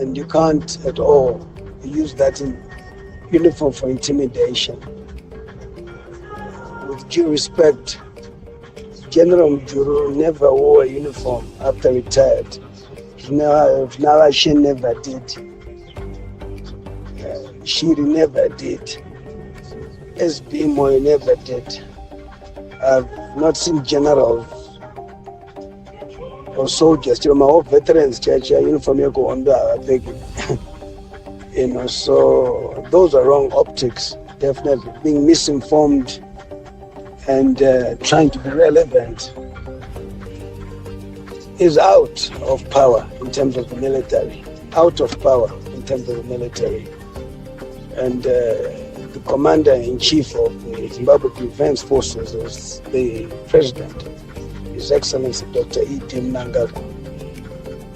and you can't at all use that in uniform for intimidation. With due respect, General Mjuru never wore a uniform after retired. She never did. Shiri never did. SB Moy never did. I've not seen generals or soldiers. My old veterans church uniform go under. I think so those are wrong optics. Definitely being misinformed and trying to be relevant is out of power in terms of the military. Out of power in terms of the military. And the commander-in-chief of the Zimbabwe Defense Forces is the president, His Excellency Dr. E.D. Mnangagwa.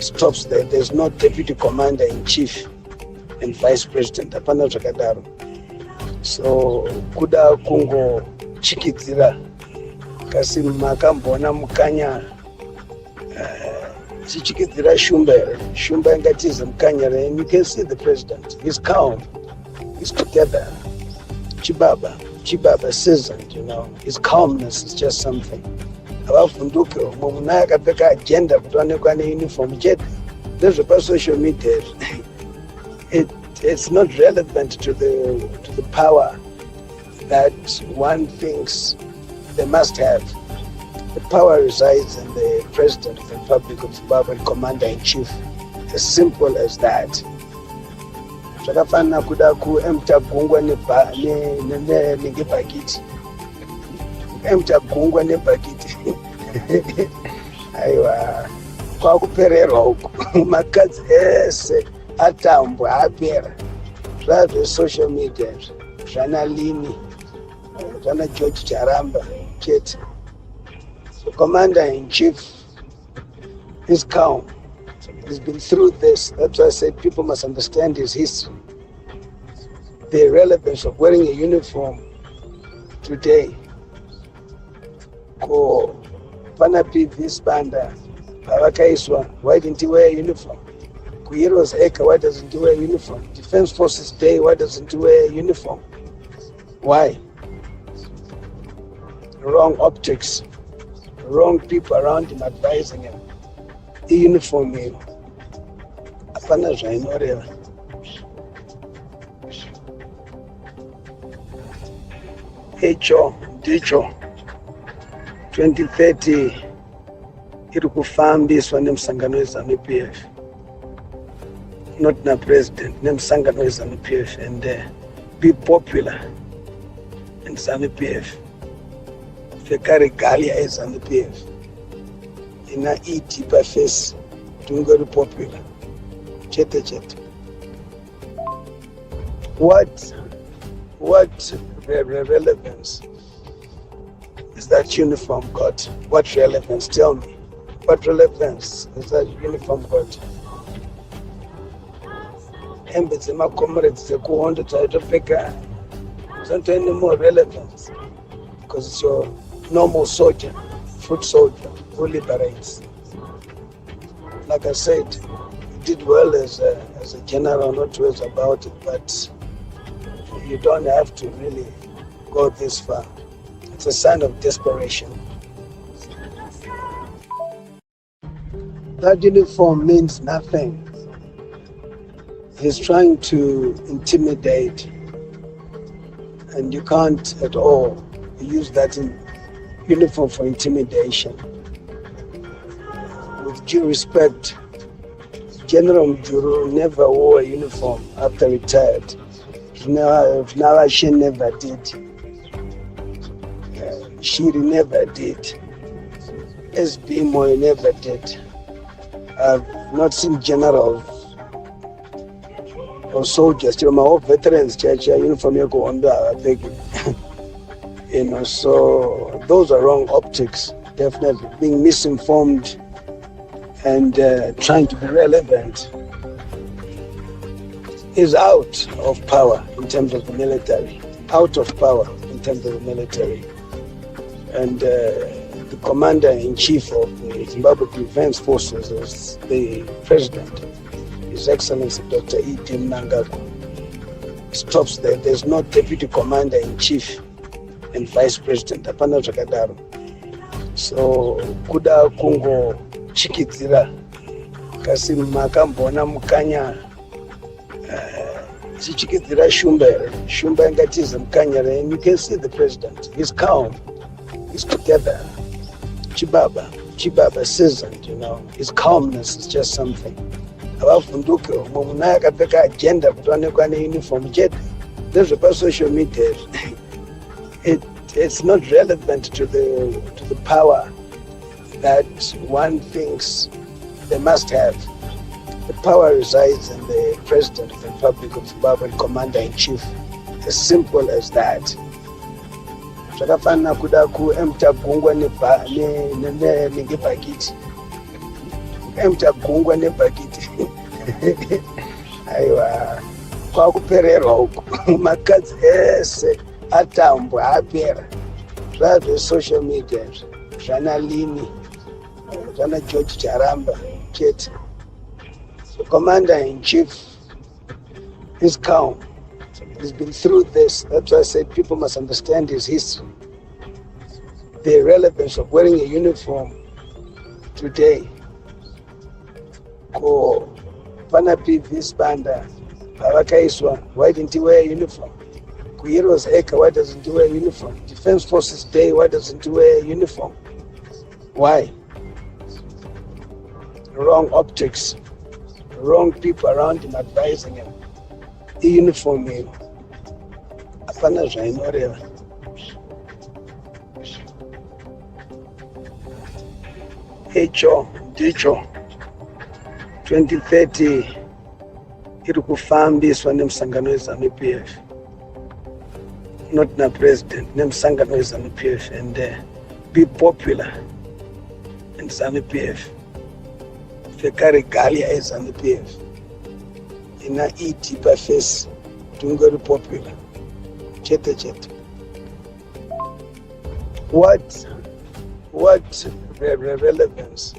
Stops there. There's no deputy commander-in-chief and vice president. Hapana zvakadaro. So kuda kungo chikidzira kasi makambona mukanya chichikidzira shumba ingatize mukanya, and you can see the president. He's calm. He's together. Chibaba seasoned, His calmness is just something. Abafunduke munhu akapfeka agenda kuti aonekwa neuniform chete nezvepa social media it's not relevant to the power that one thinks they must have. The power resides in the President of the Republic of Zimbabwe, Commander-in-Chief. As simple as that. Zvakafanana kuda kuemta gungwa nebhakiti. Emta gungwa nebhakiti. Aiwa. Kwakupererwa huko. Makadzi ese atambwa apera. Zvazve social media. Zvana Lini. Zvana George Charamba. Chete. The Commander-in-Chief is calm. He's been through this. That's why I said people must understand his history. The relevance of wearing a uniform today. Ko pana PV Banda, Avakaiswa, why didn't he wear a uniform? Kuiro's Eka, why doesn't he wear a uniform? Defense Forces Day, why doesn't he wear a uniform? Why? Wrong optics. Wrong people around him advising him. The uniform here. Apana zvainyoreva. Icho ndicho 2030 iri kufambiswa nemusangano weZANU-PF. Not na president, nemusangano weZANU-PF, and be popular in ZANU-PF. Pfeka regalia yeZANU-PF. Ina iti pafesi tungori popular. Chete. What relevance is that uniform got? What relevance? Tell me. What relevance is that uniform got? Embeds my comrades the 200 to peka. Don't any more relevance because it's your normal soldier, foot soldier who liberates. Like I said, you did well as a general, not worries about it, but you don't have to really go this far. It's a sign of desperation. That uniform means nothing. He's trying to intimidate, and you can't at all use that in uniform for intimidation. With due respect, General Mjuru never wore a uniform after retired. She never did. Shiri never did. SB Moy never did. I've not seen generals or soldiers. My old veterans church uniform go under. I think so those are wrong optics. Definitely being misinformed and trying to be relevant is out of power in terms of the military. Out of power in terms of the military. And the commander-in-chief of the Zimbabwe Defense Forces is the president, His Excellency Dr. E.D. Mnangagwa, stops there. There's no deputy commander-in-chief and vice president. Hapana zvakadaro. So kuda kungochikidzira kasi makamboona mukanya chichikidzira shumba here. Shumba ingatize mukanya here. And you can see the president. He's calm. He's together. Chibaba seasoned, you know. His calmness is just something. Avavhunduke umwe munhu akapfeka agenda kuti aonekwa neuniform chete nezvepa-social media. It's not relevant to the power that one thinks they must have. The power resides in the President of the Republic of Zimbabwe, Commander-in-Chief. As simple as that. Zvakafanana kuda kuemtagungwa nebhakiti. Emtagungwa nebhakiti. Aiwa, kwakupererwa uku. Makadzi ese atambwa apera. Zvazve social media, zvana Lini, zvana George Charamba, chete. The Commander-in-Chief is calm. He's been through this. That's why I said people must understand his history. The relevance of wearing a uniform today. Ko pana PV Spanda, Pavakaiswa, why didn't he wear a uniform? Ku Heroes Acre, why doesn't he wear a uniform? Defense Forces Day, why doesn't he wear a uniform? Why? Wrong optics. Wrong people around him advising him. The uniform here. Apana zvainoreva. Icho ndicho 2030 iri kufambiswa nemusangano weZANU-PF. Not na president, nemusangano weZANU-PF, and be popular in ZANU-PF. Pfeka regalia yeZANU-PF. Ina iti pafesi kuti ungori popular. Chete. What relevance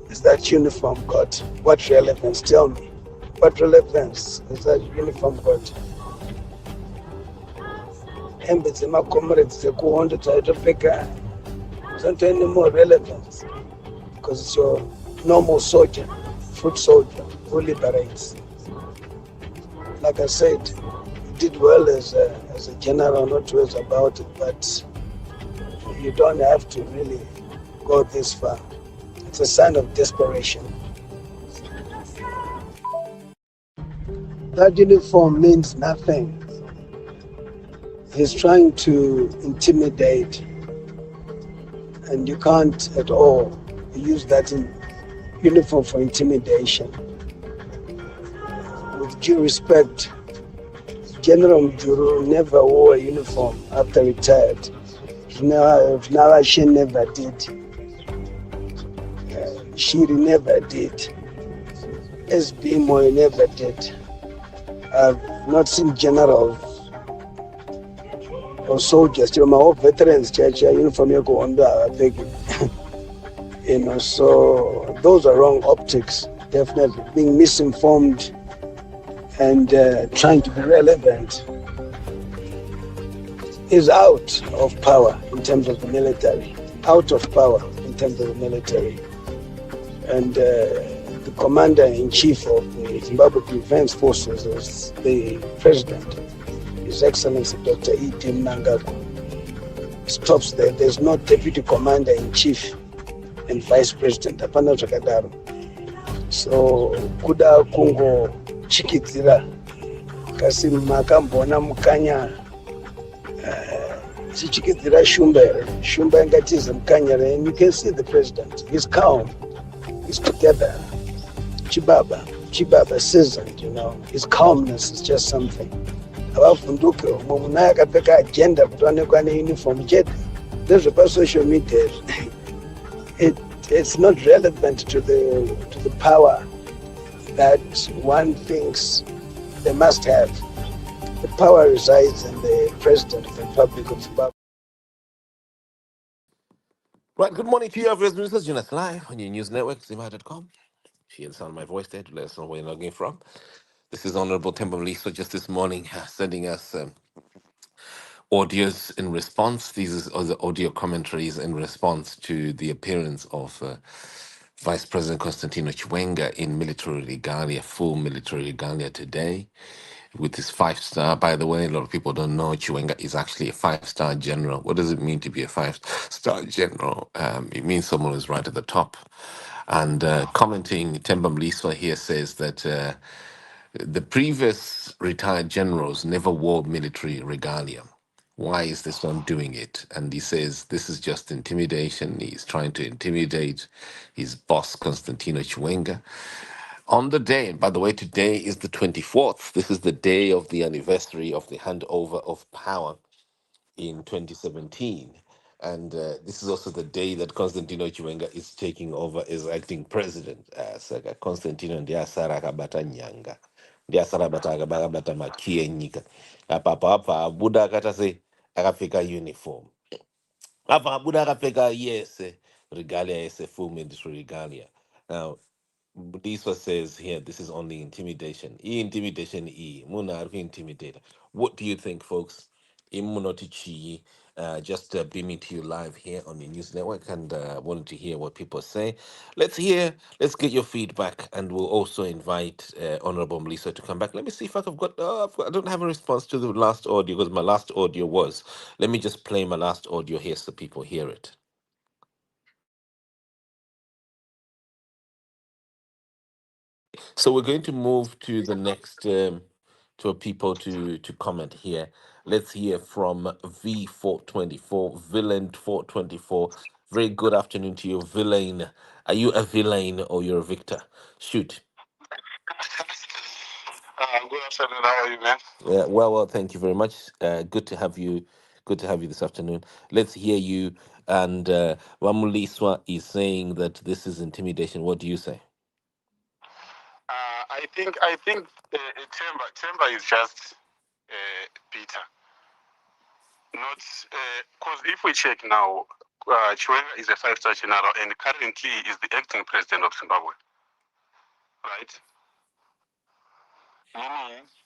is that uniform got? What relevance? Tell me. What relevance is that uniform got? Hembe dzema comrades dzekuhondo taitopfeka don't any more relevance because it's your normal soldier, foot soldier who liberates. Like I said, he did well as a general, not worries about it, but you don't have to really go this far. It's a sign of desperation. That uniform means nothing. He's trying to intimidate, and you can't at all use that uniform for intimidation. With due respect, General Mjuru never wore a uniform after retired. She never did. Shiri never did. SB Moy never did. I've not seen generals or soldiers, my old veterans, church uniform you go under, I think. So those are wrong optics, definitely. Being misinformed and trying to be relevant is out of power in terms of the military. Out of power in terms of the military. And the Commander-in-Chief of the Zimbabwe Defense Forces is the President, His Excellency Dr. E.D. Mnangagwa. Stops there. There's no Deputy Commander-in-Chief and Vice President. Hapana zvakadaro. So kuda kungochikidzira kasi makamboona mukanya chichikidzira shumba here. Shumba ingatize mukanya here. And you can see the president. He's calm. He's together. Chibaba seasoned, you know. His calmness is just something. Avavhunduke umwe munhu akapfeka agenda kuti aonekwa neuniform chete nezvepa-social media. It's not relevant to the power that one thinks they must have. The power resides in the President of the Republic of Zimbabwe. Right, good morning to you, everyone. This is Jonas Live on your news network, Zima.com. If you hear the sound of my voice there, to let us know where you're logging from. This is Honorable Temba Mliswa just this morning sending us audios in response. These are the audio commentaries in response to the appearance of Vice President Constantino Chiwenga in military regalia, full military regalia today, with his 5-star. By the way, a lot of people don't know Chiwenga is actually a 5-star general. What does it mean to be a 5-star general? It means someone who's right at the top. And commenting, Temba Mliswa here says that the previous retired generals never wore military regalia. Why is this one doing it? And he says this is just intimidation. He's trying to intimidate his boss, Constantino Chiwenga. On the day, and by the way, today is the 24th. This is the day of the anniversary of the handover of power in 2017. And this is also the day that Constantino Chiwenga is taking over as acting president. Saka Constantino ndiasara akabata nyanga. Ndiasara akabata makie nyika. Apa abuda akatase akapfeka uniform. Apa abuda akapfeka yese regalia yese full military regalia. Now Mliswa says here, this is only intimidation. Intimidation, muna intimidator. What do you think, folks? Immunotichi, just beaming to you live here on the News Network, and wanted to hear what people say. Let's get your feedback, and we'll also invite Honorable Mliswa to come back. Let me see if I've got, I don't have a response to the last audio because my last audio was. Let me just play my last audio here so people hear it. So we're going to move to the next to people to comment here. Let's hear from V424, Villain 424. Very good afternoon to you, Villain. Are you a villain or you're a victor? Shoot. Good afternoon. How are you, man? Well, thank you very much. Good to have you. Good to have you this afternoon. Let's hear you. And Wamuliswa is saying that this is intimidation. What do you say? I think Temba is just Peter. Not because if we check now, Chiwenga is a 5-star general and currently is the acting president of Zimbabwe, right?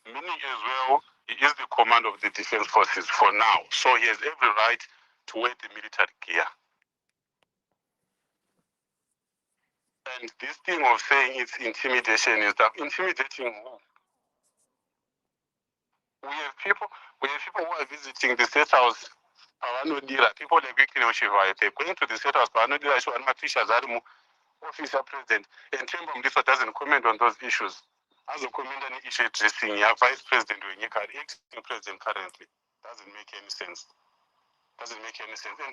Meaning as well, he is the command of the defense forces for now, so he has every right to wear the military gear. And this thing of saying it's intimidation is that intimidating who? We have people who are visiting the state house. People like they're going to the state house, officer president, and Temba Mliswa doesn't comment on those issues. As a comment on the issue addressing your vice president or acting president currently, doesn't make any sense. And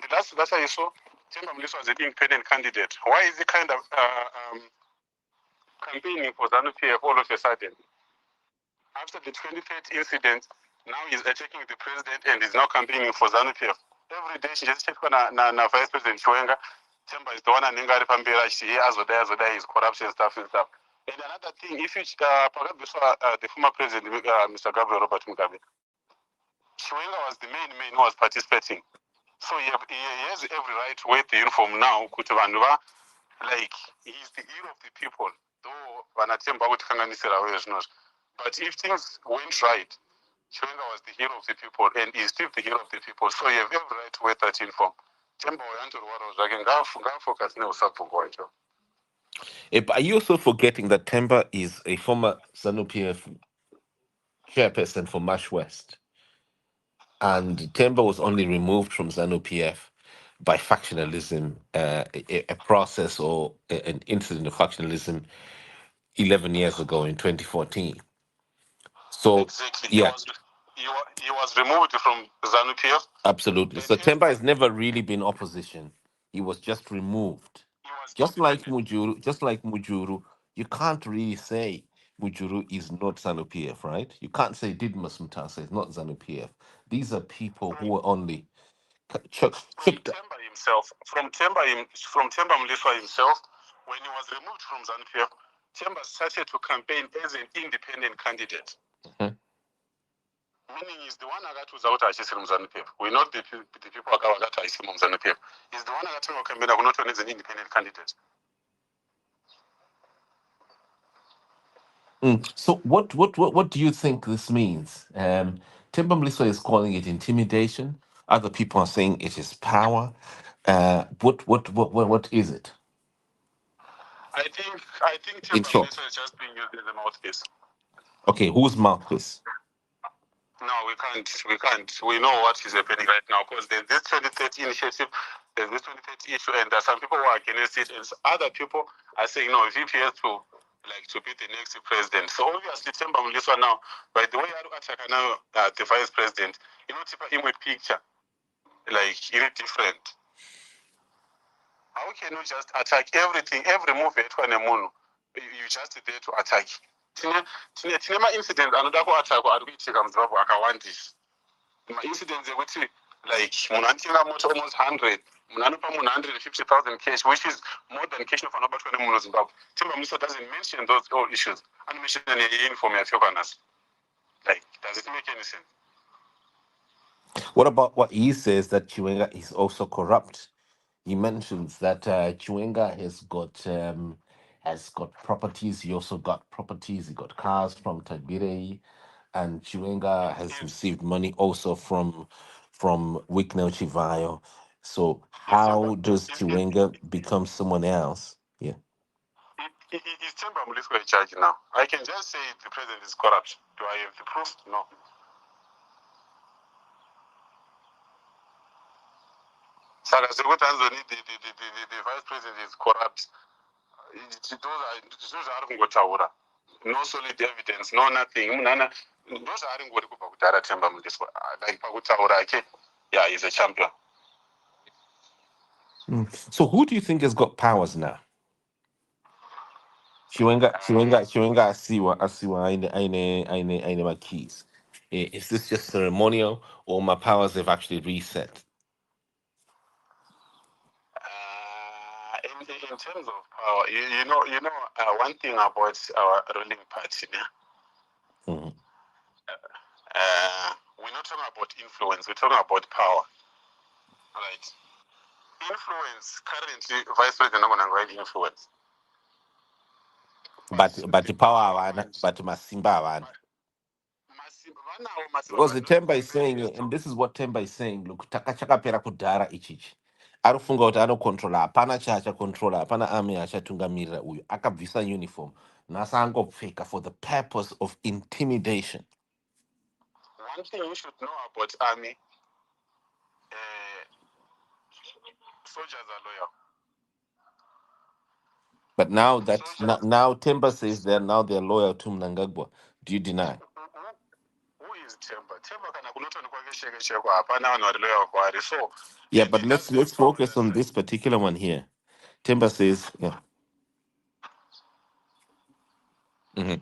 the last that I saw, Temba Mliswa was an independent candidate. Why is he kind of campaigning for ZANU-PF all of a sudden? After the 2030 incident, now he's attacking the president and he's now campaigning for ZANU-PF. Every day she just check on Vice President Chiwenga. Temba is the one and Pambera, she has his corruption stuff and stuff. And another thing, if you the former president, Mr. Gabriel Robert Mugabe, Chiwenga was the main who was participating. So he has every right to wear the uniform now, like he's the hero of the people. Though Vanatemba would but if things went right, Chiwenga was the hero of the people and he's still the hero of the people. So you have every right to wear that uniform. Are you also forgetting that Temba is a former ZANU-PF chairperson for Marsh West? And Temba was only removed from ZANU-PF by factionalism, a process or an incident of factionalism 11 years ago in 2014. So, exactly. Yeah. He was removed from ZANU-PF. Absolutely. So Temba has never really been opposition. He was just removed. Just like Mujuru, you can't really say Mujuru is not ZANU-PF, right? You can't say Didmus Mutasa is not ZANU-PF. These are people who are only from Temba Mliswa himself, when he was removed from ZANU-PF, Temba started to campaign as an independent candidate. Meaning he's the one who was out from ZANU-PF. We're not the people who are out from ZANU-PF. He's the one who campaign not as an independent candidate. So what do you think this means? Timber Mliswa is calling it intimidation. Other people are saying it is power. What is it? I think In Timber short, Mliswa is just being used as a mouthpiece. okay, whose mouthpiece? No, we can't. We can't. We know what is happening right now because there's this 2030 initiative, there's this 2030 issue, and there are some people who are against it, and other people are saying no, VP has to be the next president. So obviously, Temba Mliswa now, by the way, I attack now the vice president, type him with picture really different. How can you just attack everything, every move at you just there to attack? Tinema incident anoda kuattack ari kuitika muzimbabwe akawandisa incidents yekuti munhu anotenga moto almost 100 munhu anopa munhu 150,000 cash, which is more than cash inofanira kubatwa nemunhu muzimbabwe. Timber Mliswa doesn't mention those all issues, anomention yeuniform yapfekwa nhasi. Does it make any sense? What about what he says that Chiwenga is also corrupt? He mentions that Chiwenga has got properties. He also got properties. He got cars from Tagire, and Chiwenga has received money also from Wicknell Chivayo. So how does Chiwenga become someone else? Yeah. Is Timber Mliswa in charge now? I can just say the president is corrupt. Do I have the proof? No. Saka sekuti anzoni the vice president is corrupt. Those are kungotaura. No solid evidence, no nothing. Munana those are ngori kubva kudhara Timber Mliswa. Pakutaura ake, yeah, he's a champion. So who do you think has got powers now? Chiwenga asiwa aine my keys. Is this just ceremonial or my powers have actually reset? In terms of power, one thing about our ruling party, Mm-hmm. we're not talking about influence, we're talking about power, right? Influence, currently, Vice President Nagonanga influence. But the power, but Masimba. Because the Temba is saying, and this is what Temba is saying, look, takachakapera kudhara ichichi. Arufunga kuti anokontrola hapana chaachakontrola hapana army achatungamirira uyu akabvisa uniform nhasi angopfeka for the purpose of intimidation. One thing you should know about army, soldiers are loyal. But now that now Temba says they're loyal to Mnangagwa. Do you deny? Who is Temba? Temba kana kunotoni kwake sheke sheko hapana vanhu vari loyal kwaari. So yeah, but let's focus on this particular one here. Temba says, yeah. Mm-hmm.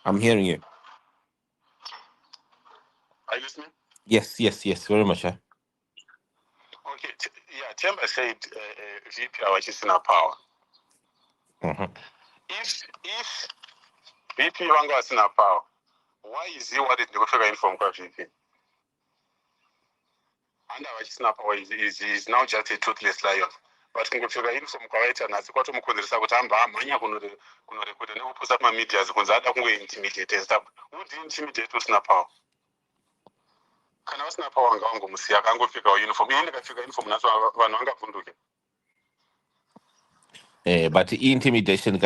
I'm hearing you. Are you listening? Yes, very much. Okay, Temba said VP awachisina power. Mm-hmm. If VP vangu vasina power, why is he worried nekupfeka uniform kwa-VP? And avachisina power is now just a toothless lion. But kungopfeka uniform kwavaita nhasi kwatomukonzeresa kuti amba amhanya kunorekodha nekuposta kumamedias kunzi ada kungointimidate and stuff. Who do you intimidate usina power? Kana vasina power wanga vangomusiya akangopfeka uniform. Ini ndikapfeka uniform nhasi vanhu vangavhunduke. But intimidation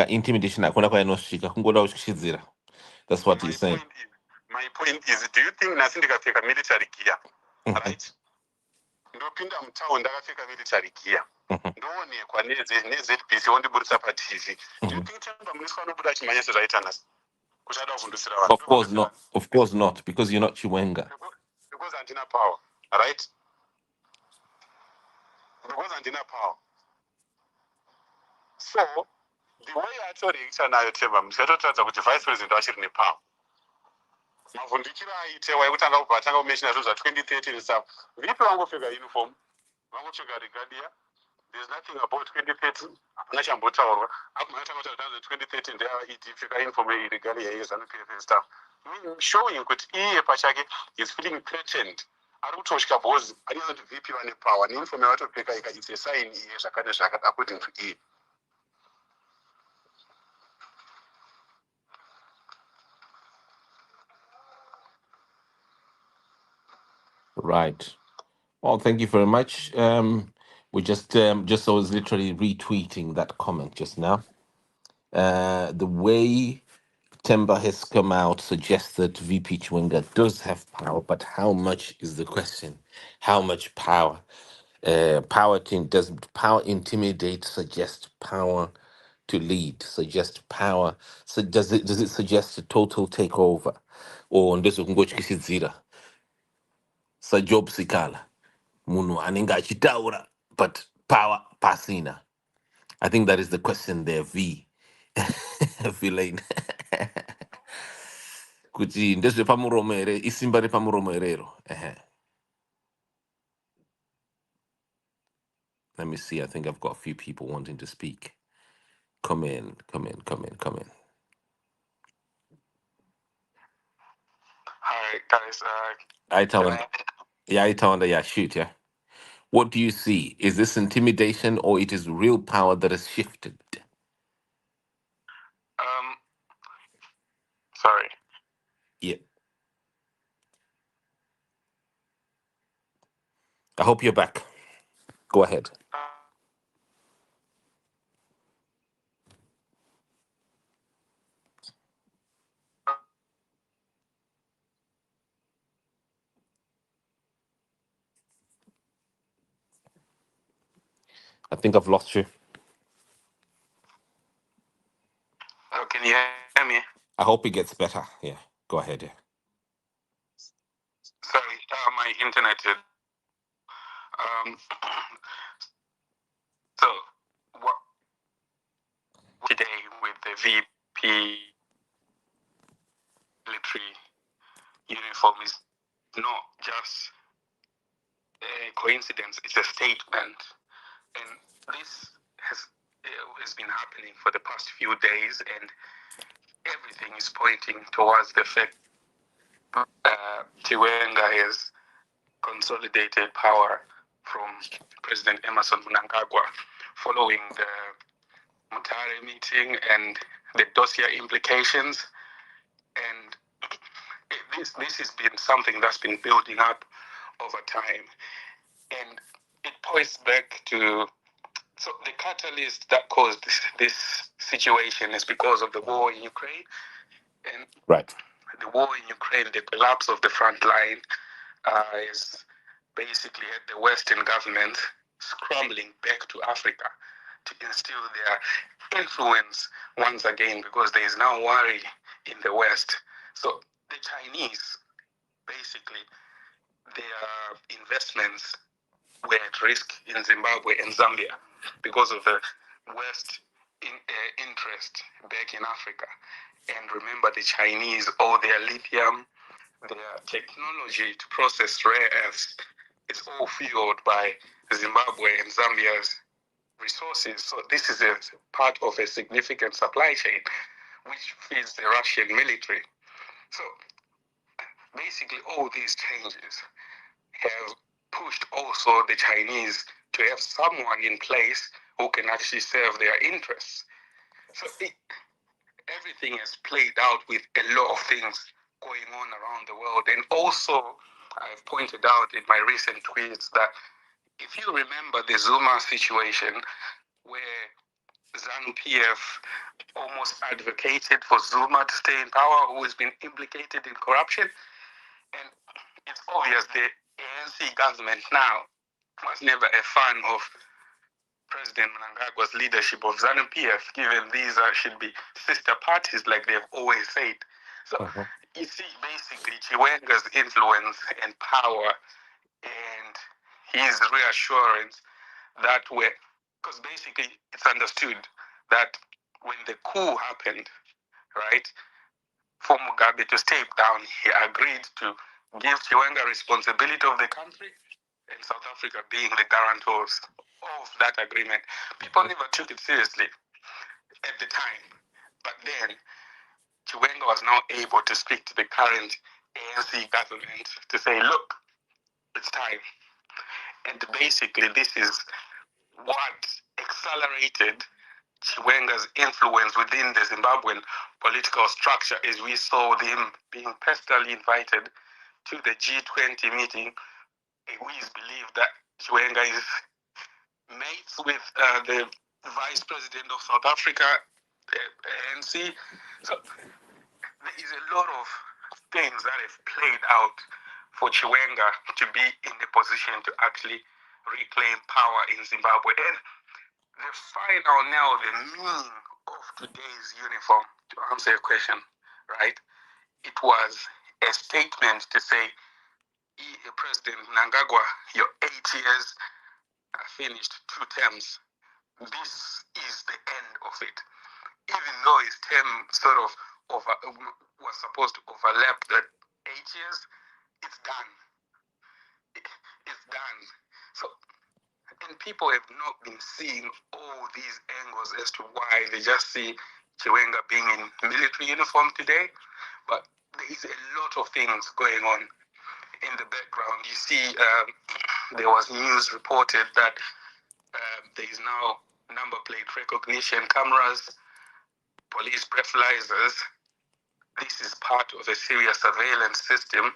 hakuna kwainosvika kungoda kushidzira. That's what he's saying. My point is, do you think nhasi ndikapfeka military gear, right? Ndopinda mutauni ndakapfeka military gear. Ndoonekwa nezBC wondiburitsa paTV. Do you think Temba Mliswa anobuda achimhanya sezvaita nhasi? Kuchada kuvhundusira vanhu. Of course not, because you're not Chiwenga. Because handina power, right? Because handina power. So, the way atoreacta nayo Temba Mliswa yatotaridza kuti vice president achiri nepower. Mavhundukiro aitewa ekutanga kubva atanga kumeshina zvinhu zva2013 stuff. Vipi vangopfeka uniform, vangopfeka regalia. There's nothing about 2013. Hapana chambotaurwa. Akumanya tamatauda 2013 ndaya idipfeka uniform regalia yeZANU-PF stuff. Showing kuti iye pachake is feeling threatened. Ari kutosvika because anoona kuti VP vane power. Neuniform yavatopfeka it's a sign iye zvakane zvakati according to iye. Right. Well, thank you very much. We just I was literally retweeting that comment just now. The way Temba has come out suggests that VP Chiwenga does have power, but how much is the question? How much power? Does power intimidate? Suggest power to lead? Suggest power? So does it suggest a total takeover, or ndezo kungotyisidzira sa job sikala munhu anenge achitaura but power pasina? I think that is the question there. V villain kuti ndezvepamuromo here, isimba repamuromo herero. Let me see. I think I've got a few people wanting to speak. Come in, come in, come in, come in. Hi guys. I Can tell I? yeah, I tell yeah, shoot, yeah. What do you see? Is this intimidation or it is real power that has shifted? Um. Sorry. Yeah. I hope you're back. Go ahead. I think I've lost you. Oh, can you hear me? I hope it gets better. Yeah. Go ahead. Yeah. Sorry. My internet. Um. So what today with the VP military uniform is not just a coincidence. It's a statement, and this has been happening for the past few days, and everything is pointing towards the fact Chiwenga has consolidated power from President Emerson Mnangagwa following the Mutare meeting and the dossier implications. And this has been something that's been building up over time. And it points back to, so the catalyst that caused this situation is because of the war in Ukraine. And Right. the war in Ukraine, the collapse of the front line, is basically had the Western government scrambling back to Africa to instill their influence once again, because there is now worry in the West. So the Chinese, basically, their investments were at risk in Zimbabwe and Zambia because of the West interest back in Africa. And remember, the Chinese owe their lithium, their technology to process rare earths. It's all fueled by Zimbabwe and Zambia's resources. So this is a part of a significant supply chain which feeds the Russian military. So basically, all these changes have pushed also the Chinese to have someone in place who can actually serve their interests. So everything has played out with a lot of things going on around the world. And also, I've pointed out in my recent tweets that if you remember the Zuma situation, where ZANU-PF almost advocated for Zuma to stay in power, who has been implicated in corruption, and it's obvious the ANC government now was never a fan of President Mnangagwa's leadership of ZANU-PF, given these should be sister parties, like they've always said. So you see, basically, Chiwenga's influence and power and his reassurance that because basically it's understood that when the coup happened, right, for Mugabe to step down, he agreed to give Chiwenga responsibility of the country, and South Africa being the guarantors of that agreement. People never took it seriously at the time. But then Chiwenga was now able to speak to the current ANC government to say, look, it's time. And basically, this is what accelerated Chiwenga's influence within the Zimbabwean political structure, as we saw him being personally invited to the G20 meeting we believe that Chiwenga is mates with the Vice President of South Africa, ANC. So there is a lot of things that have played out for Chiwenga to be in the position to actually reclaim power in Zimbabwe. And the final now, the meaning of today's uniform, to answer your question, right? It was a statement to say, President Mnangagwa, your 8 years are finished, 2 terms. This is the end of it. Even though his term sort of was supposed to overlap the 8 years, it's done. It's done. So, and people have not been seeing all these angles as to why they just see Chiwenga being in military uniform today, but there is a lot of things going on in the background. You see, there was news reported that there is now number plate recognition cameras, police breathalyzers. This is part of a serious surveillance system.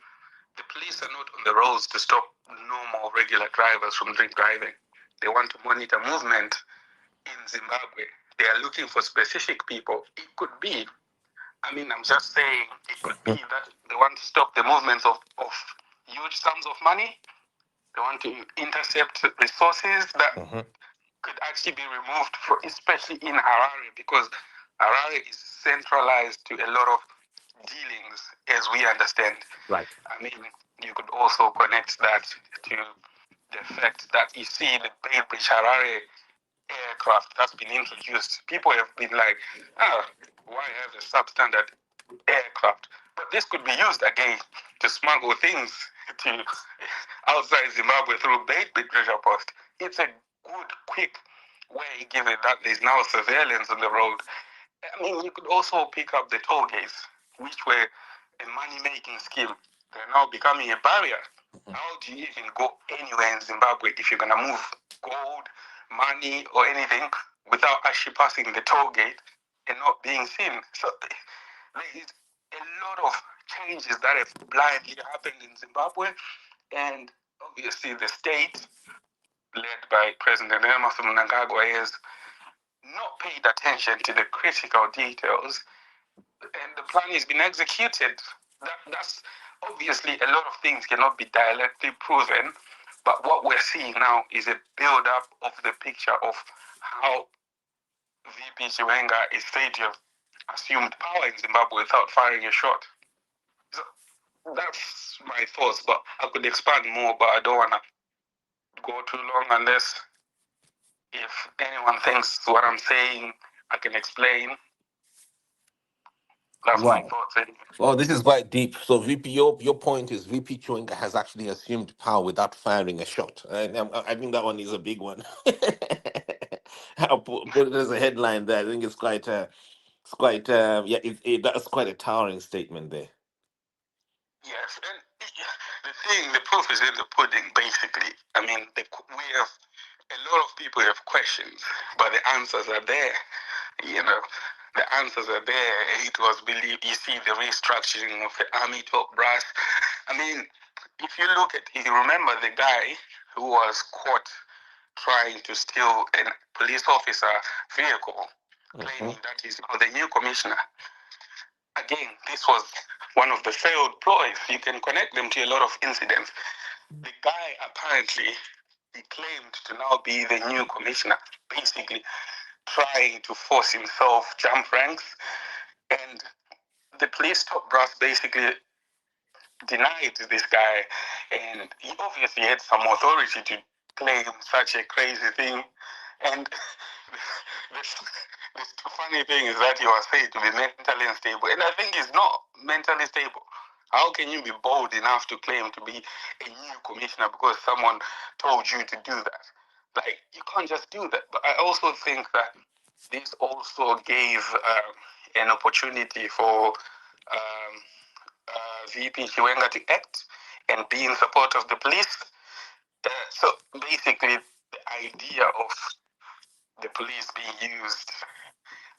The police are not on the roads to stop normal, regular drivers from drink driving. They want to monitor movement in Zimbabwe. They are looking for specific people. It could be, I'm just saying, it could be that they want to stop the movements of huge sums of money. They want to intercept resources that could actually be removed, especially in Harare, because Harare is centralized to a lot of dealings, as we understand. Right. You could also connect that to the fact that you see the Bay Bridge Harare aircraft that's been introduced. People have been like, why have a substandard aircraft? But this could be used again to smuggle things to outside Zimbabwe through Bay Bridge treasure post. It's a good, quick way, given that there's now surveillance on the road. You could also pick up the toll gates, which were a money-making scheme. They're now becoming a barrier. How do you even go anywhere in Zimbabwe if you're going to move gold, money, or anything without actually passing the toll gate and not being seen? So there is a lot of changes that have blindly happened in Zimbabwe, and obviously the state, led by President Emerson Mnangagwa, has not paid attention to the critical details, and the plan has been executed. That's obviously a lot of things cannot be directly proven, but what we're seeing now is a build-up of the picture of how VP Chiwenga is said to have assumed power in Zimbabwe without firing a shot. So that's my thoughts, but I could expand more, but I don't want to go too long unless if anyone thinks what I'm saying I can explain. That's my thoughts. Well, this is quite deep. So, VP, your point is VP Chiwenga has actually assumed power without firing a shot. I think that one is a big one. I'll put it as a headline there. I think it's quite, that's quite a towering statement there. Yes, and the proof is in the pudding, basically. We have a lot of people have questions, but the answers are there. The answers are there. It was believed. You see the restructuring of the army top brass. If you look at, you remember the guy who was caught trying to steal a police officer vehicle, claiming that he's now the new commissioner. Again, this was one of the failed ploys. You can connect them to a lot of incidents. The guy apparently, he claimed to now be the new commissioner, basically trying to force himself jump ranks. And the police top brass basically denied this guy. And he obviously had some authority to claim such a crazy thing. And the funny thing is that he was said to be mentally unstable. And I think he's not mentally stable. How can you be bold enough to claim to be a new commissioner because someone told you to do that? You can't just do that. But I also think that this also gave an opportunity for VP Chiwenga to act and be in support of the police. So basically, the idea of the police being used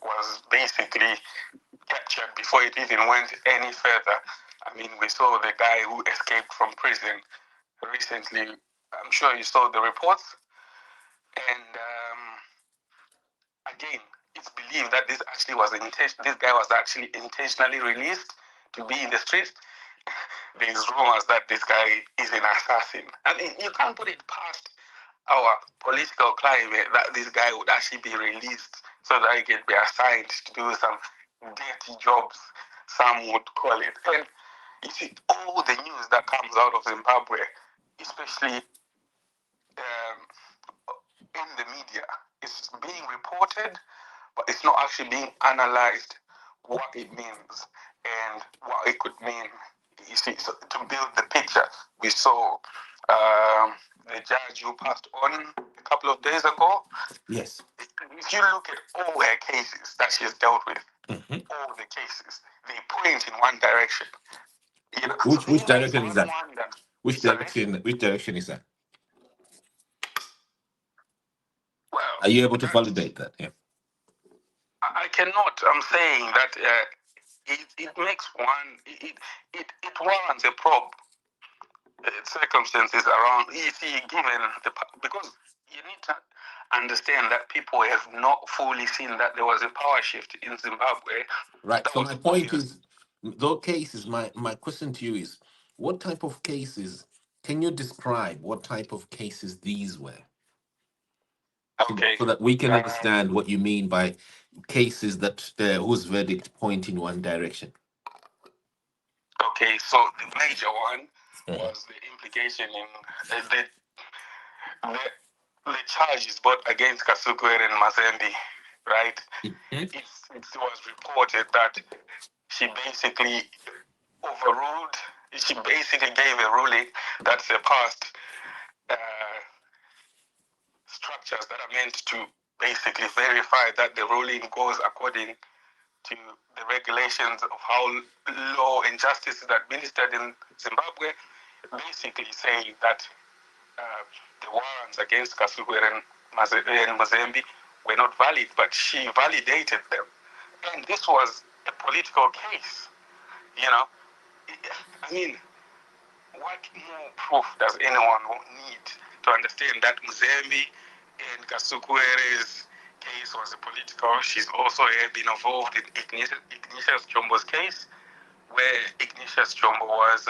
was basically captured before it even went any further. We saw the guy who escaped from prison recently. I'm sure you saw the reports. And again, it's believed that this actually was this guy was actually intentionally released to be in the street. There's rumors that this guy is an assassin. I mean, you can't put it past our political climate that this guy would actually be released so that he can be assigned to do some dirty jobs, some would call it. And you see, all the news that comes out of Zimbabwe, especially in the media, is being reported, but it's not actually being analyzed what it means and what it could mean. You see, so to build the picture, we saw the judge who passed on a couple of days ago. Yes. If you look at all her cases that she's dealt with, all the cases, they point in one direction. You know, Which direction is that? Which direction is that? Well, are you able to validate that? Yeah. I cannot. I'm saying that it makes one. It warrants a probe. Circumstances around. You see, given because you need to understand that people have not fully seen that there was a power shift in Zimbabwe. Right. So my point is, those cases. My question to you is, what type of cases? Can you describe what type of cases these were? Okay. So that we can understand what you mean by cases that whose verdict point in one direction. Okay, so the major one was the implication in the charges brought against Kasukwere and Mazembe, right? It was reported that she basically overruled. She basically gave a ruling that surpassed structures that are meant to basically verify that the ruling goes according to the regulations of how law and justice is administered in Zimbabwe, basically saying that the warrants against Kasukwere and Mazembe were not valid, but she validated them. And this was a political case, you know. I mean, what more proof does anyone need to understand that Mazembe and Kasukwere's case was a political? She's also been involved in Ignatius Chombo's case, where Ignatius Chombo was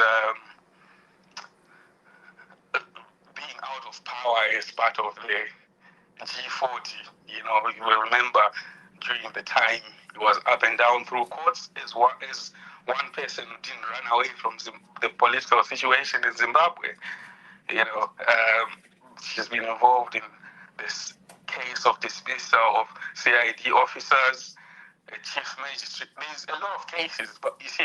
being out of power as part of the G40. You know, you will remember during the time he was up and down through courts as one person didn't run away from the political situation in Zimbabwe. You know, she's been involved in this case of dismissal of CID officers, a chief magistrate. There's a lot of cases, but you see,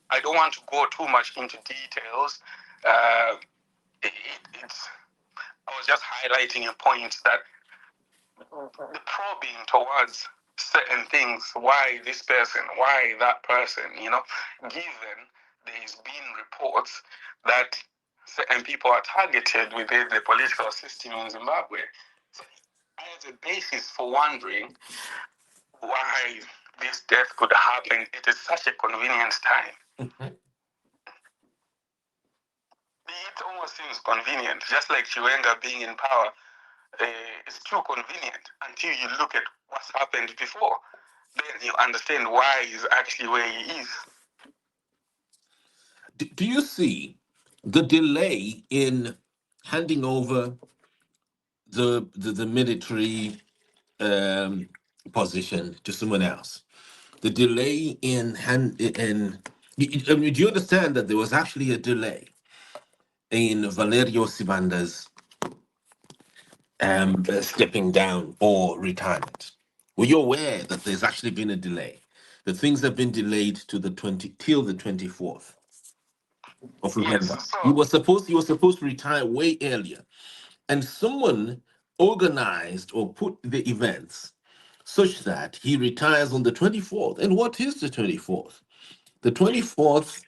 I don't want to go too much into details. I was just highlighting a point that the probing towards certain things, why this person, why that person, you know, given there's been reports that certain people are targeted within the political system in Zimbabwe, as a basis for wondering why this death could happen at such a convenient time. It almost seems convenient, just like Chiwenga being in power. It's too convenient until you look at what's happened before. Then you understand why he's actually where he is. Do you see the delay in handing over the military position to someone else? The delay in I mean, do you understand that there was actually a delay in Valerio Sibanda's stepping down or retirement? Were you aware that there's actually been a delay? That things have been delayed to the 24th of November. Yes, so, He was supposed to retire way earlier, and someone organized or put the events such that he retires on the 24th. And what is the 24th? The 24th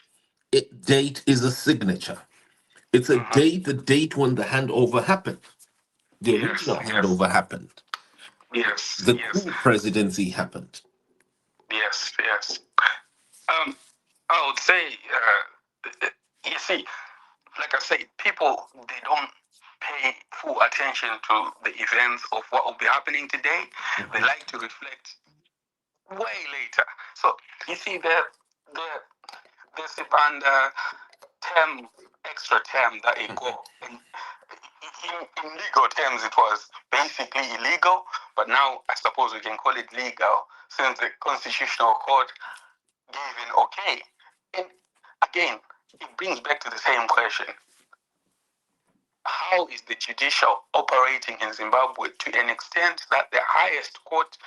date is a signature. It's a date, the date when the handover happened. The original handover happened. Yes. The coup presidency happened. Yes. I would say, you see, like I said, people, they don't pay full attention to the events of what will be happening today. They like to reflect way later. So you see, the Sibanda term, extra term that it got. In legal terms, it was basically illegal, but now I suppose we can call it legal since the Constitutional Court gave an okay. And again, it brings back to the same question. How is the judicial operating in Zimbabwe to an extent that the highest court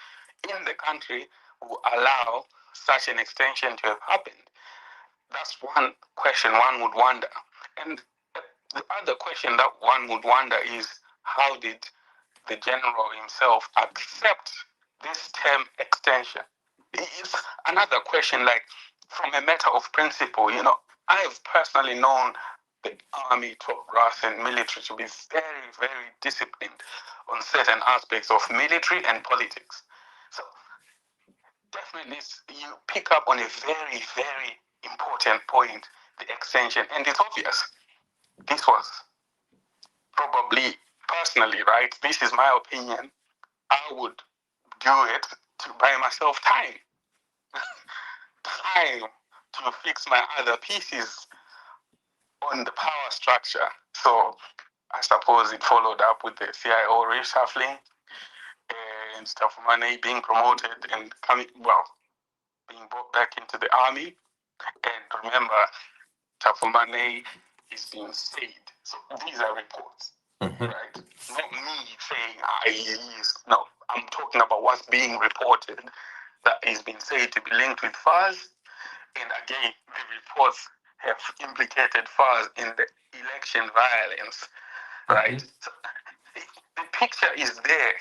in the country will allow such an extension to have happened? That's one question one would wonder. And the other question that one would wonder is, how did the general himself accept this term extension? It's another question, like, from a matter of principle, I've personally known the army, top brass, and military to be very, very disciplined on certain aspects of military and politics. So definitely you pick up on a very, very important point, the extension. And it's obvious this was probably, personally, right? This is my opinion. I would do it to buy myself time. Time to fix my other pieces on the power structure. So I suppose it followed up with the CIO reshuffling and Stafumane being promoted and being brought back into the army. And remember, Stafumane is being stayed. So these are reports, right? Not me saying he is. No, I'm talking about what's being reported that is being said to be linked with FARS. And again, the reports have implicated FARS in the election violence, right? So the picture is there.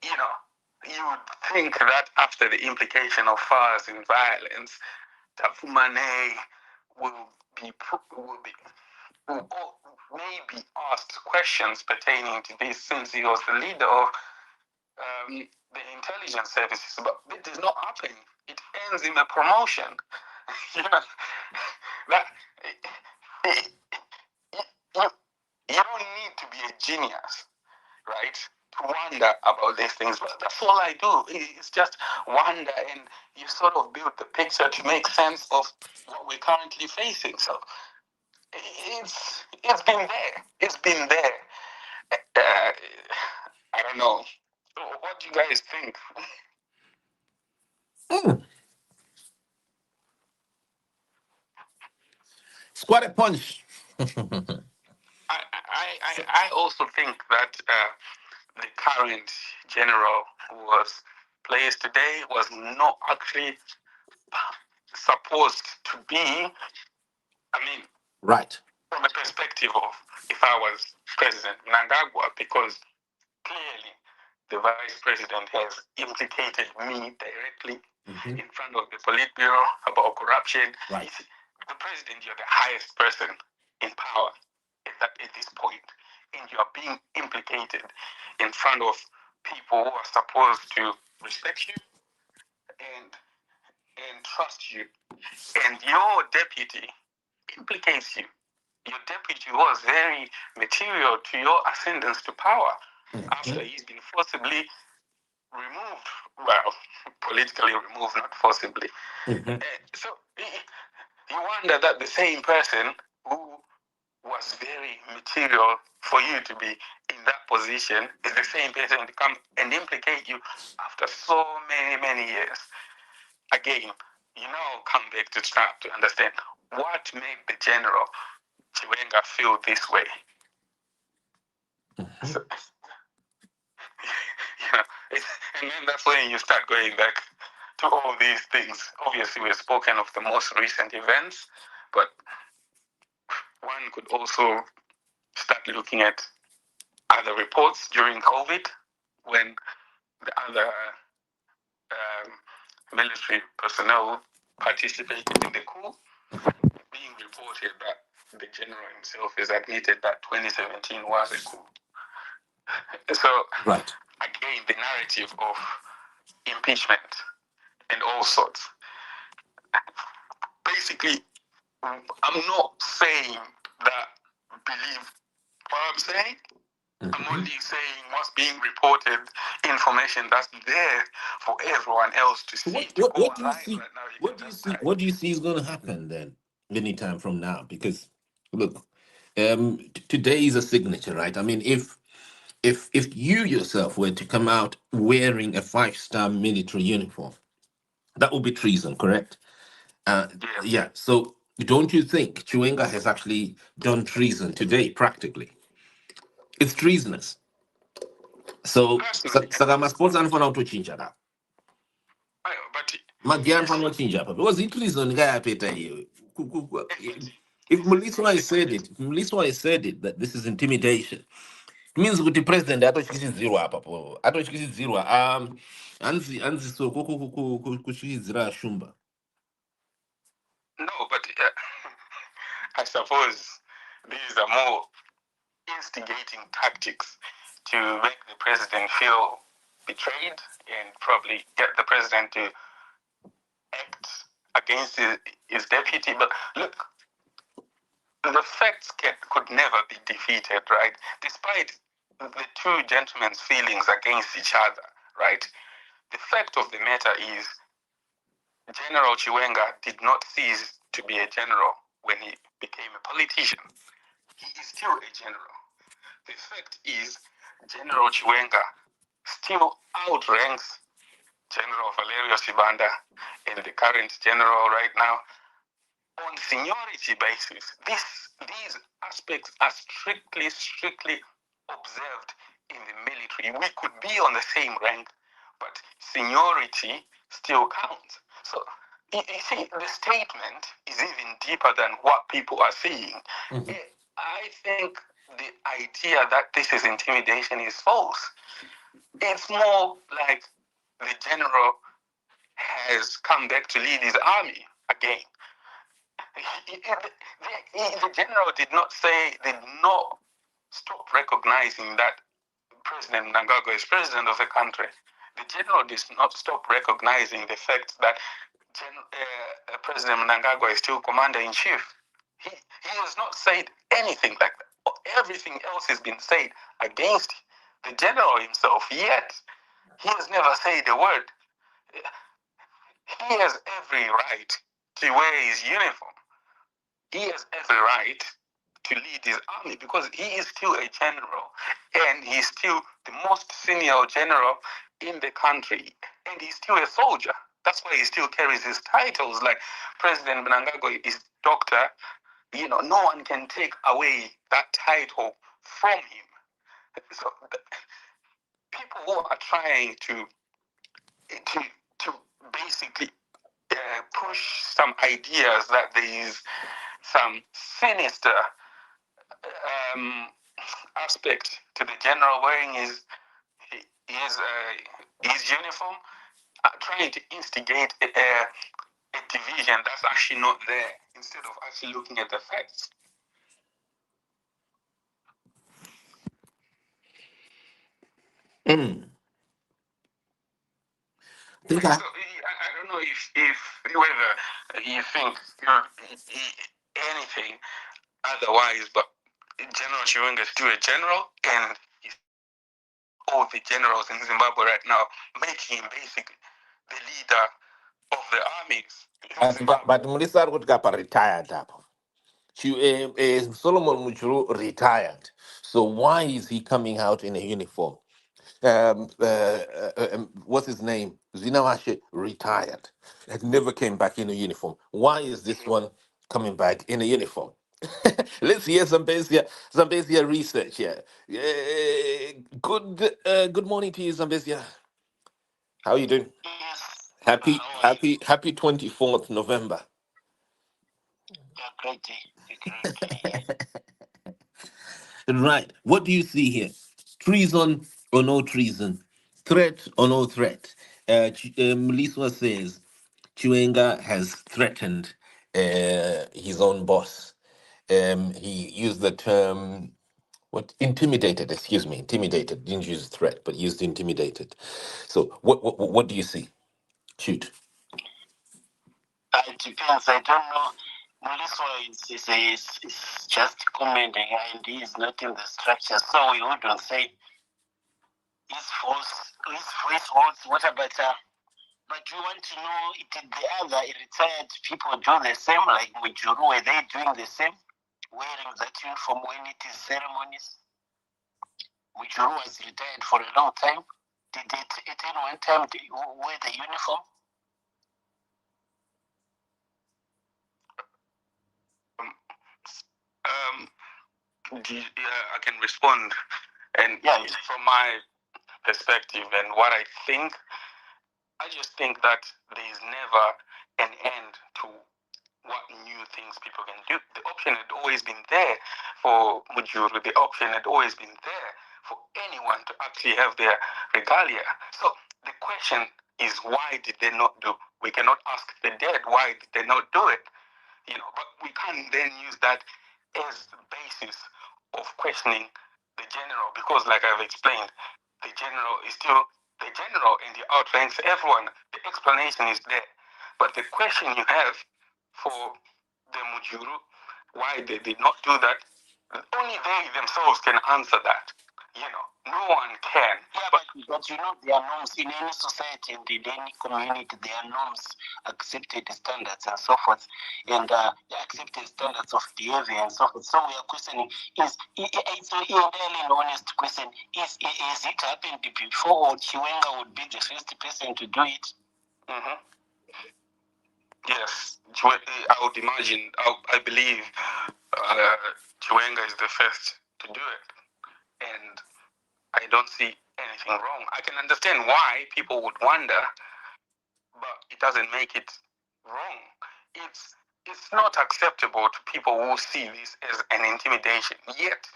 You would think that after the implication of FARS in violence, Tafumane will maybe asked questions pertaining to this, since he was the leader of the intelligence services, but it does not happen. It ends in a promotion. That you don't need to be a genius, right, to wonder about these things. But that's all I do. It's just wonder, and you sort of build the picture to make sense of what we're currently facing. So it's been there. It's been there. I don't know. What do you guys think? Squat a punch. I also think that the current general who was placed today was not actually supposed to be, Right. from a perspective of if I was President Mnangagwa, because clearly the Vice President has implicated me directly in front of the Politburo about corruption. Right. The President, you're the highest person in power at this point, and you are being implicated in front of people who are supposed to respect you and trust you, and your deputy implicates you. Your deputy was very material to your ascendance to power after he's been forcibly removed. Well, politically removed, not forcibly. So you wonder that the same person who was very material for you to be in that position is the same person to come and implicate you after so many, many years. Again, come back to try to understand what made the general Chiwenga feel this way. So, and then that's when you start going back to all these things. Obviously, we've spoken of the most recent events, but one could also start looking at other reports during COVID, when the other military personnel participated in the coup, being reported that the general himself has admitted that 2017 was a coup. So, right, again, the narrative of impeachment and all sorts. Basically, I'm not saying that believe what I'm saying. I'm only saying what's being reported, information that's there for everyone else to see. What do you see? What do you see? What do you see is going to happen then, anytime from now? Because look, today is a signature, right? I mean, if you yourself were to come out wearing a five-star military uniform, that would be treason, correct? Yeah. So don't you think Chiwenga has actually done treason today? Practically, it's treasonous. So, sakama sports and for to change that. But Magian for not change up because it treason guy peta you. If Mliswa said it, if Mliswa said it that this is intimidation. It means with the president, I thought she is zero up. I thought she is zero. Anzi so kushi zero shumba. No, but I suppose these are more instigating tactics to make the president feel betrayed and probably get the president to act against his deputy. But look, the facts could never be defeated, right? Despite the two gentlemen's feelings against each other, right? The fact of the matter is General Chiwenga did not cease to be a general when he became a politician. He is still a general. The fact is General Chiwenga still outranks General Valerio Sibanda and the current general right now on seniority basis. These aspects are strictly observed in the military. We could be on the same rank, but seniority still counts. So you see, the statement is even deeper than what people are seeing. Mm-hmm. I think the idea that this is intimidation is false. It's more like the general has come back to lead his army again. The general did not stop recognizing that President Mnangagwa is president of the country. The general did not stop recognizing the fact that President Mnangagwa is still commander-in-chief. He has not said anything like that. Everything else has been said against the general himself, yet he has never said a word. He has every right to wear his uniform. He has every right to lead his army because he is still a general and he's still the most senior general in the country and he's still a soldier. That's why he still carries his titles. Like President Mnangagwa is doctor. You know, no one can take away that title from him. So people who are trying to basically push some ideas that there is some sinister aspect to the general wearing his uniform, trying to instigate a division that's actually not there instead of actually looking at the facts. So, I don't know if whether you think anything otherwise, but General Chiwenga is still a general, and all the generals in Zimbabwe right now making him basically the leader of the armies. But Mliswa would get retired up. Solomon Muchuru retired. So why is he coming out in a uniform? What's his name? Zinawashe retired and never came back in a uniform. Why is this one coming back in a uniform? Let's hear some Zambezia research here. Good morning to you, Zambezia. How are you doing? Happy 24th November. Great day. Right. What do you see here? Treason or no treason? Threat or no threat? Mliswa says Chiwenga has threatened his own boss. He used the term intimidated, excuse me, intimidated. Didn't use threat, but used intimidated. So what do you see? Shoot. It depends. I don't know Mliswa is just commenting and he is not in the structure, so we wouldn't say his voice holds. What about but you want to know, did the other retired people do the same, like Mujuru? Were they doing the same, wearing that uniform when it is ceremonies? Mujuru was retired for a long time. Did it at any one time wear the uniform? I can respond, and from my perspective and what I think, I just think that there is never an end to what new things people can do. The option had always been there for Mujuru. The option had always been there for anyone to actually have their regalia. So the question is, why did they not do? We cannot ask the dead why did they not do it, but we can't then use that as the basis of questioning the general, because like I've explained, the general is still the general and he outranks everyone. The explanation is there. But the question you have for the Mujuru, why they did not do that, only they themselves can answer that. No one can. Yeah, but there are norms in any society and in any community. There are norms, accepted standards, and so forth, and accepted standards of behavior and so forth. So we are questioning: it's an entirely honest question? Is it happened before, or Chiwenga would be the first person to do it? Mm-hmm. Yes, I would imagine. I believe Chiwenga is the first to do it, and I don't see anything wrong. I can understand why people would wonder, but it doesn't make it wrong. It's not acceptable to people who see this as an intimidation. Yet,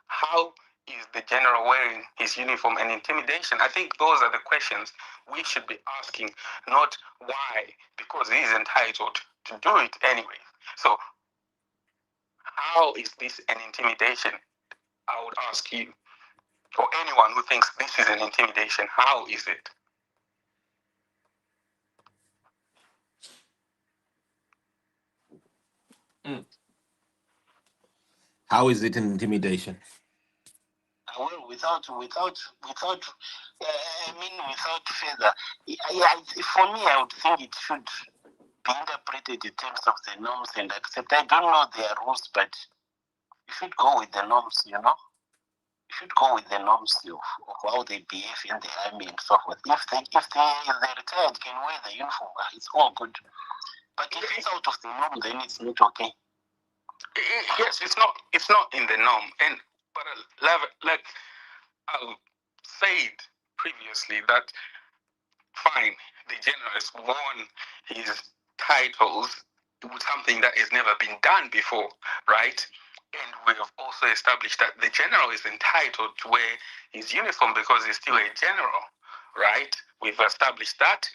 how is the general wearing his uniform an intimidation? I think those are the questions we should be asking, not why, because he is entitled to do it anyway. So, how is this an intimidation? I would ask you, or anyone who thinks this is an intimidation, how is it? How is it an intimidation? Well, without without further. For me, I would think it should be interpreted in terms of the norms and accept. I don't know their rules, but you should go with the norms. You should go with the norms of how they behave in the army and so forth. If the retired can wear the uniform, it's all good. But if it's out of the norm, then it's not okay. Yes, it's not in the norm, but like I said previously, that fine, the general has worn his titles with something that has never been done before, right? And we have also established that the general is entitled to wear his uniform because he's still a general, right? We've established that.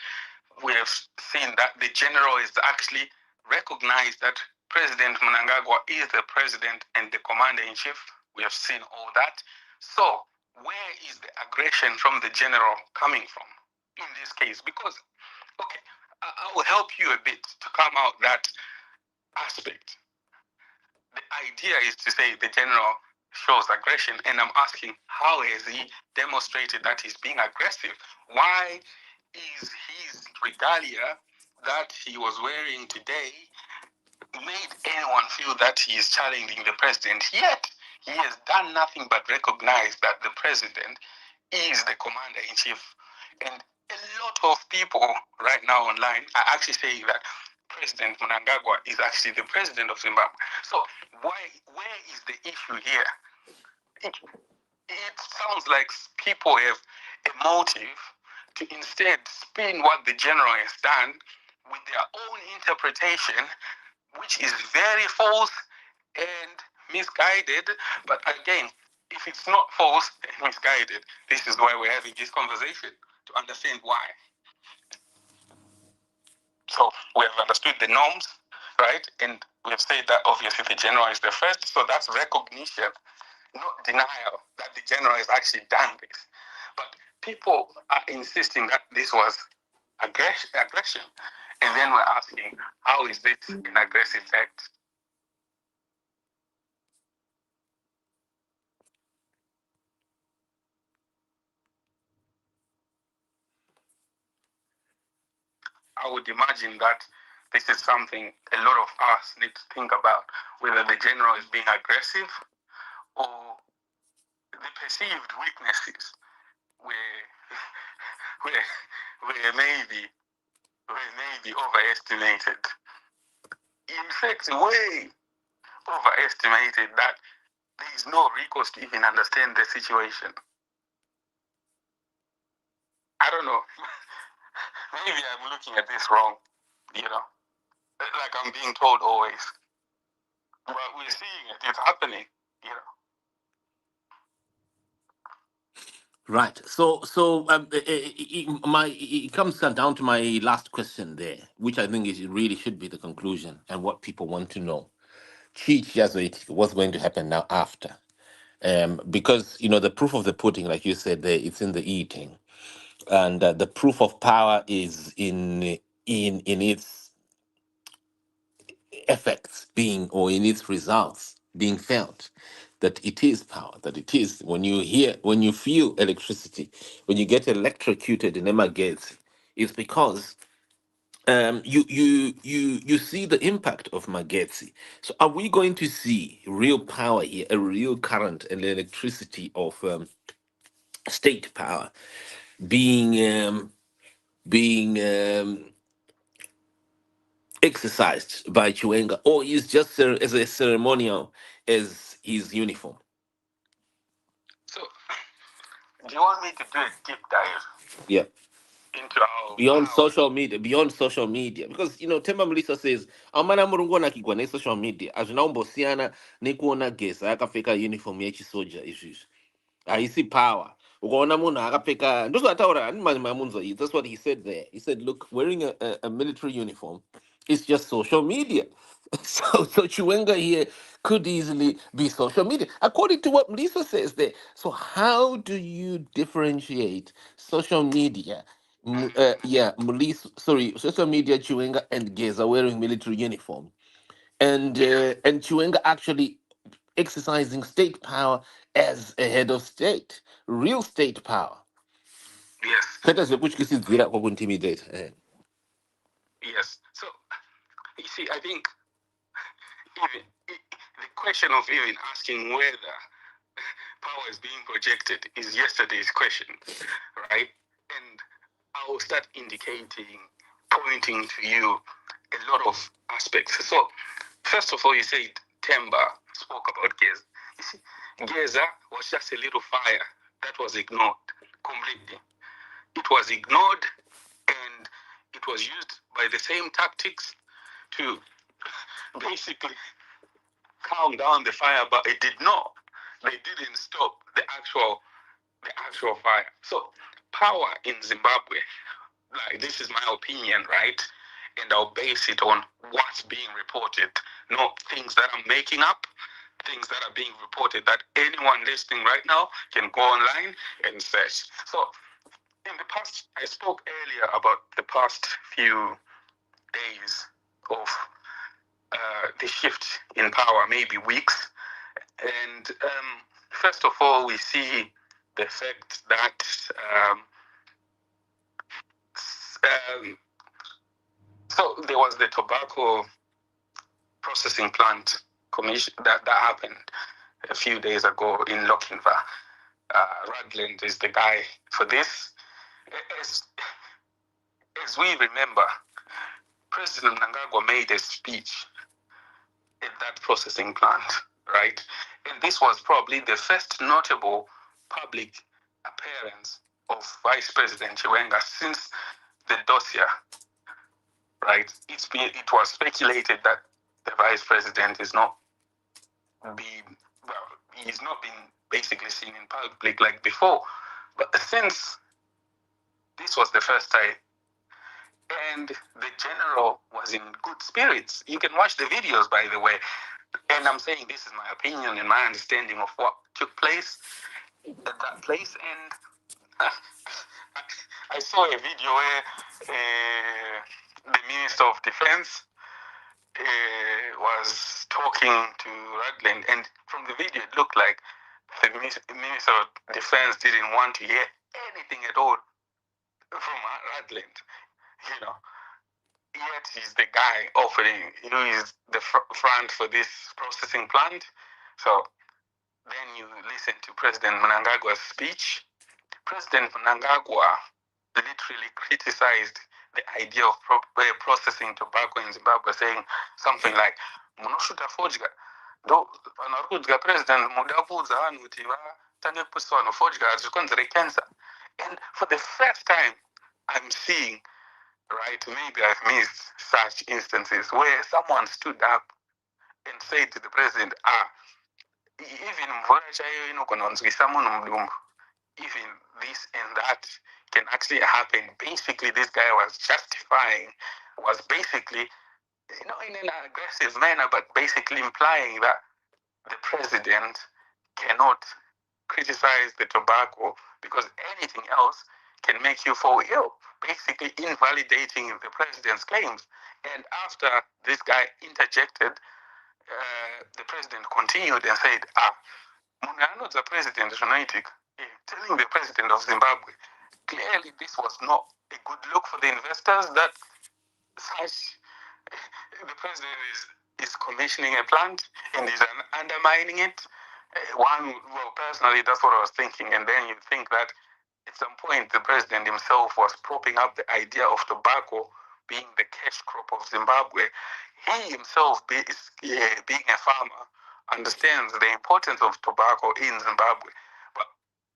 We have seen that the general is actually recognized that President Mnangagwa is the president and the commander-in-chief. We have seen all that. So where is the aggression from the general coming from in this case? Because, okay, I will help you a bit to come out that aspect. The idea is to say the general shows aggression, and I'm asking, how has he demonstrated that he's being aggressive? Why is his regalia that he was wearing today made anyone feel that he is challenging the president? Yet he has done nothing but recognize that the president is the commander-in-chief. And a lot of people right now online are actually saying that President Mnangagwa is actually the president of Zimbabwe. So where is the issue here? It sounds like people have a motive to instead spin what the general has done with their own interpretation, which is very false and misguided. But again, if it's not false and misguided, this is why we're having this conversation, to understand why. So we have understood the norms, right? And we've said that obviously the general is the first, so that's recognition, not denial that the general has actually done this. But people are insisting that this was aggression. And then we're asking, how is this an aggressive act? I would imagine that this is something a lot of us need to think about, whether the general is being aggressive or the perceived weaknesses were, were maybe overestimated. In fact, way overestimated that there is no recourse to even understand the situation. I don't know. Maybe I'm looking at this wrong, like I'm being told always. But we're seeing it, it's happening. Right. So it comes down to my last question there, which I think is really should be the conclusion and what people want to know. What's going to happen now after? Because the proof of the pudding, like you said, there it's in the eating, and the proof of power is in its effects being, or in its results being felt, that it is power, that it is when you feel electricity, when you get electrocuted in emergency, it's because you see the impact of Magezi. So are we going to see real power here, a real current and electricity of state power being exercised by Chiwenga, or is just as a ceremonial as his uniform? So, do you want me to do a deep dive Yeah. into our Beyond power? social media, because Temba Mliswa says amana murungu na kigwa na social media azvinaombosiyana nekuona gesa akapfeka uniform yechisoja izvizvi haisi power. Ukaona munhu akapfeka ndozvataura hani mamunzwa. That's what he said there. He said, look, wearing a military uniform is just social media. So Chiwenga here could easily be social media, according to what Mliswa says there. So how do you differentiate social media? Social media Chiwenga and Geza wearing military uniform, and Chiwenga actually exercising state power as a head of state, real state power. Yes. Kwete zvekutyisidzira kwakuintimidate. Yes. So, you see, I think even the question of even asking whether power is being projected is yesterday's question, right? And I will start pointing to you a lot of aspects. So, first of all, you said Temba spoke about Geza. You see, Geza was just a little fire that was ignored completely. It was ignored, and it was used by the same tactics to basically calm down the fire, but it did not. They didn't stop the actual fire. So power in Zimbabwe, like, this is my opinion, right? And I'll base it on what's being reported, not things that I'm making up, things that are being reported that anyone listening right now can go online and search. So in the past, I spoke earlier about the past few days of the shift in power, maybe weeks. And first of all, we see the fact that so there was the tobacco processing plant commission that happened a few days ago in Lochinvar. Ragland is the guy for this. As we remember, President Mnangagwa made a speech at that processing plant, right? And this was probably the first notable public appearance of Vice President Chiwenga since the dossier, right? It was speculated that the Vice President is not he's not been basically seen in public like before. But since this was the first time, and the general was in good spirits. You can watch the videos, by the way. And I'm saying this is my opinion and my understanding of what took place at that place. And I saw a video where the Minister of Defense was talking to Ragland, and from the video it looked like the Minister of Defense didn't want to hear anything at all from Ragland, yet he's the guy offering, who is the front for this processing plant. So then you listen to President Mnangagwa's speech. President Mnangagwa literally criticized the idea of processing tobacco in Zimbabwe, saying something like, munoshuta fodya ndo vanhu vari kudya president muda kuudza vanhu kuti vatange kupusisa vanhu fodya zviri konzere cancer. And for the first time I'm seeing, right, maybe I've missed such instances where someone stood up and said to the president, even mvura chaiyo inogona kunzwisa munhu mudumbu, even this and that can actually happen. Basically, this guy was justifying, was basically, in an aggressive manner, but basically implying that the president cannot criticize the tobacco because anything else can make you fall ill, basically invalidating the president's claims. And after this guy interjected, the president continued and said, the president telling the president of Zimbabwe, clearly this was not a good look for the investors, that such the president is commissioning a plant and is undermining it. Personally, that's what I was thinking. And then you think that at some point the president himself was propping up the idea of tobacco being the cash crop of Zimbabwe. He himself, being a farmer, understands the importance of tobacco in Zimbabwe. But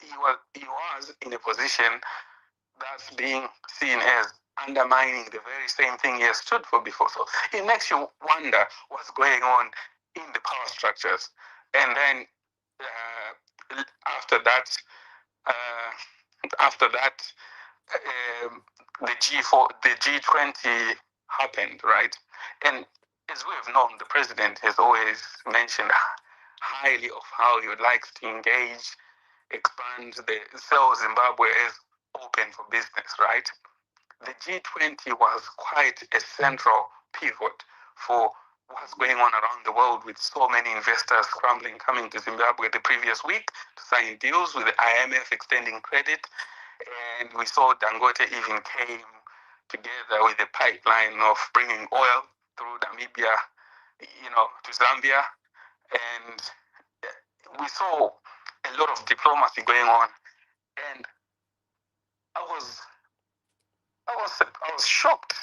he was in a position that's being seen as undermining the very same thing he has stood for before. So it makes you wonder what's going on in the power structures. And then after that, the G20 happened, right? And as we have known, the president has always mentioned highly of how he would like to engage, expand sell Zimbabwe as open for business, right? The G20 was quite a central pivot for what's going on around the world, with so many investors scrambling coming to Zimbabwe the previous week to sign deals with the IMF extending credit. And we saw Dangote even came together with a pipeline of bringing oil through Namibia, to Zambia. And we saw a lot of diplomacy going on. And I was shocked,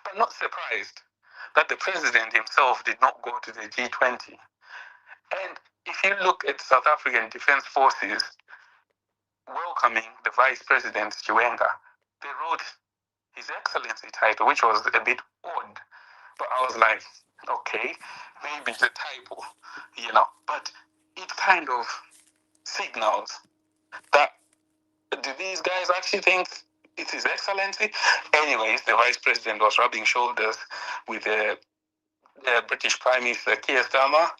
but not surprised, that the president himself did not go to the G20. And if you look at South African Defence Forces welcoming the Vice President Chiwenga, they wrote His Excellency title, which was a bit odd. But I was like, okay, maybe it's a typo, But it kind of signals that, do these guys actually think it's His Excellency? Anyways, the Vice President was rubbing shoulders with the British Prime Minister Keir Starmer,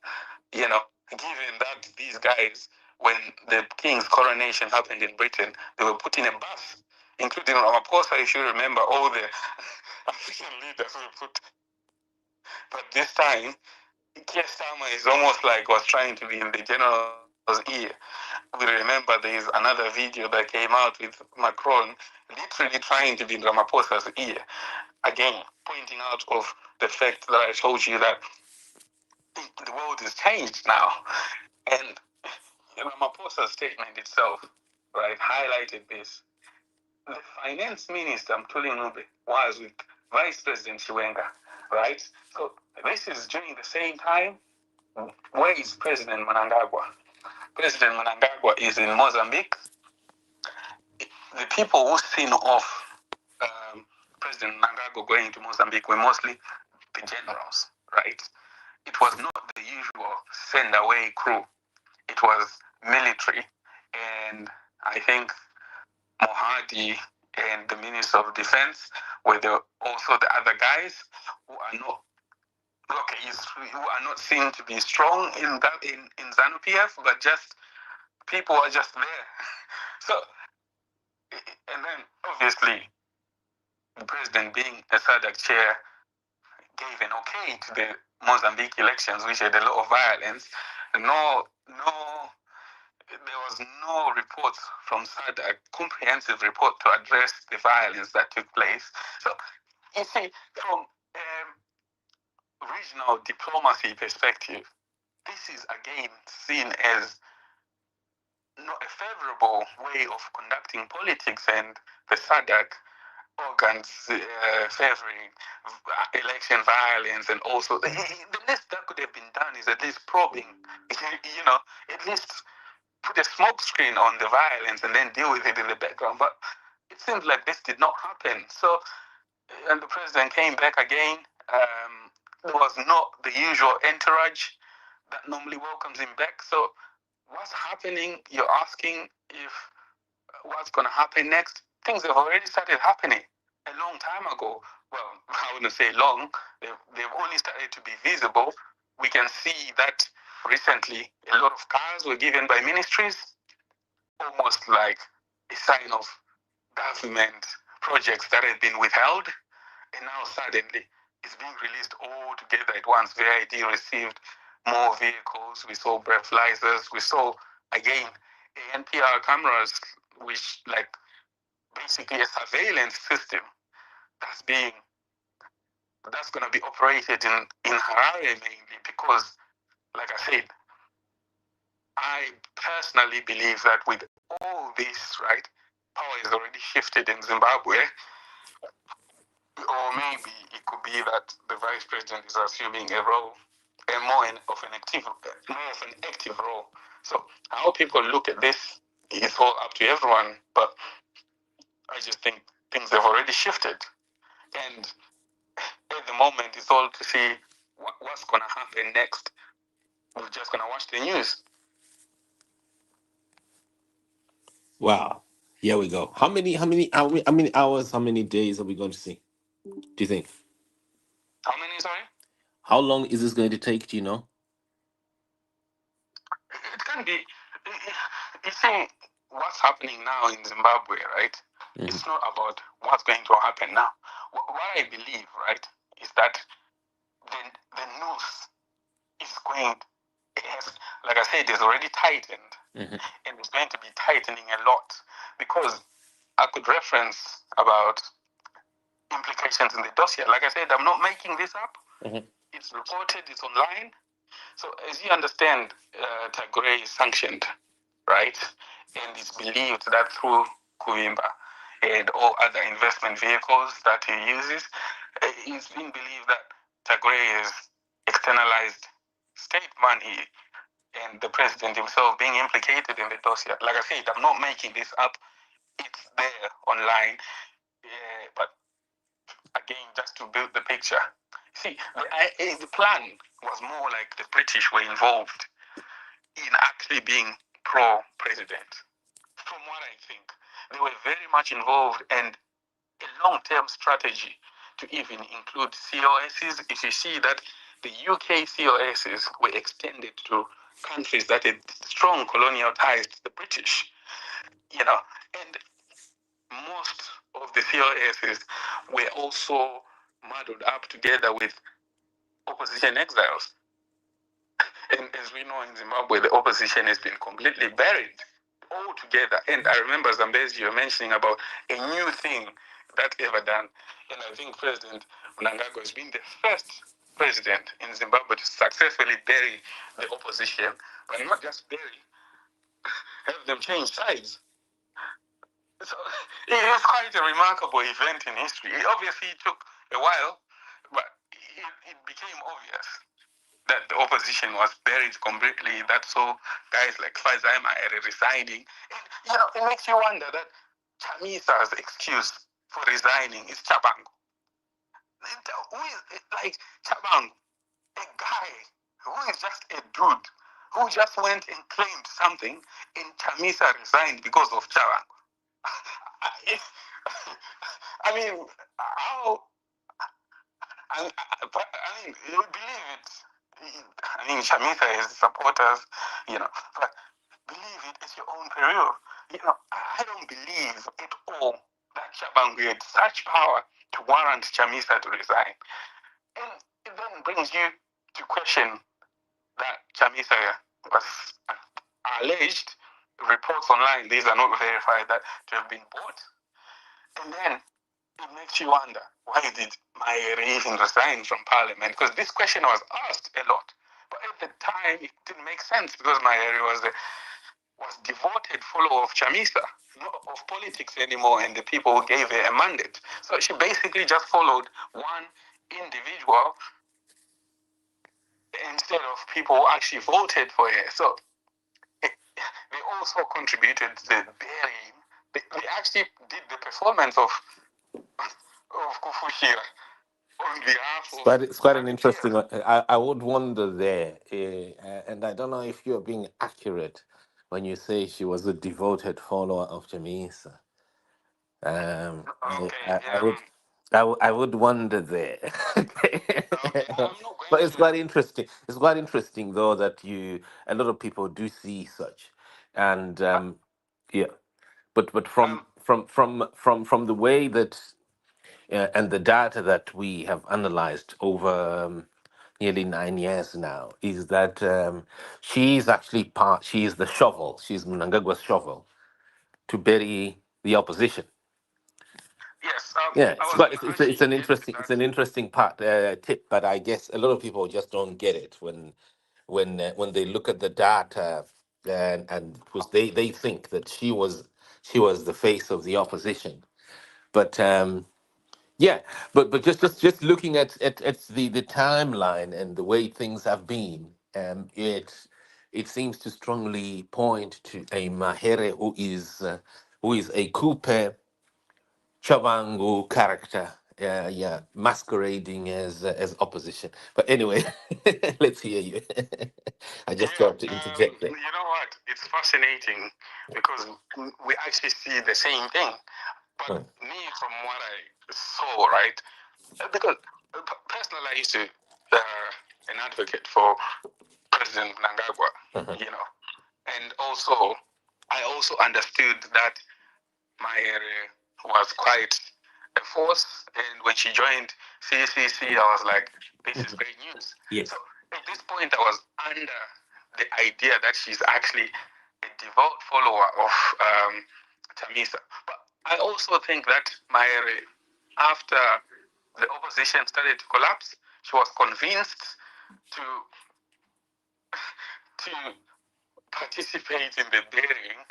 given that these guys, when the King's coronation happened in Britain, they were put in a bus, including Ramaphosa, if you remember, all the African leaders were put. But this time, Keir Starmer is almost like was trying to be in the general's ear. We remember there is another video that came out with Macron literally trying to be in Ramaphosa's ear. Again, pointing out of the fact that I told you that the world has changed now. And Ramaphosa's statement itself, right, highlighted this. The finance minister, Mthuli Ncube, was with Vice President Chiwenga, right? So this is during the same time. Where is President Mnangagwa? President Mnangagwa is in Mozambique. The people who seen off President Mnangagwa going to Mozambique were mostly the generals, right? It was not the usual send away crew. It was military. And I think Mohadi and the Minister of Defense were also the other guys who are not who are not seen to be strong in ZANU-PF, but just people are just there. So, and then obviously the president, being a SADC chair, gave an okay to the Mozambique elections, which had a lot of violence. There was no report from SADC, a comprehensive report to address the violence that took place. So You see, from regional diplomacy perspective, this is again seen as not a favorable way of conducting politics, and the SADC organs favoring election violence, and also the least that could have been done is at least probing, at least put a smoke screen on the violence and then deal with it in the background. But it seems like this did not happen. So, and the president came back again. There was not the usual entourage that normally welcomes him back. So, what's happening? You're asking if what's going to happen next? Things have already started happening a long time ago. Well, I wouldn't say long. They've only started to be visible. We can see that recently a lot of cars were given by ministries, almost like a sign of government projects that had been withheld, and now suddenly it's being released all together at once. VID received more vehicles. We saw breathalyzers. We saw, again, NPR cameras, which like basically a surveillance system that's going to be operated in Harare mainly, because, like I said, I personally believe that with all this, right, power is already shifted in Zimbabwe, or maybe it could be that the vice president is assuming a role, more of an active role. So how people look at this is all up to everyone, but I just think things have already shifted, and at the moment it's all to see what's going to happen next. We're just going to watch the news. Wow. Here we go. How many hours, how many days are we going to see? Do you think? How many, sorry? How long is this going to take, do you know? It can be. You see, what's happening now in Zimbabwe, right? Mm-hmm. It's not about what's going to happen now. What I believe, right, is that the news is going, like I said, it's already tightened. Mm-hmm. And it's going to be tightening a lot, because I could reference about implications in the dossier. Like I said, I'm not making this up. Mm-hmm. It's reported, it's online. So as you understand, Tagore is sanctioned, right? And it's believed that through Kuvimba and all other investment vehicles that he uses, it's been believed that Tagore is externalized state money, and the president himself being implicated in the dossier. Like I said, I'm not making this up. It's there online. But again, just to build the picture. See, the plan was more like the British were involved in actually being pro-president. From what I think, they were very much involved, and a long-term strategy to even include COSs. If you see that the UK COSs were extended to countries that had strong colonial ties to the British, and most of the COSs were also muddled up together with opposition exiles. And as we know, in Zimbabwe, the opposition has been completely buried altogether. And I remember, Zambezi, you were mentioning about a new thing that ever done. And I think President Mnangagwa has been the first president in Zimbabwe to successfully bury the opposition, but not just bury, have them change sides. So it was quite a remarkable event in history. It obviously took a while, but it became obvious that the opposition was buried completely. That so guys like Fazima are resigning. And, it makes you wonder that Chamisa's excuse for resigning is Chabangu. Who is, like, Chabangu, a guy who is just a dude who just went and claimed something, and Chamisa resigned because of Chabangu. I mean, how? I mean, you believe it. I mean, Chamisa is supporters, but believe it at your own peril. I don't believe at all that Chabangu had such power to warrant Chamisa to resign. And it then brings you to question that Chamisa was alleged, reports online, these are not verified, that to have been bought. And then it makes you wonder, why did Maere even resign from parliament? Because this question was asked a lot. But at the time, it didn't make sense because Maere was devoted follower of Chamisa, not of politics anymore, and the people who gave her a mandate. So she basically just followed one individual instead of people who actually voted for her. So they also contributed to the burying. They actually did the performance of Kufushira on behalf of. It's quite an interesting one. I would wonder there, and I don't know if you're being accurate when you say she was a devoted follower of Jamisa. Okay, I would wonder there. okay. I'm not But going it's to. quite interesting. It's quite interesting though that a lot of people do see such, and yeah. But from the way that and the data that we have analyzed over nearly 9 years now is that she's actually part. She's the shovel. She's Mnangagwa's shovel to bury the opposition. Yes, Yeah, I it's was quite going to it's actually an get to interesting that. part tip, but I guess a lot of people just don't get it when they look at the data and because they think that she was the face of the opposition, but yeah, but just looking at the timeline and the way things have been, it seems to strongly point to a Mahere who is a Kupe Chabangu character, yeah, masquerading as opposition. But anyway, let's hear you. I just Yeah, thought to interject there. you know what? It's fascinating because we actually see the same thing. But Mm, me, from what I saw, right? Because personally, I used to an advocate for President Mnangagwa, mhm, and also I also understood that my area was quite a force, and when she joined CCC, I was like, this is mhm. great news. So Yes. at this point, I was under the idea that she's actually a devout follower of Chamisa. But I also think that Maere, after the opposition started to collapse, she was convinced to to participate in the burying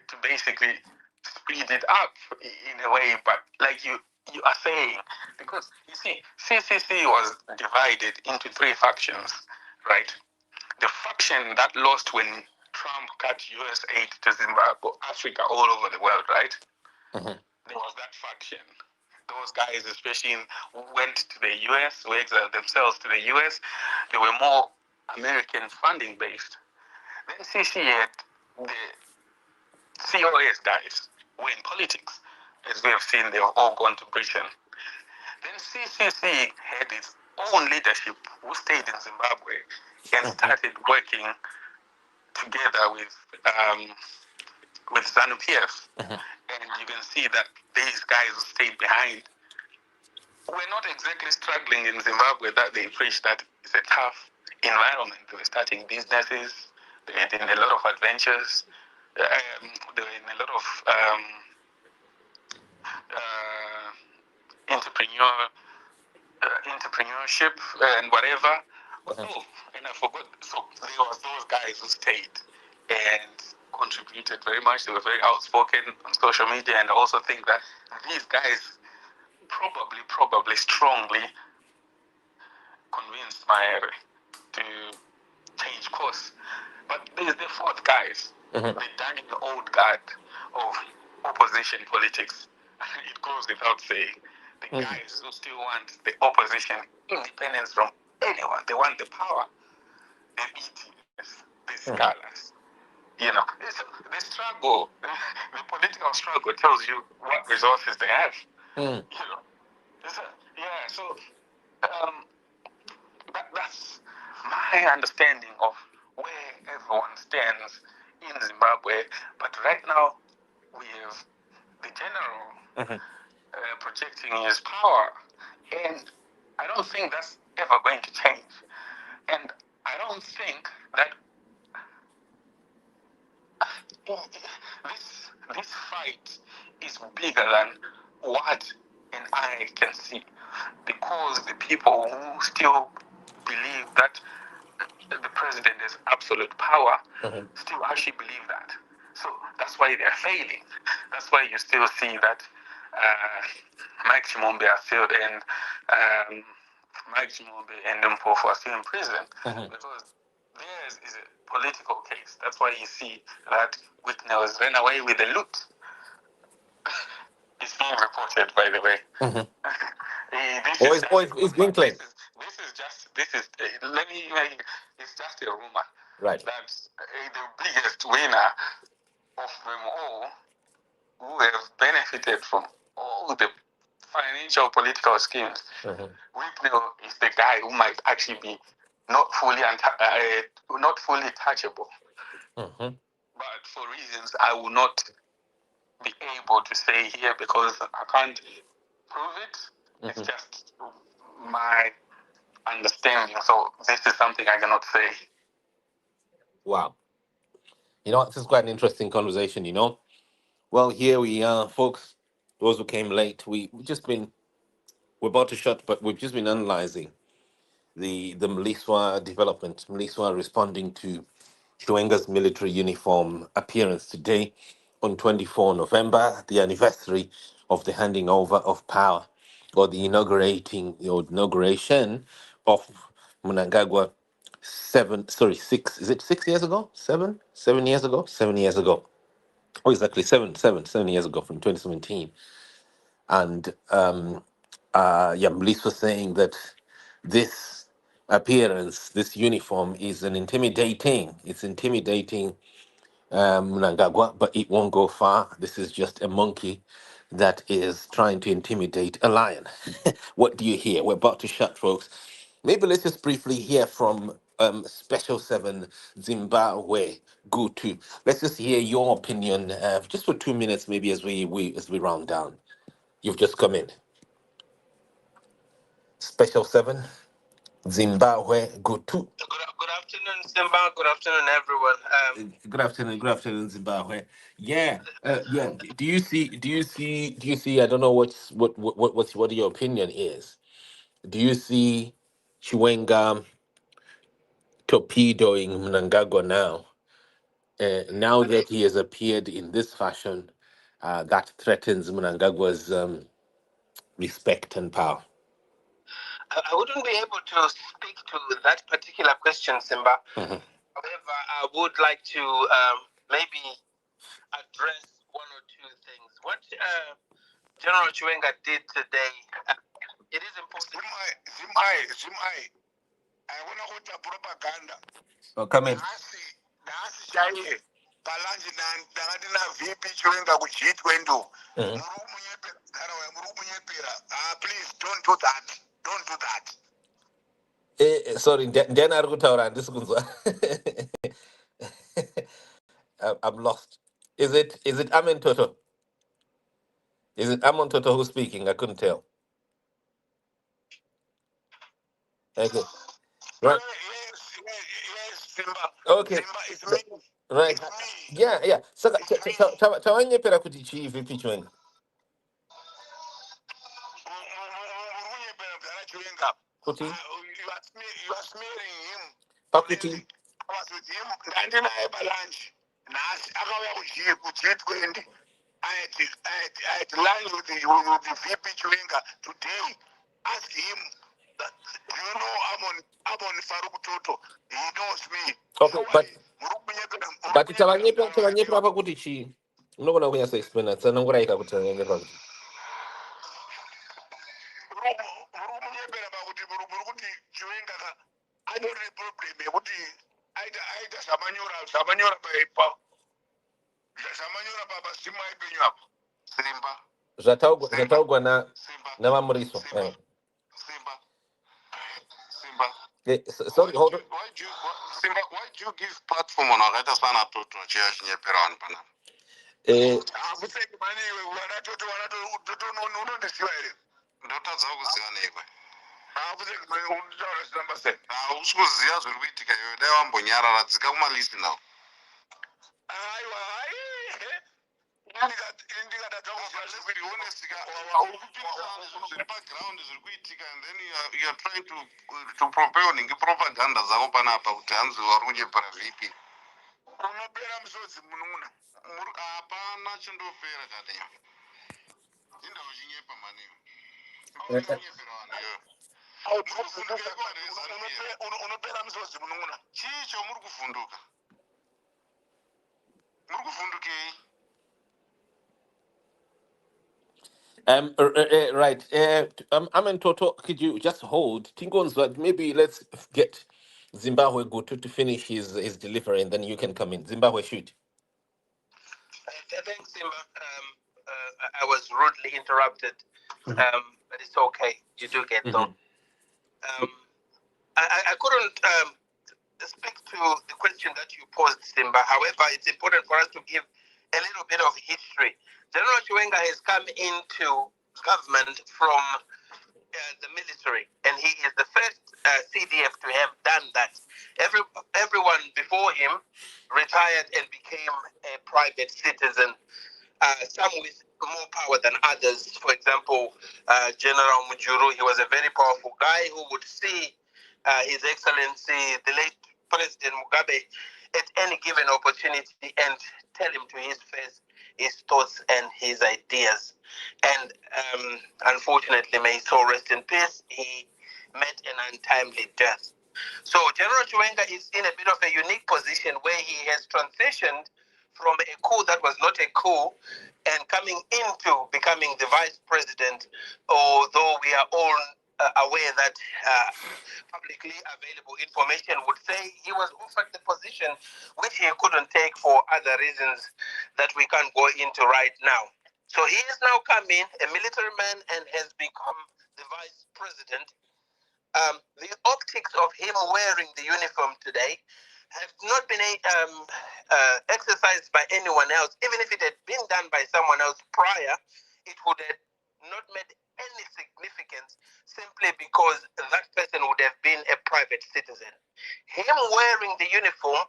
to basically speed it up in a way. But like you are saying, because you see, CCC was divided into three factions, right? The faction that lost when Trump cut US aid to Zimbabwe, Africa, all over the world, right? Mhm, There was that faction. Those guys, especially, went to the US, who exiled themselves to the US. They were more American funding based. Then CC had the COS guys who were in politics. As we have seen, they've all gone to Britain. Then CCC had its own leadership who stayed in Zimbabwe and mhm, started working together with ZANU PF. mhm, And you can see that these guys who stayed behind were not exactly struggling in Zimbabwe, that they preached that it's a tough environment. They were starting businesses, they were in a lot of adventures, they were in a lot of entrepreneur, entrepreneurship and whatever. But mhm, oh, and I forgot. So there was those guys who stayed and contributed very much. They were very outspoken on social media, and I also think that these guys probably strongly convinced Maere to change course. But there's the fourth guys, mhm, the dying old guard of opposition politics. It goes without saying. The mhm, guys who still want the opposition independence from anyone. They want the power, the ETS, the mhm, scholars. The struggle, the political struggle tells you what resources they have. mhm, You know, yeah. So um, that's my understanding of where everyone stands in Zimbabwe. But right now, we have the general mhm. projecting his power, and I don't think that's ever going to change. And I don't think that this fight is bigger than what an eye can see, because the people who still believe that the president has absolute power still actually believe that. So that's why they're failing. That's why you still see that Mike Chimombe are still Mike Chimombe and Mpofu are still in prison, because theirs is a political case. That's why you see that Whitnell's ran away with the loot. It's being reported, by the way. It's being claimed. Let me, it's just a rumor. Right. That the biggest winner of them all, who have benefited from all the financial political schemes, Whitnell is the guy who might actually be not fully touchable. But for reasons I will not be able to say here, because I can't prove it. It's just my understanding. So this is something I cannot say. Wow. This is quite an interesting conversation, Well, here we are, folks. Those who came late, we're about to shut, but we've just been analyzing the Mliswa development, Mliswa responding to Chiwenga's military uniform appearance today on 24 November, the anniversary of the handing over of power, or the inauguration of Mnangagwa 6 years ago? 7 years ago? 7 years ago. Oh, exactly, 7 years ago from 2017. And Mliswa was saying that this appearance, this uniform is it's intimidating Mnangagwa, but it won't go far. This is just a monkey that is trying to intimidate a lion. What do you hear? We're about to shut, folks. Maybe let's just briefly hear from Special 7 Zimbabwe Gutu. Let's just hear your opinion, just for 2 minutes, maybe as we round down. You've just come in. Special 7 Zimbabwe Gutu. Good afternoon, Simba. Good afternoon, everyone. Good afternoon, Zimbabwe. Yeah. Do you see? I don't know what your opinion is. Do you see Chiwenga torpedoing Mnangagwa now? Now that he has appeared in this fashion, that threatens Mnangagwa's respect and power. I wouldn't be able to speak to that particular question, Simba. However, I would like to maybe address one or two things. What General Chiwenga did today, it is important. Zimai. I want to hold a propaganda. Oh, come in. Nasi chaye. Balanji na VP Chiwenga ku G20. Please don't do that. Don't do that. Sorry, then I'm lost. Is it Amin Toto? Is it Amon Toto who's speaking? I couldn't tell. Okay. Right. Yes, Simba. Okay. Simba, it's me. Right. It's me. Yeah. So tawanye pera kuti chi VP Chiwenga. Kuti. You are smearing him. Pakuti. I was with him. Ndandina lunch. Nasi akauya ku I had lunch with the VP Chiwenga today. Ask him. Do you know I'm on Faruk Toto? He knows me. Okay, but tawanye pera kuti chi. Unogona kunyasa explain that. Sanonguraika kuti tawanye pera kuti. Kuti Chiwenga anyore problem yekuti aita samanyora pa simu ipenyu apo Simba Zvataugwa na Mliswa. Simba. Sorry, hold on. Why do you give platform on wakaita sana Toto chiya chinyepera vanhu panapa? Hakuseki mani iwe Toto unondisiwa here. Ndotadza kuziva newe. Hakuseki mani unontaura zvinamba sei? Hausi kuziva zviri kuitika iwe dai wambonyarara dzika kumalisi nawo. Aiwa, Background is and then you are trying to propel propaganda zako panapa kuti hanzi vari kunyepara vipi. Unopera misodzi munun'una hapana chindopera tateya inda uchinyepa maniyo aunyepera vanhu iyoyo unopera misodzi munun'una chicho muri kuvhunduka kuvhundukei. Right. Amen Toto, could you just hold? Tingon's, maybe let's get Zimbabwe go to finish his delivery, and then you can come in. Zimbabwe, shoot. Thanks, Simba. I was rudely interrupted, but it's okay. You do get though. I couldn't speak to the question that you posed, Simba. However, it's important for us to give a little bit of history. General Chiwenga has come into government from the military, and he is the first CDF to have done that. Everyone before him retired and became a private citizen, some with more power than others. For example, General Mujuru, he was a very powerful guy who would see His Excellency, the late President Mugabe, at any given opportunity and tell him to his face his thoughts and his ideas. And unfortunately, may his soul rest in peace, he met an untimely death. So General Chiwenga is in a bit of a unique position where he has transitioned from a coup that was not a coup and coming into becoming the vice president, although we are all aware that publicly available information would say he was offered the position which he couldn't take for other reasons that we can't go into right now. So he is now coming, a military man, and has become the vice president. The optics of him wearing the uniform today have not been exercised by anyone else. Even if it had been done by someone else prior, it would have not made any significance simply because that person would have been a private citizen. Him wearing the uniform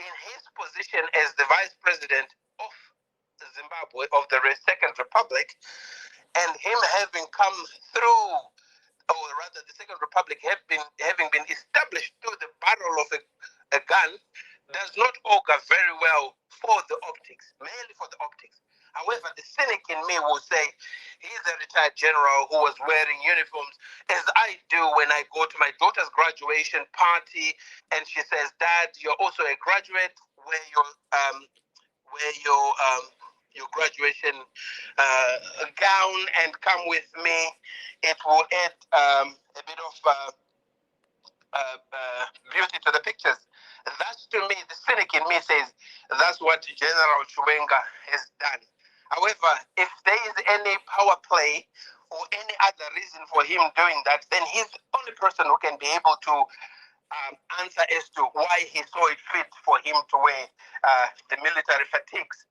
in his position as the vice president of Zimbabwe, of the Second Republic, and him having come through, or rather the Second Republic having been established through the barrel of a gun, does not augur very well for the optics, mainly for the optics. However, the cynic in me will say he's a retired general who was wearing uniforms, as I do when I go to my daughter's graduation party, and she says, "Dad, you're also a graduate. Wear your graduation gown and come with me. It will add a bit of beauty to the pictures." That's, to me, the cynic in me says that's what General Chiwenga has done. However, if there is any power play or any other reason for him doing that, then he's the only person who can be able to answer as to why he saw it fit for him to wear the military fatigues.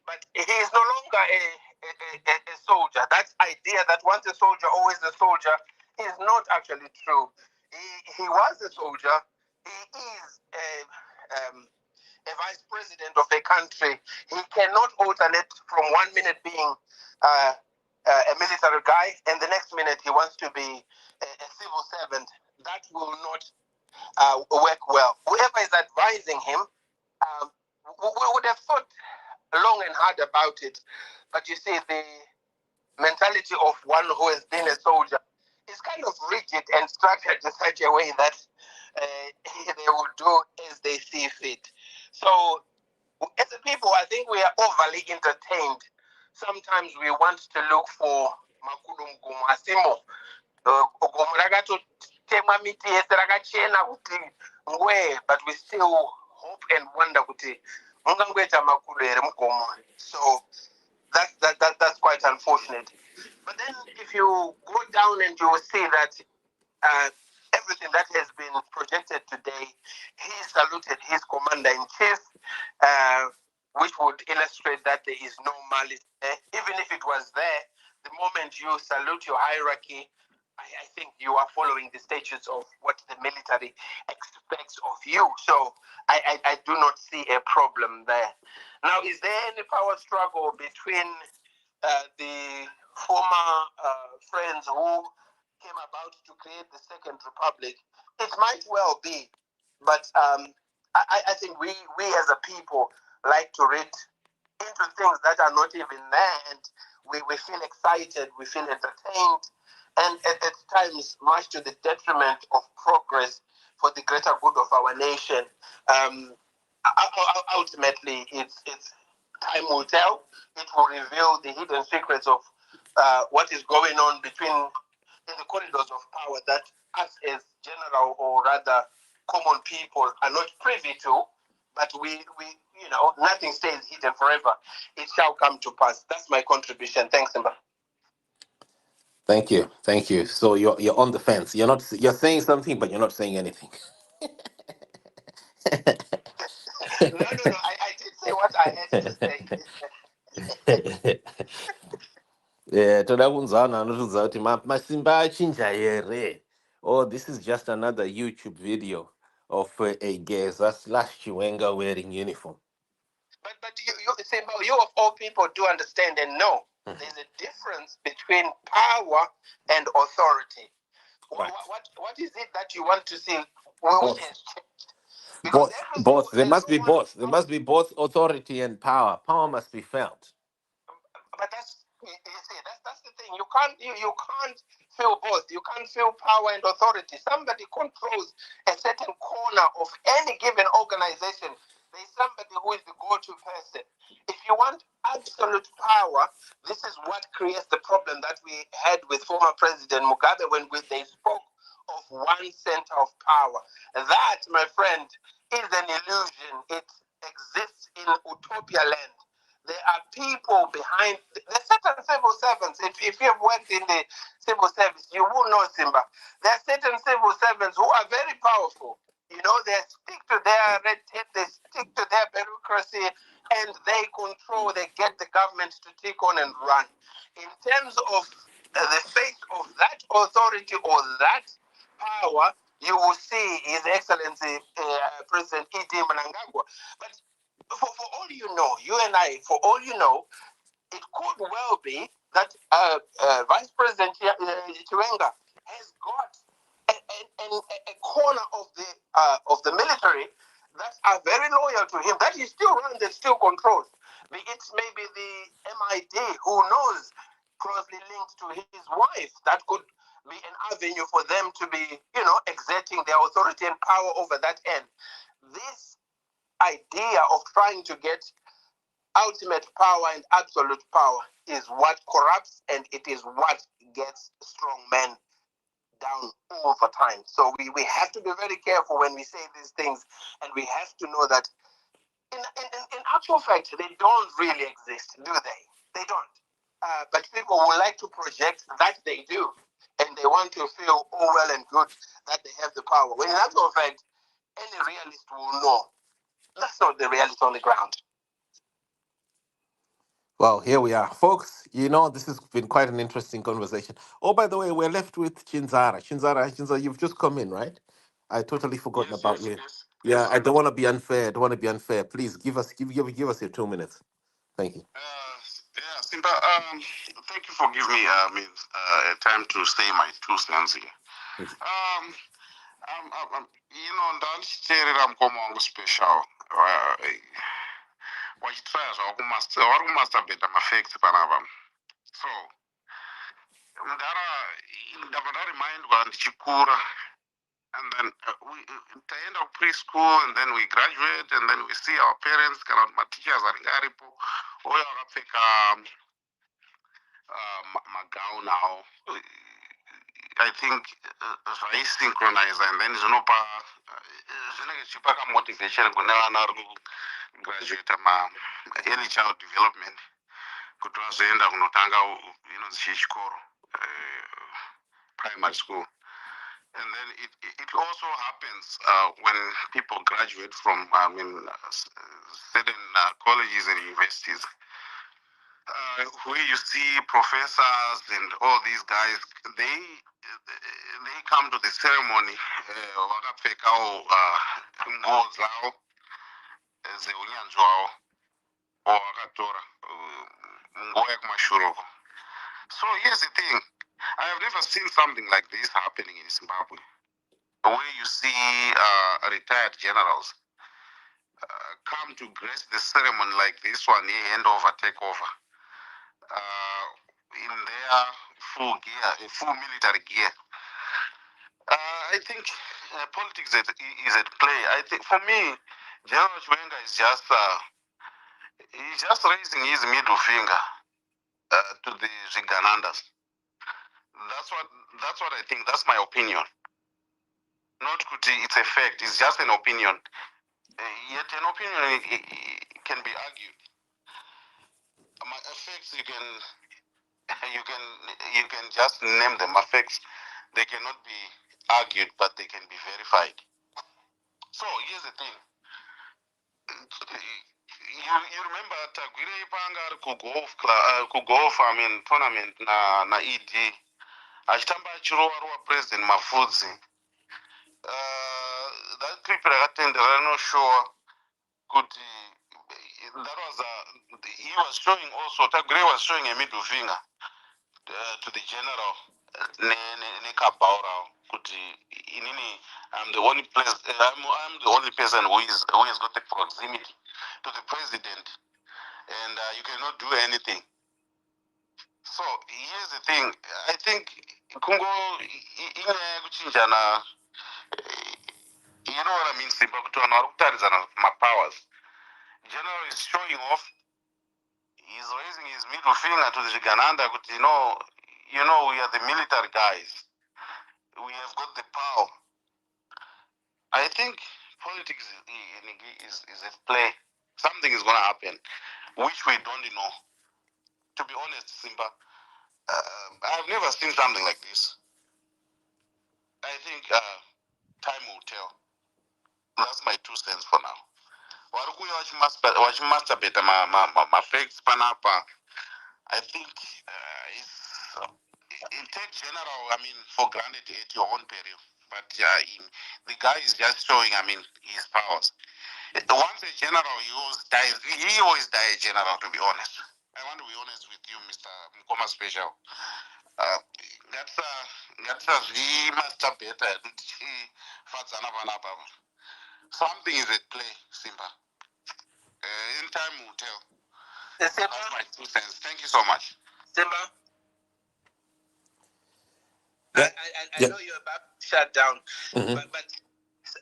But he is no longer a soldier. That idea that once a soldier, always a soldier, is not actually true. He was a soldier. He is a vice president of a country. He cannot alternate from 1 minute being a military guy and the next minute he wants to be a civil servant. That will not work well. Whoever is advising him, we would have thought long and hard about it. But you see, the mentality of one who has been a soldier is kind of rigid and structured in such a way that they will do as they see fit. So, as a people, I think we are overly entertained. Sometimes we want to look for makudumgumu asimo. But we still hope and wonder. So that's quite unfortunate. But then if you go down and you will see that everything that has been projected today, he saluted his commander-in-chief, which would illustrate that there is no malice there. Even if it was there, the moment you salute your hierarchy, I think you are following the statutes of what the military expects of you. So I do not see a problem there. Now, is there any power struggle between the former friends who came about to create the Second Republic? It might well be, but I think we as a people like to read into things that are not even there, and we feel excited, we feel entertained, and at times much to the detriment of progress for the greater good of our nation. Ultimately, it's time will tell. It will reveal the hidden secrets of what is going on between in the corridors of power that us as general or rather common people are not privy to. But we nothing stays hidden forever. It shall come to pass. That's my contribution. Thanks, Simba. Thank you, thank you. So you're on the fence. You're saying something, but you're not saying anything. No. I did say what I had to say. Yeah, toda kunzana anotudza kuti masimba achinja here. Oh, this is just another YouTube video of a Geza slash Chiwenga wearing uniform. But Simba, you of all people do understand and know there's a difference between power and authority. Right. What is it that you want to see? Both. Both. There must be both. There must be both authority and power. Power must be felt. But that's the thing. You can't feel both. You can't feel power and authority. Somebody controls a certain corner of any given organization. There's somebody who is the go-to person. If you want absolute power, this is what creates the problem that we had with former President Mugabe when they spoke of one center of power. That, my friend, is an illusion. It exists in utopia land. There are people behind. There's certain civil servants. If you have worked in the civil service, you will know, Simba. There are certain civil servants who are very powerful. They stick to their red tape, they stick to their bureaucracy, and they control, they get the government to take on and run. In terms of the face of that authority or that power, you will see His Excellency President E.D. Mnangagwa. But for all you know, you and I, for all you know, it could well be that Vice President Chiwenga has got a corner of the military that are very loyal to him, that he still runs and still controls. It's maybe the MID who knows closely linked to his wife. That could be an avenue for them to be, exerting their authority and power over that end. This idea of trying to get ultimate power and absolute power is what corrupts, and it is what gets strong men down over time. So we have to be very careful when we say these things, and we have to know that in actual fact, they don't really exist, do they? They don't. But people would like to project that they do, and they want to feel all well and good that they have the power. When in actual fact, any realist will know that's not the reality on the ground. Well, here we are. Folks, this has been quite an interesting conversation. Oh, by the way, we're left with Chinzara. Chinzara, you've just come in, right? I totally forgotten about you. Yeah, I don't want to be unfair. Please give us your 2 minutes. Thank you. Yeah, Simba, thank you for giving me time to say my 2 cents here. Ndanditeerera mukoma wangu special wachitaya vari kumasterbeta mafacts panapa. So ndabva ndarimindwa ndichikura, and then taenda preschool, and then we graduate, and then we see our parents kana kuti mateachers anenge aripo oyo akapfeka magaun awo. I think zvaisynchronize, and then zvinopa zvinenge zvichipaka motivation kune vana vari kugraduata early child development kuti vazoenda kunotanga chechikoro, primary school. And then it also happens when people graduate from certain colleges and universities. where you see professors and all these guys, they come to the ceremony vakapfekawo nguo dzavo dzeunyanzvi hwavo wavakatora nguva yekumashure uko. So here's the thing, I have never seen something like this happening in Zimbabwe, where you see retired generals come to grace the ceremony like this one, handover, takeover, in their full gear, full military gear. I think politics is at play. I think for me, General Chiwenga is just he's just raising his middle finger to the Ziganandas. That's what I think. That's my opinion. Not kuti it's a fact. It's just an opinion. Yet an opinion can be argued. My effects you can just name them effects. They cannot be argued, but they can be verified. So here's the thing. You remember Tagwire Panga kugolf tournament na ED achitamba achirowa president Mafudzi. That trip rakatendera no show could that was he was showing also Tagwire was showing a middle finger to the general ne Kabaura kuti inini I'm the only person who has got the proximity to the president, and you cannot do anything. So here's the thing. I think Congo kuchinjana, you know what I mean, Simba kutwana rukutarizana my powers. General is showing off. He's raising his middle finger to the Gananda. You know, we are the military guys. We have got the power. I think politics is at play. Something is going to happen, which we don't know. To be honest, Simba, I've never seen something like this. I think time will tell. That's my 2 cents for now. Warukuya wachimasturbate ma facts panapa. I think it takes general, for granted at your own peril. But the guy is just showing, his powers. Once a general, he always die a general, to be honest. I want to be honest with you, Mr. Mkoma Special. That's he must have better. Something is at play, Simba. In time will tell. That's my 2 cents. Thank you so much. Simba? Yeah. I know you're about to shut down, but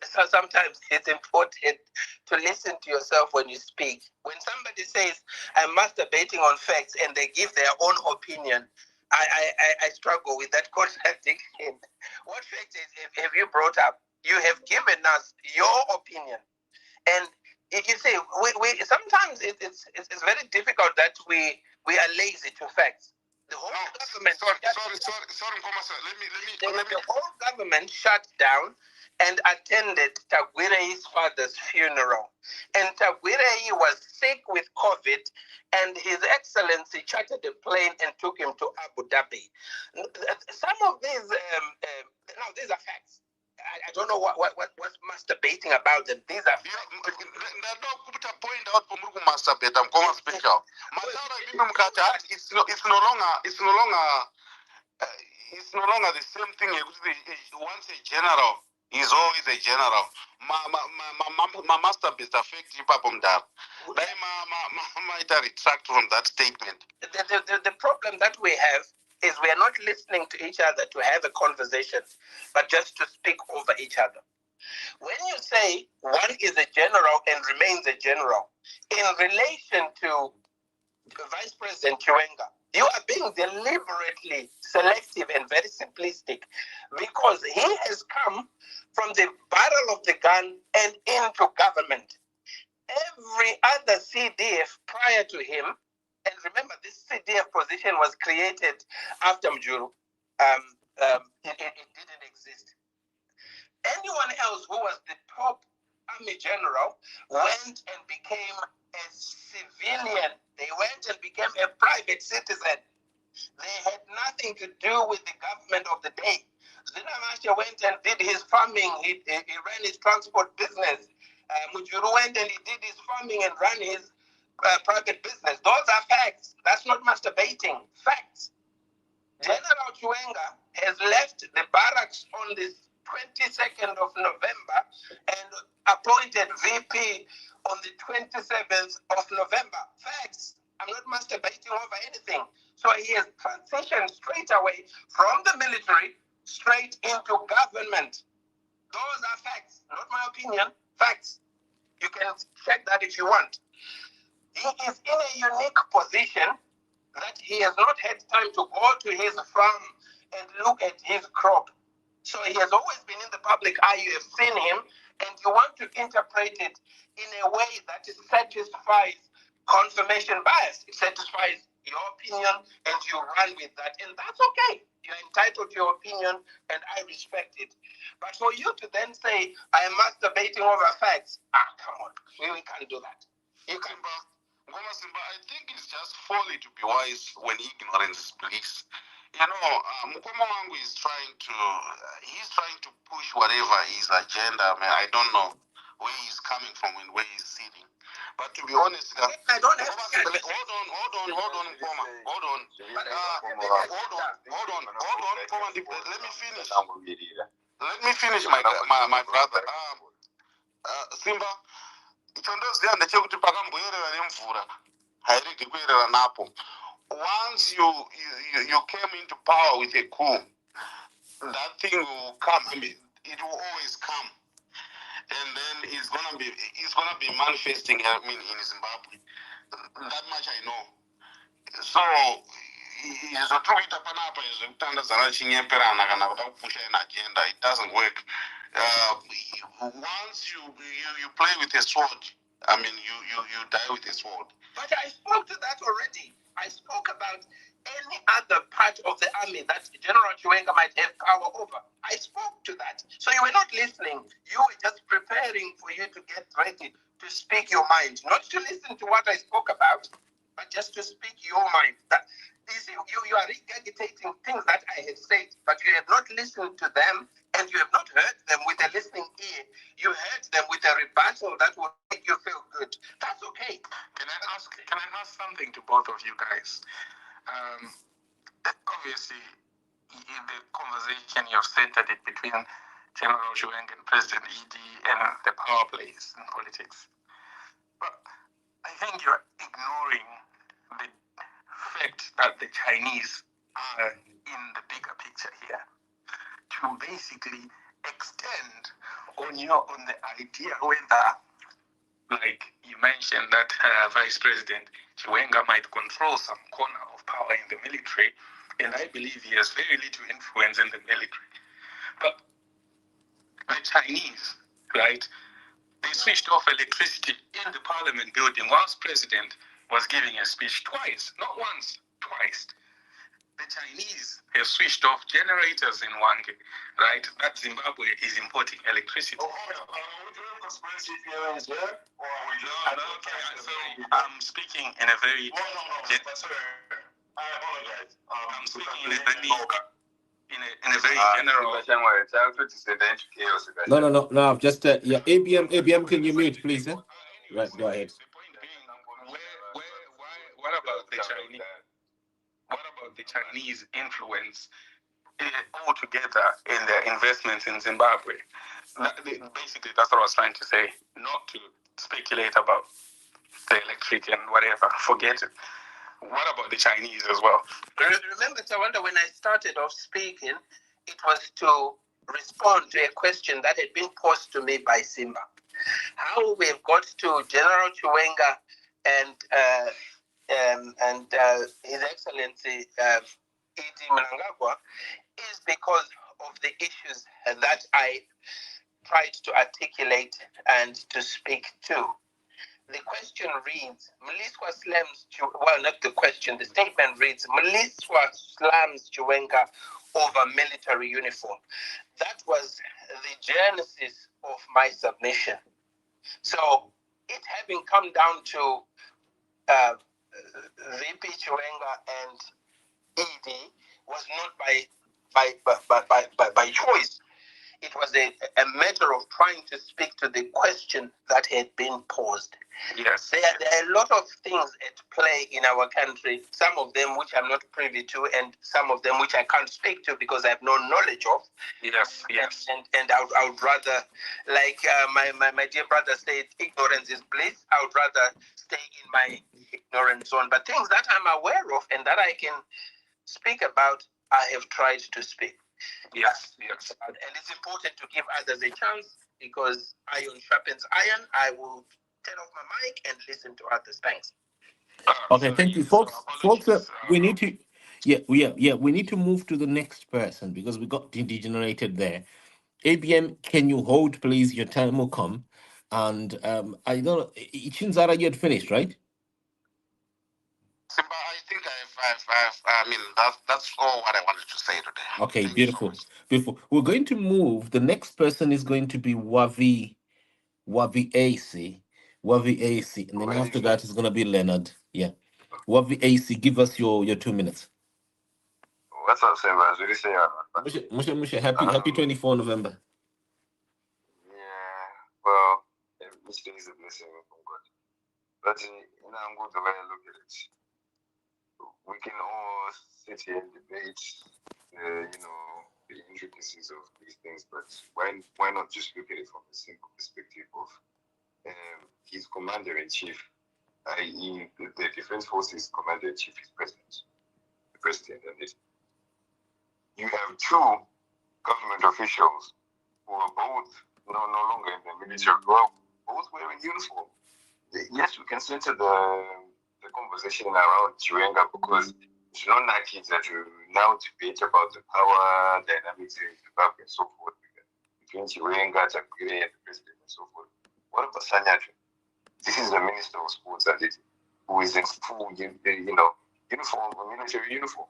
so sometimes it's important to listen to yourself when you speak. When somebody says, I'm masturbating on facts, and they give their own opinion, I struggle with that contradiction. What facts have you brought up? You have given us your opinion. And you see, we sometimes it's very difficult that we are lazy to facts. The whole government. Sorry, Let me. The whole government shut down and attended Tagwire's father's funeral. And Tagwire was sick with COVID, and His Excellency chartered a plane and took him to Abu Dhabi. Some of these, now these are facts. I don't know what's masturbating about them. These are point out masturbate. I'm going special. It's no longer the same thing. Once a general, he's always a general. My masturbate affect you from that. I retract from that statement. The problem that we have is we are not listening to each other to have a conversation, but just to speak over each other. When you say one is a general and remains a general, in relation to Vice President Chiwenga, you are being deliberately selective and very simplistic, because he has come from the barrel of the gun and into government. Every other CDF prior to him, and remember, this CDF position was created after Mjuru. It didn't exist. Anyone else who was the top army general went and became a civilian. They went and became a private citizen. They had nothing to do with the government of the day. Zinamasha went and did his farming. He ran his transport business. Mujuru went and he did his farming and ran his private business. Those are facts. That's not masturbating. Facts. General Chiwenga has left the barracks on the 22nd of November and appointed VP on the 27th of November. Facts. I'm not masturbating over anything. So he has transitioned straight away from the military straight into government. Those are facts, not my opinion. Facts. You can check that if you want. He is in a unique position that he has not had time to go to his farm and look at his crop. So he has always been in the public eye. You have seen him, and you want to interpret it in a way that satisfies confirmation bias. It satisfies your opinion, and you run with that, and that's okay. You're entitled to your opinion, and I respect it. But for you to then say, I am masturbating over facts, come on, we can't do that. You can. Simba, I think it's just folly to be wise when ignorance is bliss. You know, Mukoma Wangu is he's trying to push whatever his agenda. I mean, I don't know where he's coming from and where he's sitting. But to be honest, I don't have hold on, Mukoma. Hold on, Mukoma. Let me finish. Let me finish, my brother. Simba, ichondoziya ndechekuti pakamboyerera nemvura hairege kuyerera napo. Once you came into power with a coup, that thing will come. I mean, it will always come, and then it's gonna be manifesting. I mean, in Zimbabwe, that much I know. So, zvotikuita panapa zvekutandadzana chinyemperana kana kuda kupusha an agenda, it doesn't work. Once you play with a sword, I mean, you die with a sword. But I spoke to that already. I spoke about any other part of the army that General Chiwenga might have power over. I spoke to that. So you were not listening. You were just preparing for you to get ready to speak your mind. Not to listen to what I spoke about, but just to speak your mind. That, you are regurgitating things that I have said, but you have not listened to them, and you have not heard them with a listening ear. You heard them with a rebuttal that will make you feel good. That's okay. Can I ask something to both of you guys? Obviously, in the conversation you've centered it between General Chiwenga and President ED and the power plays in politics. But I think you're ignoring the fact that the Chinese are in the bigger picture here to basically extend on the idea whether, like you mentioned, that Vice President Chiwenga might control some corner of power in the military, and I believe he has very little influence in the military. But the Chinese, right, they switched off electricity in the parliament building whilst President was giving a speech twice, not once, twice. The Chinese have switched off generators in Wange, right? That Zimbabwe is importing electricity. I'm speaking in a very... I'm speaking in a very general... No. Just, ABM, can you mute, please? Right, go ahead. The point being, what about the Chinese? What about the Chinese influence altogether in their investments in Zimbabwe? Basically, that's what I was trying to say. Not to speculate about the electric and whatever. Forget it. What about the Chinese as well? Remember, Tawanda, when I started off speaking, it was to respond to a question that had been posed to me by Simba. How we've got to General Chiwenga and His Excellency E.D. Mnangagwa is because of the issues that I tried to articulate and to speak to. The question reads, Mliswa slams, well, not the question, the statement reads, Mliswa slams Chiwenga over military uniform. That was the genesis of my submission. So it having come down to VP Chiwenga and ED was not by choice. It was a matter of trying to speak to the question that had been posed. Yes. There are a lot of things at play in our country, some of them which I'm not privy to, and some of them which I can't speak to because I have no knowledge of. Yes. And I would rather, like my dear brother said, ignorance is bliss. I would rather stay in my ignorance zone. But things that I'm aware of and that I can speak about, I have tried to speak. Yes. And it's important to give others a chance because iron sharpens iron. I will turn off my mic and listen to others. Thanks. Okay, thank you, folks. We need to, we need to move to the next person because we got degenerated there. ABM, can you hold, please? Your time will come. And I don't know, Chinzara, you had finished, right? Simba, I think I mean, that's all what I wanted to say today. Okay, Thank beautiful, you so much. beautiful. We're going to move. The next person is going to be Wavi AC. Wavi AC. And then after that is going to be Leonard. Yeah. Wavi AC, give us your 2 minutes. What's up, Simba? As we say, Musha, happy 24 November. yeah, well, each day is a blessing from God. But I'm going to look at it. We can all sit here and debate, the intricacies of these things, but why not just look at it from a simple perspective of his commander-in-chief, i.e. the Defense Forces commander-in-chief is the president, and you have two government officials who are both no longer in the military, well, both wearing uniform. Yes, we can center the conversation around Chiwenga because it's not like kids that you now debate about the power dynamics in Zimbabwe and so forth between Chiwenga, Chagwire, and the president and so forth. What about Sanyatu? This is the Minister of Sports and it, who is in full, uniform, military uniform.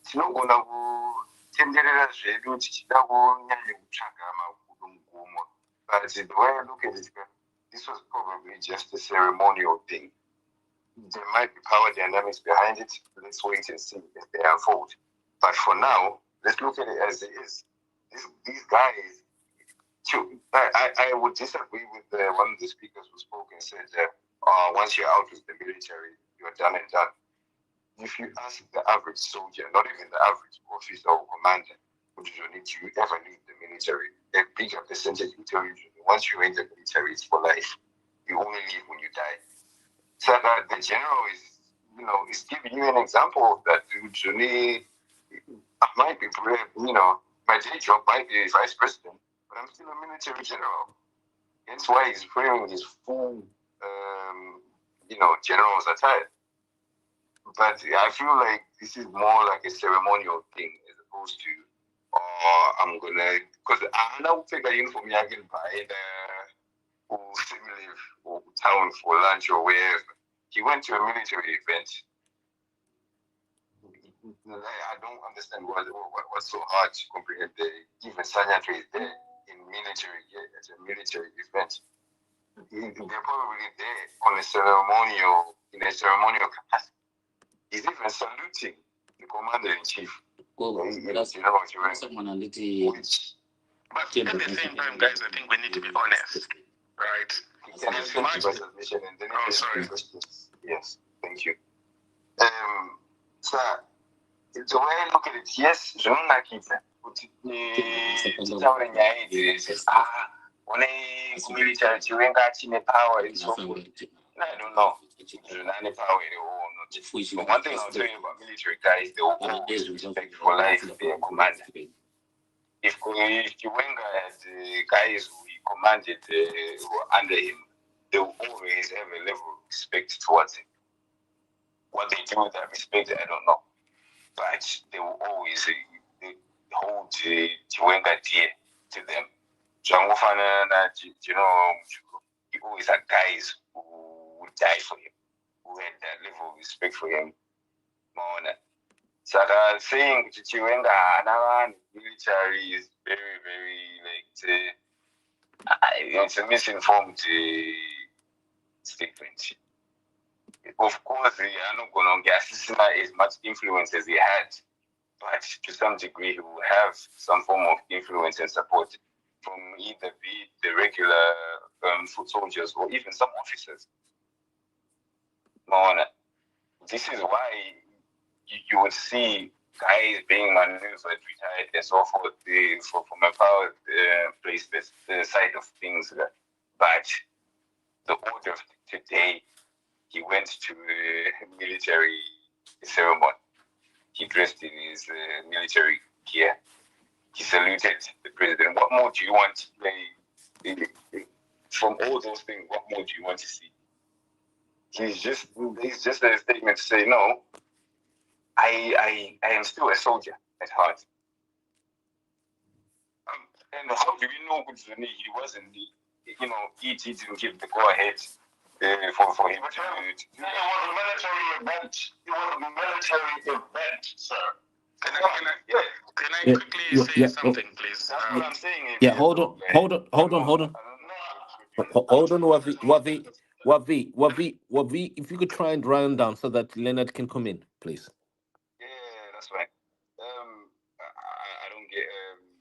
Tinogona kutenderera zvedu tichida kunyanya kutsvaga makudo mugomo. But the way I look at it, this was probably just a ceremonial thing. There might be power dynamics behind it. Let's wait and see if they unfold. But for now, let's look at it as it is. These guys, I would disagree with one of the speakers who spoke and said that once you're out with the military, you're done and done. If you ask the average soldier, not even the average officer or commander, would you ever leave the military? A bigger percentage will tell you once you enter the military, it's for life. You only leave when you die. So that the general is giving you an example of that. I might be, my day job might be vice president, but I'm still a military general. Hence why he's wearing his full, general's attire. But I feel like this is more like a ceremonial thing as opposed to, I'm gonna, because I now figure uniform I can buy or semi-live or town for lunch or wherever. He went to a military event. I don't understand what's so hard to comprehend. Even Sanyatu is there in military, at a military event. They're probably there on in a ceremonial capacity. He's even saluting the commander-in-chief. But at the same time, guys, I think we need to be honest, right? Can I finish my submission and then questions? Yes, thank you. So, the way I look at it, yes, je don't like it. Military Chiwenga chine power and so forth. I don't know. Any power or not. But one thing I'll tell you about military guys, they will always respect for life their commander. If Chiwenga had guys who he commanded who were under him, they will always have a level of respect towards him. What they do with that respect, I don't know. But they will always hold Chiwenga dear to them. He always had guys who would die for him, who had that level of respect for him. So saying Chiwenga military is very, very it's a misinformed of course, Anugolonge Asisina as much influence as he had, but to some degree, he will have some form of influence and support from either the regular foot soldiers or even some officers. Maona, this is why you would see guys being maneuvered, retired, and so forth from a power place, the side of things. But the order of today, he went to a military ceremony. He dressed in his military gear. He saluted the president. What more do you want? From all those things, what more do you want to see? He's just a statement to say, no, I am still a soldier at heart. And how do we know he wasn't, he didn't give the go ahead for him to It was a military event. It was a military event, sir. Can I quickly say something, please? That's what I'm saying. Yeah, hold on. Hold on, Wavi. If you could try and round down so that Leonard can come in, please. Yeah, that's right. I don't get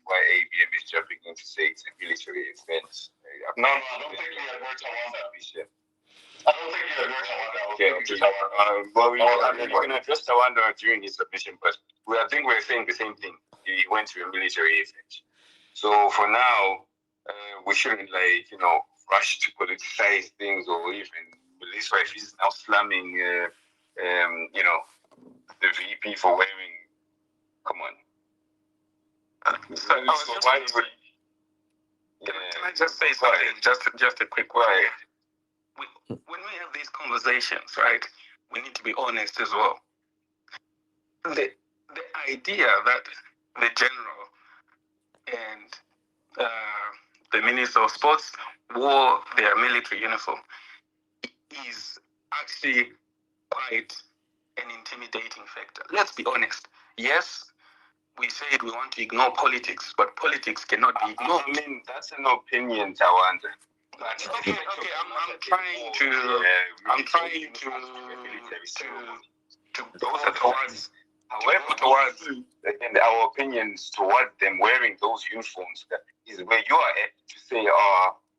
why ABM is jumping in to say it's a military event. No, I don't think we are going to want that. I don't think you agree with Tawanda. Well, we're going to address Tawanda during his submission, but I think we're saying the same thing. He went to a military event. So for now, we shouldn't, rush to politicize things or even Mliswa if he's now slamming, the VP for wearing. Come on. Can I just say something? Just a quick word. When we have these conversations, right, we need to be honest as well. The idea that the general and the Minister of Sports wore their military uniform is actually quite an intimidating factor. Let's be honest. Yes, we said we want to ignore politics, but politics cannot be ignored. I mean, that's an opinion, Tawanda. Okay. I'm trying to go towards. However, and our opinions toward them wearing those uniforms is where you are at to say,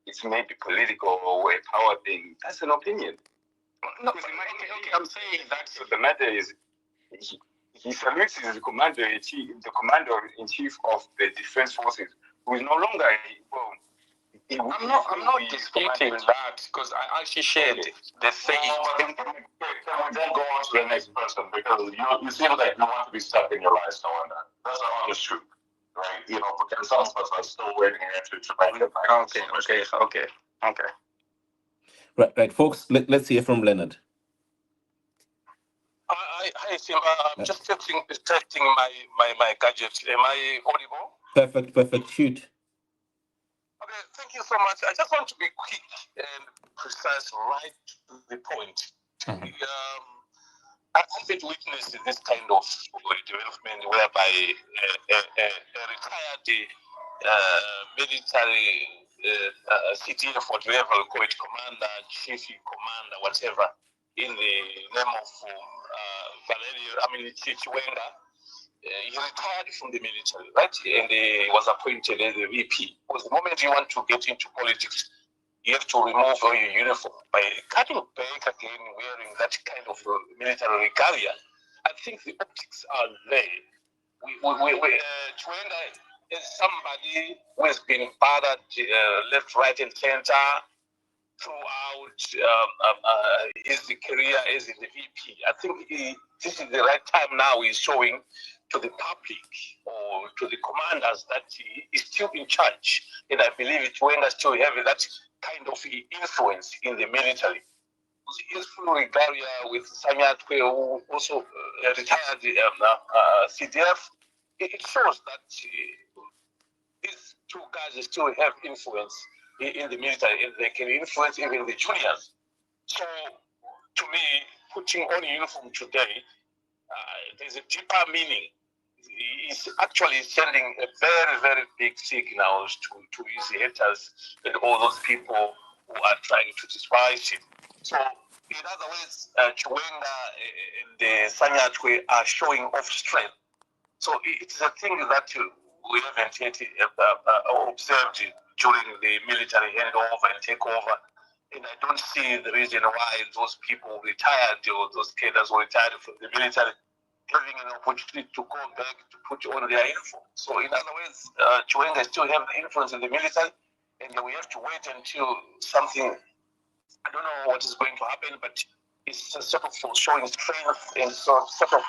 it's maybe political or a power thing. That's an opinion. No, okay, I'm saying that. So the matter is, he salutes his commander-in-chief, the commander-in-chief of the defense forces, who is no longer, I'm not disputing that because I actually shared the same. Can we then go on to the next person, because you seem like you want to be stuck in your life, Tawanda. That's not honest truth, right? Because some of us are still waiting here to make it back. Okay. Right, folks. Let's hear from Leonard. Hi, Sim. I'm just testing my gadget. Am I audible? Perfect. Shoot. Okay, thank you so much. I just want to be quick and precise, right to the point. I've been witnessing this kind of development whereby a retired military CTF, whatever we call it, commander, chief commander, whatever, in the name of Chiwenga, he retired from the military, right? And he was appointed as a VP. Because the moment you want to get into politics, you have to remove all your uniform. By cutting back again, wearing that kind of military regalia, I think the optics are there. Chiwenga is somebody who has been battered left, right, and center throughout his career as in the VP. I think this is the right time now he's showing to the public or to the commanders that he is still in charge. And I believe Chiwenga still having that kind of influence in the military. His full regalia with Sanyatwe, who also retired CDF, it shows that these two guys still have influence in the military, and they can influence even the juniors. So, to me, putting on a uniform today, there's a deeper meaning. He's actually sending a very, very big signal to his haters and all those people who are trying to despise him. So, in other words, Chiwenga and the Sanyatwe are showing off strength. So it's a thing that we haven't yet observed during the military handover and takeover. And I don't see the reason why those people retired or those cadres who retired from the military having an opportunity to go back to put on their uniform. So in other words, Chiwenga still have influence in the military, and we have to wait until something, I don't know what is going to happen, but it's a sort of showing strength and sort of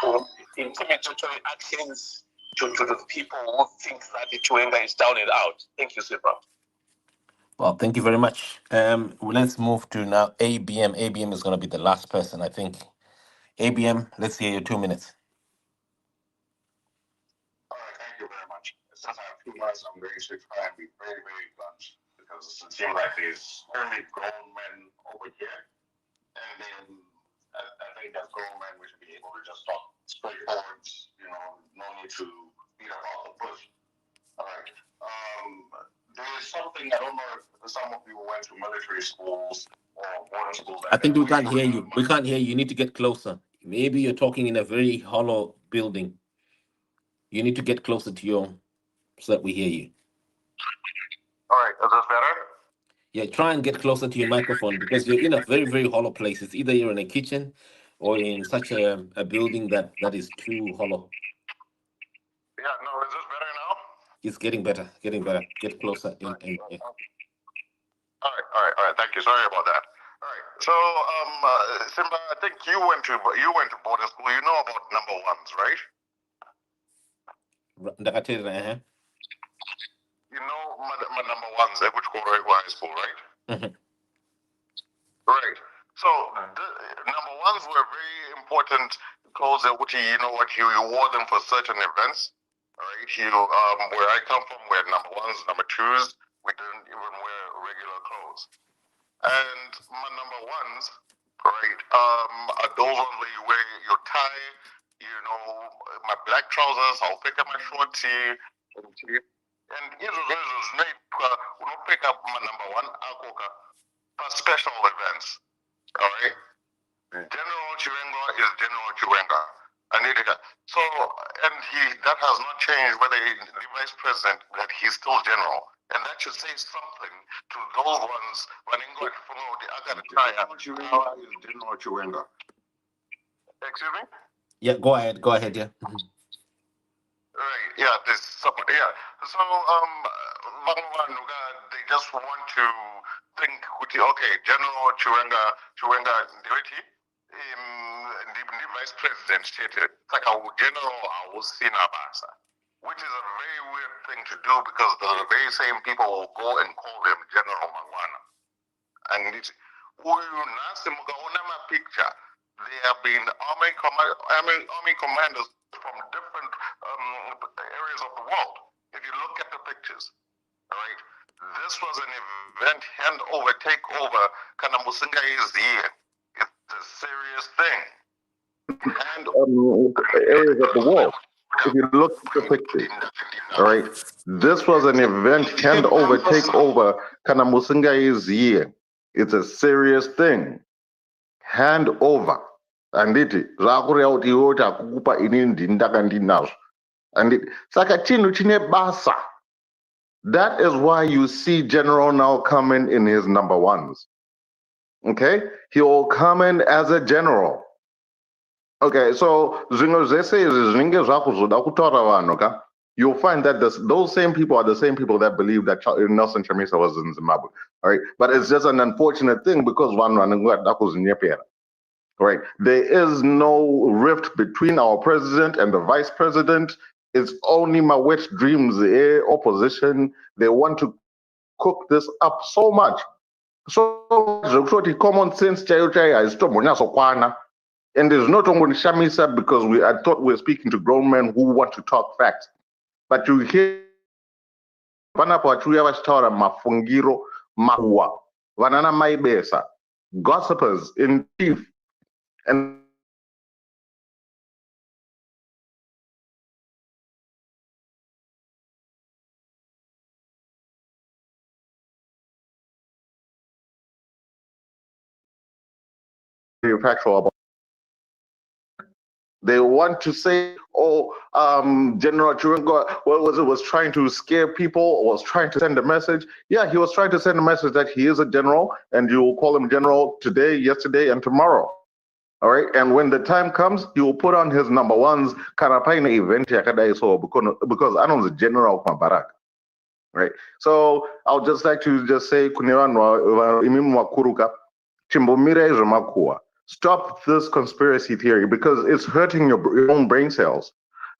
intimidatory actions to the people who think that the Chiwenga is down and out. Thank you, Super. Well, thank you very much. Let's move to now ABM. ABM is going to be the last person, I think. ABM, let's hear your 2 minutes. All right, thank you very much. Since I have 2 minutes, I'm going to try and be very, very blunt because it seems like there's only grown men over here. And then I think as grown men, we should be able to just talk straightforward, no need to beat about the bush. All right. There's something, I don't know if some of you went to military schools or boarding schools. I think we can't hear you. We can't hear you. You need to get closer. Maybe you're talking in a very hollow building. You need to get closer to your, so that we hear you. All right, is this better? Yeah, try and get closer to your microphone because you're in a very, very hollow place. It's either you're in a kitchen or in such a building that is too hollow. Yeah, no, is this better now? It's getting better, getting better. Get closer. All right. Thank you. Sorry about that. All right. So, Simba, I think you went to boarding school. You know about number ones, right? You know my number ones at which high school, right? Mhm. Right. So the number ones were very important because you wore them for certain events. All right. Where I come from, we had number ones, number twos. We didn't even wear regular clothes. And my number ones, right, are those ones where you wear your tie, my black trousers, I'll pick up my short tee, and we'll pick up my number one, Akoka, for special events, all right? General Chiwenga is General Chiwenga. So, and that has not changed whether he's the vice president, that he's still general. And that should say something to those ones when English follow the Agatha is General Chiwenga. Excuse me? Yeah, go ahead, yeah. Right, yeah, there's someone, yeah. So, they just want to think, okay, General Chiwenga, the vice president stated, like a general, I will see Nabasa, which is a very weird thing to do because the very same people will go and call them General Mangwana. And it's, picture, there have been army commanders from different areas of the world. If you look at the pictures, all right, this was an event, takeover, Kanamusinga is here. It's a serious thing. And areas of the world. If you look at the pictures, all right, this was an event, takeover, Kanamusinga is here. It's a serious thing. Hand over. Anditi, zvakureva kuti iwe takukupa inini ndini ndakandinazvo. Anditi, saka chinhu chine basa. That is why you see General now coming in his number ones. Okay? He will come in as a general. Okay, so you'll find that those same people are the same people that believe that Nelson Chamisa was in Zimbabwe. All right, but it's just an unfortunate thing because right, there is no rift between our president and the vice president. It's only my wet dreams. The opposition, they want to cook this up so much. So common sense is and there's no Tongo Shamisa because I thought we were speaking to grown men who want to talk facts. But you hear mafungiro mahua vanana maibesa gossipers in chief and very factual about. They want to say, oh, General Chiwenga was trying to scare people, was trying to send a message. Yeah, he was trying to send a message that he is a general, and you will call him general today, yesterday, and tomorrow. All right, and when the time comes, he will put on his number ones. Karapaina event yakadai so because I know the general of Mabarak. Right. So I would just like to just say, Kunewanwa imimwa kuruka chimbomire zvemakua. Stop this conspiracy theory because it's hurting your own brain cells,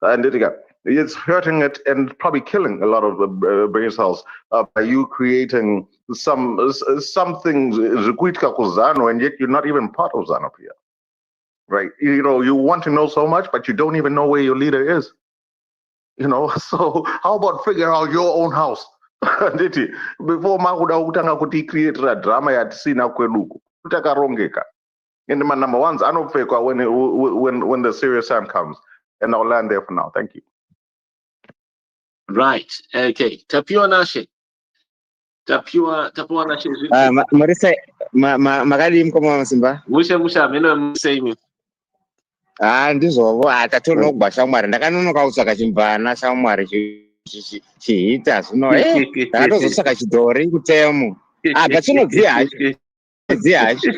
and it's hurting it and probably killing a lot of the brain cells by you creating something zikuitka kuzano, and yet you're not even part of Zanopia. Right? You know, you want to know so much, but you don't even know where your leader is. You know, so how about figure out your own house? Nditi, before makuda utanga kuti create a drama ya tisina kweduku utakarongeka. And my number ones, I don't fake when the serious time comes, and I'll land there for now. Thank you. Right. Okay. Tapiwa Nashe. Tapiwa Nashe. Marisa, makadi mkoma Simba. Musha, meno msemi. Ndizovo atatinokuba shamwari ndakanonoka kusaka chimbana shamwari chiita zvino ndakatozosaka chidhori kutemo patinodziya hacho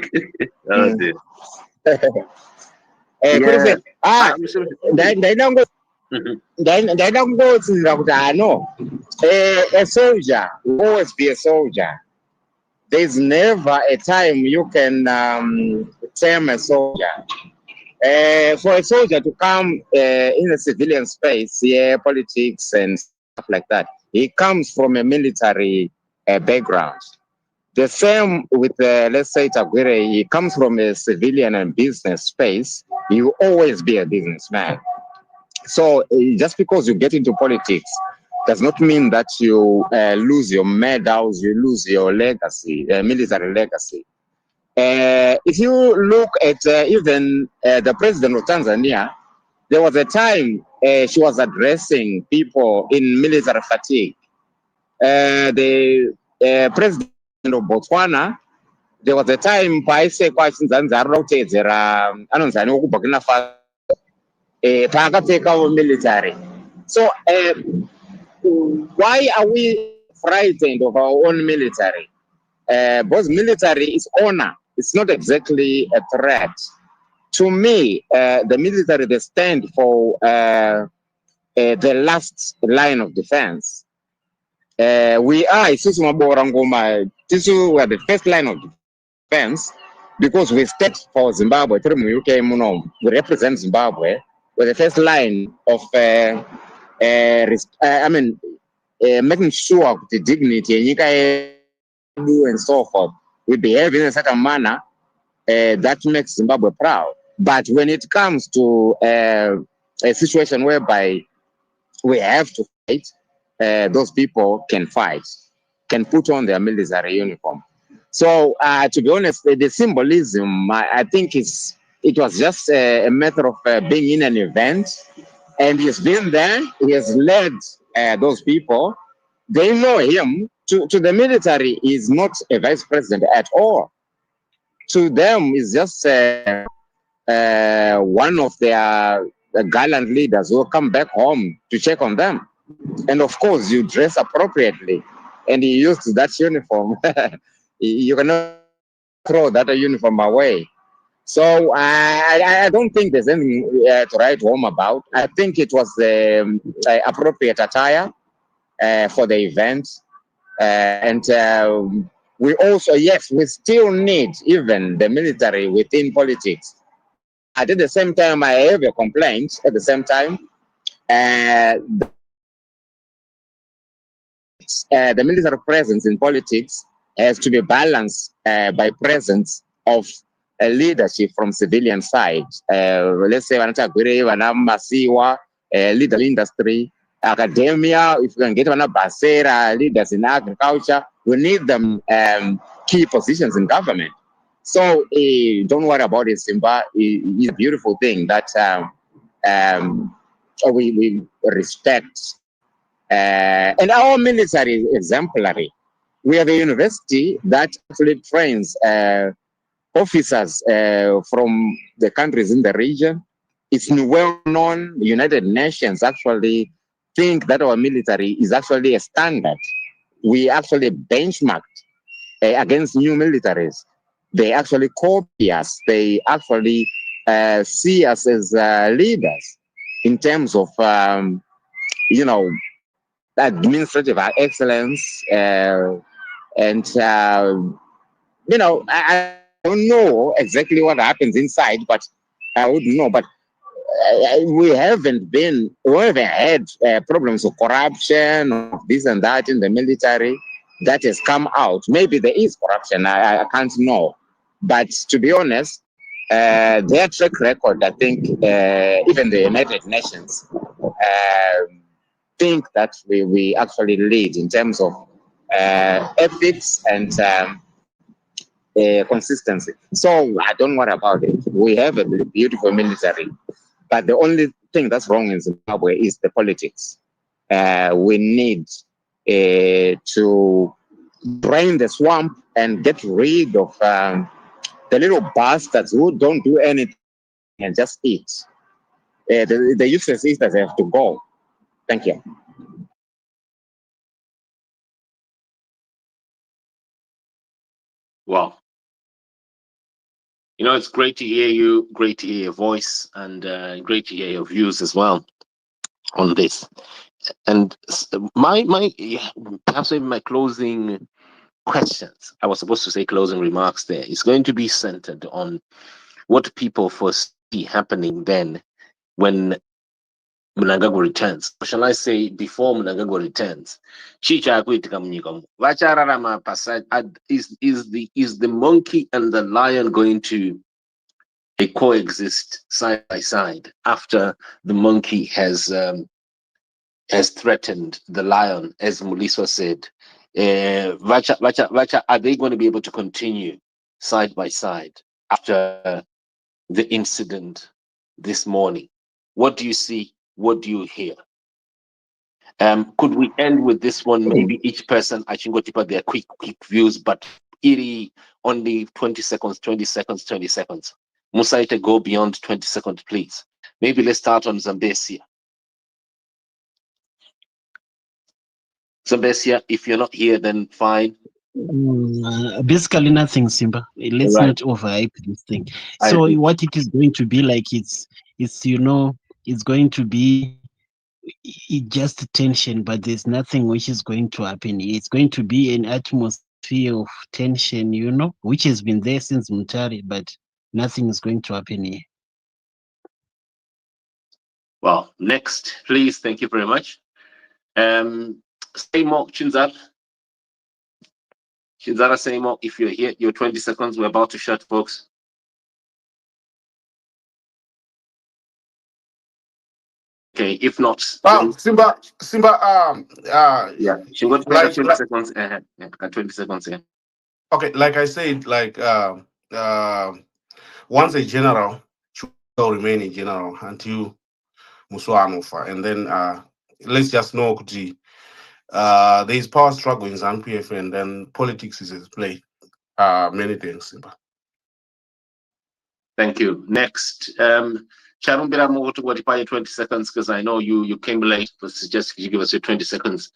kurese ndaida kungotsinzira kuti a soldier will always be a soldier. There's never a time you can term a soldier. For a soldier to come in a civilian space, politics and stuff like that, he comes from a military background. The same with, let's say, Tagwire, he comes from a civilian and business space, he will always be a businessman. So just because you get into politics does not mean that you lose your medals, you lose your legacy, military legacy. If you look at even the president of Tanzania, there was a time she was addressing people in military fatigue. The president of Botswana, there was a time paise kwa chinzanzara kutedzera anonzani wokubhakina fa paakapfeka military. So why are we frightened of our own military? Because military is honor. It's not exactly a threat. To me, the military, they stand for the last line of defense. We are the first line of defense because we stand for Zimbabwe. We represent Zimbabwe. We're the first line of, making sure the dignity and so forth. We behave in a certain manner that makes Zimbabwe proud. But when it comes to a situation whereby we have to fight, those people can fight, can put on their military uniform. So to be honest, the symbolism, I think it was just a matter of being in an event, and he's been there, he has led those people. They know him. To the military, he's not a vice president at all. To them, he's just one of their gallant leaders who will come back home to check on them. And of course, you dress appropriately. And he used that uniform. You cannot throw that uniform away. So I don't think there's anything to write home about. I think it was the appropriate attire for the event. And we also, yes, we still need even the military within politics. At the same time, I have a complaint. At the same time, the military presence in politics has to be balanced by presence of leadership from civilian side. Let's say Mliswa, leader industry, academia. If we can get Basera leaders in agriculture, we need them key positions in government. So don't worry about it, Simba. It's a beautiful thing that we respect. And our military is exemplary. We have a university that actually trains officers from the countries in the region. It's well known. United Nations actually think that our military is actually a standard. We actually benchmarked against new militaries. They actually copy us. They actually see us as leaders in terms of, you know, administrative excellence. And, I don't know exactly what happens inside, but I wouldn't know. But we haven't had problems of corruption, of this and that in the military that has come out. Maybe there is corruption, I can't know. But to be honest, their track record, I think, even the United Nations think that we actually lead in terms of ethics and consistency. So I don't worry about it. We have a beautiful military, but the only thing that's wrong in Zimbabwe is the politics. We need to drain the swamp and get rid of the little bastards who don't do anything and just eat. The useless eaters have to go. Thank you. Well, it's great to hear you, great to hear your voice, and great to hear your views as well on this. And perhaps maybe my closing questions, I was supposed to say closing remarks there, is going to be centered on what people foresee happening then when Mnangagwa returns. Or shall I say before Mnangagwa returns? Is the monkey and the lion going to coexist side by side after the monkey has threatened the lion, as Mliswa said? Are they going to be able to continue side by side after the incident this morning? What do you see? What do you hear? Could we end with this one? Maybe each person, I should go to their quick views, but only 20 seconds, 20 seconds, 20 seconds. Musaite, go beyond 20 seconds, please. Maybe let's start on Zambesia. Zambesia, if you're not here, then fine. Basically nothing, Simba. Let's not overhype this thing. So what it is going to be like, it's going to be just tension, but there's nothing which is going to happen. It's going to be an atmosphere of tension, which has been there since Mutari, but nothing is going to happen here. Well, next, please. Thank you very much. Say more, Chinzara. Chinzara, say more. If you're here, your 20 seconds. We're about to shut, folks. Okay, if not, Simba, yeah, she got 20 seconds. 20 seconds. Yeah. Okay, like I said, once a general should remain a general until Muswanofa, and then let's just know there is power struggle in ZANU-PF, and then politics is at play. Many things, Simba. Thank you. Next, Charumbira Moto, what 20 seconds, because I know you came late, but just you give us your 20 seconds.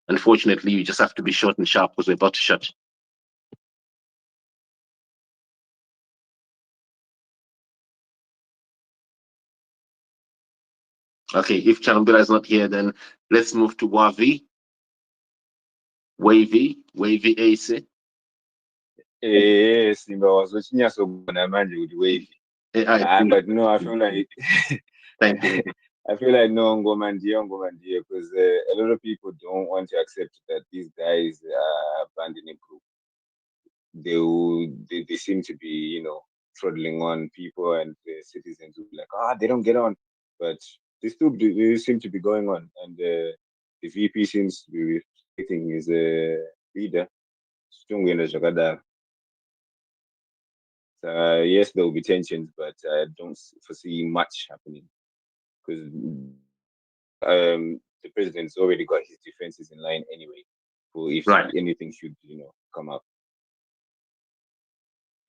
Unfortunately, you just have to be short and sharp because we're about to shut. Okay, if Charumbira is not here, then let's move to Wavy Ace. Simba wazochinyatsogona manje kuti wavy. But no, I feel like thank you. I feel like no ngoma ndiyo because a lot of people don't want to accept that these guys are abandoning group. They seem to be, throttling on people, and the citizens will be like, they don't get on, but they seem to be going on, and the VP seems to be reflecting his leader. Yes, there will be tensions, but I don't foresee much happening because the president's already got his defenses in line anyway. For if anything should, come up.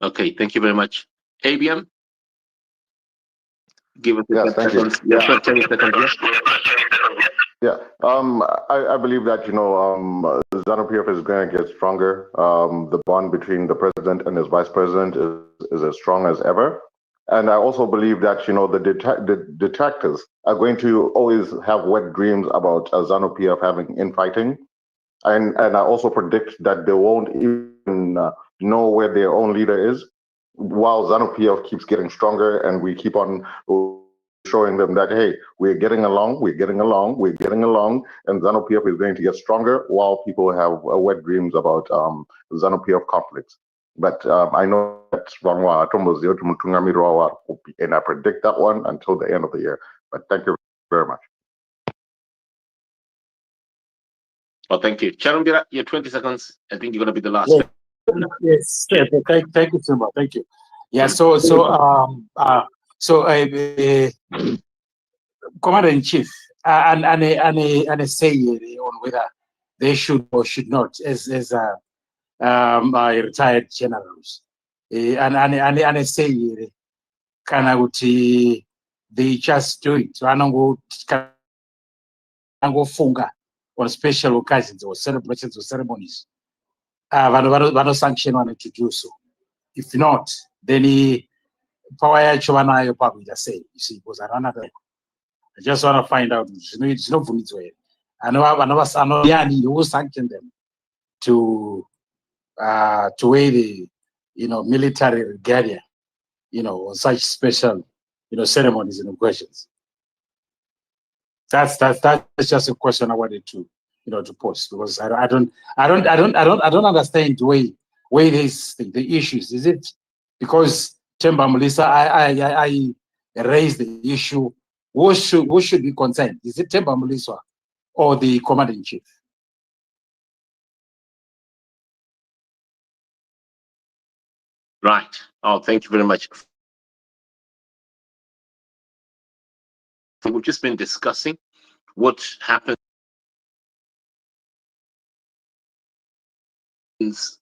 Okay, thank you very much. ABM, give us Yes, 10 thank you. seconds. Yeah, 10 seconds. Yes. Yeah, I believe that ZANU-PF is going to get stronger. The bond between the president and his vice president is as strong as ever, and I also believe that the detractors are going to always have wet dreams about ZANU-PF having infighting, and I also predict that they won't even know where their own leader is, while ZANU-PF keeps getting stronger, and we keep on showing them that, hey, we're getting along, and ZANU-PF is going to get stronger while people have wet dreams about ZANU-PF conflicts. But I know that's wrong, and I predict that one until the end of the year. But thank you very much. Oh, thank you. Charumbira, your 20 seconds. I think you're going to be the last. Yes. Thank you so much. Thank you. Yeah. Commander in Chief, and a say on whether they should or should not, as retired generals, and a say kana kuti they just do it. Funga on special occasions or celebrations or ceremonies. Vano sanction one to do so. If not, then power yacho vanayo probably the same. You see, because another. I just want to find out. It's not for me to. I know. You sanction them to wear the military regalia, on such special ceremonies and occasions. That's just a question I wanted to to pose, because I don't understand the way this thing, the issues. Is it because Temba Mliswa I raised the issue? Who should be concerned? Is it Temba Mliswa or the commander in chief? Right. Oh, thank you very much. We've just been discussing what happens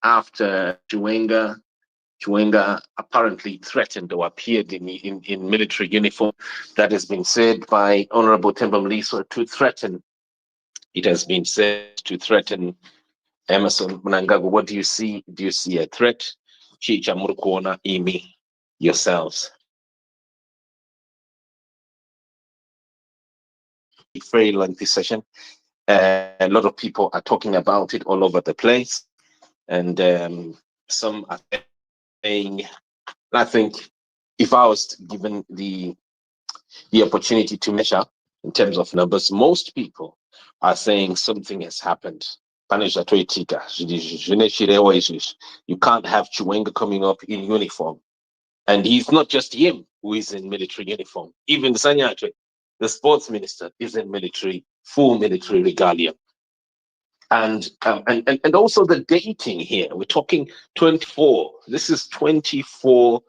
after Chiwenga apparently threatened or appeared in military uniform. That has been said by Honorable Temba Mliswa to threaten. It has been said to threaten Emerson Mnangagwa. What do you see? Do you see a threat? Chicha Murukona, Imi, yourselves. A very lengthy session. A lot of people are talking about it all over the place, and some are saying, I think if I was given the opportunity to measure in terms of numbers, most people are saying something has happened. You can't have Chiwenga coming up in uniform. And he's not just him who is in military uniform. Even Sanyatre, the sports minister, is in full military regalia. And also the dating here. We're talking 24. This is 24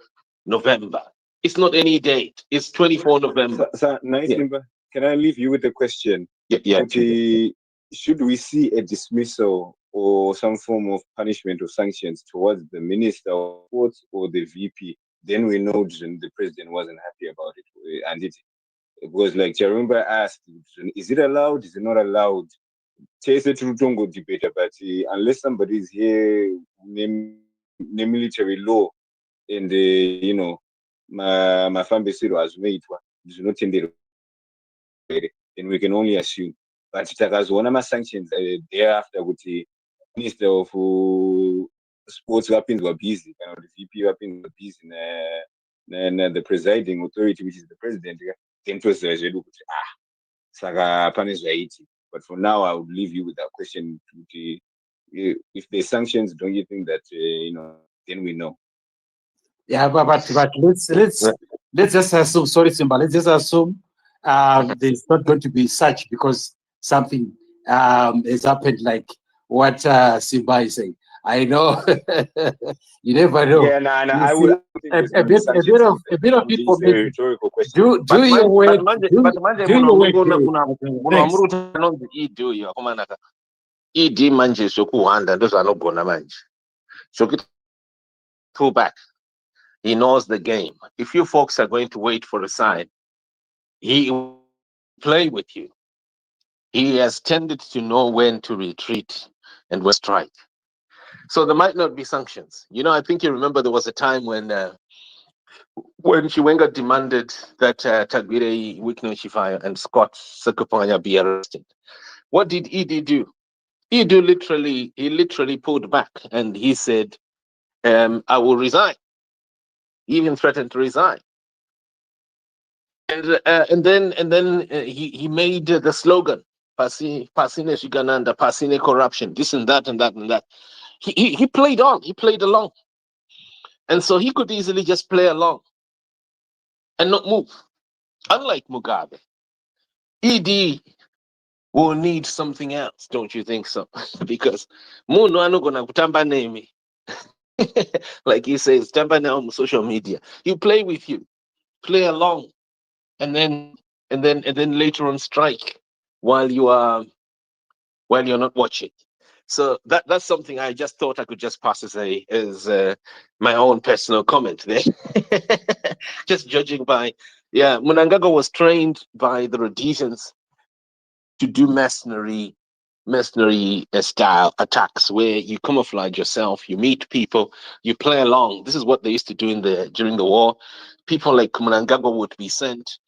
November. It's not any date. It's 24 November. Can I leave you with a question? Yeah. Should we see a dismissal or some form of punishment or sanctions towards the Minister of Sports or the VP? Then we know the president wasn't happy about it. And it was like Chiwenga asked, is it allowed? Is it not allowed? Chase it to Tongo debate, but unless somebody is here, name military law, and my family has made one, there's not in there, then we can only assume. But it has one of my sanctions thereafter with the Minister of Sports weapons were busy, the VP weapons were busy, and the presiding authority, which is the president, then to say, Saga Panis. But for now, I would leave you with that question. If there's sanctions, don't you think that then we know? Yeah, but let's just assume. Sorry, Simba. Let's just assume there's not going to be such, because something has happened, like what Simba is saying. I know you never know. Yeah, I would. A bit of information. Do your work. Idi manje sokuhanda ndozanogona manje. So pull back. He knows the game. If you folks are going to wait for a sign, he will play with you. He has tended to know when to retreat and when to strike. So there might not be sanctions. I think you remember there was a time when Chiwenga demanded that Tagwire Wikno Shifaya and Scott Sekopanya be arrested. What did ED do? He literally pulled back and he said, I will resign. He even threatened to resign. And then he made the slogan, Pasine Shigananda, Pasine corruption, this and that and that and that. He played on, he played along. And so he could easily just play along and not move. Unlike Mugabe, ED will need something else, don't you think so? Because Muno anugona kutamba name. Like he says, tamba now on social media. He'll play with you, play along, and then later on strike while you're not watching. So that's something I just thought I could just pass as my own personal comment there. Just judging by, Mnangagwa was trained by the Rhodesians to do mercenary style attacks where you camouflage yourself, you meet people, you play along. This is what they used to do during the war. People like Mnangagwa would be sent.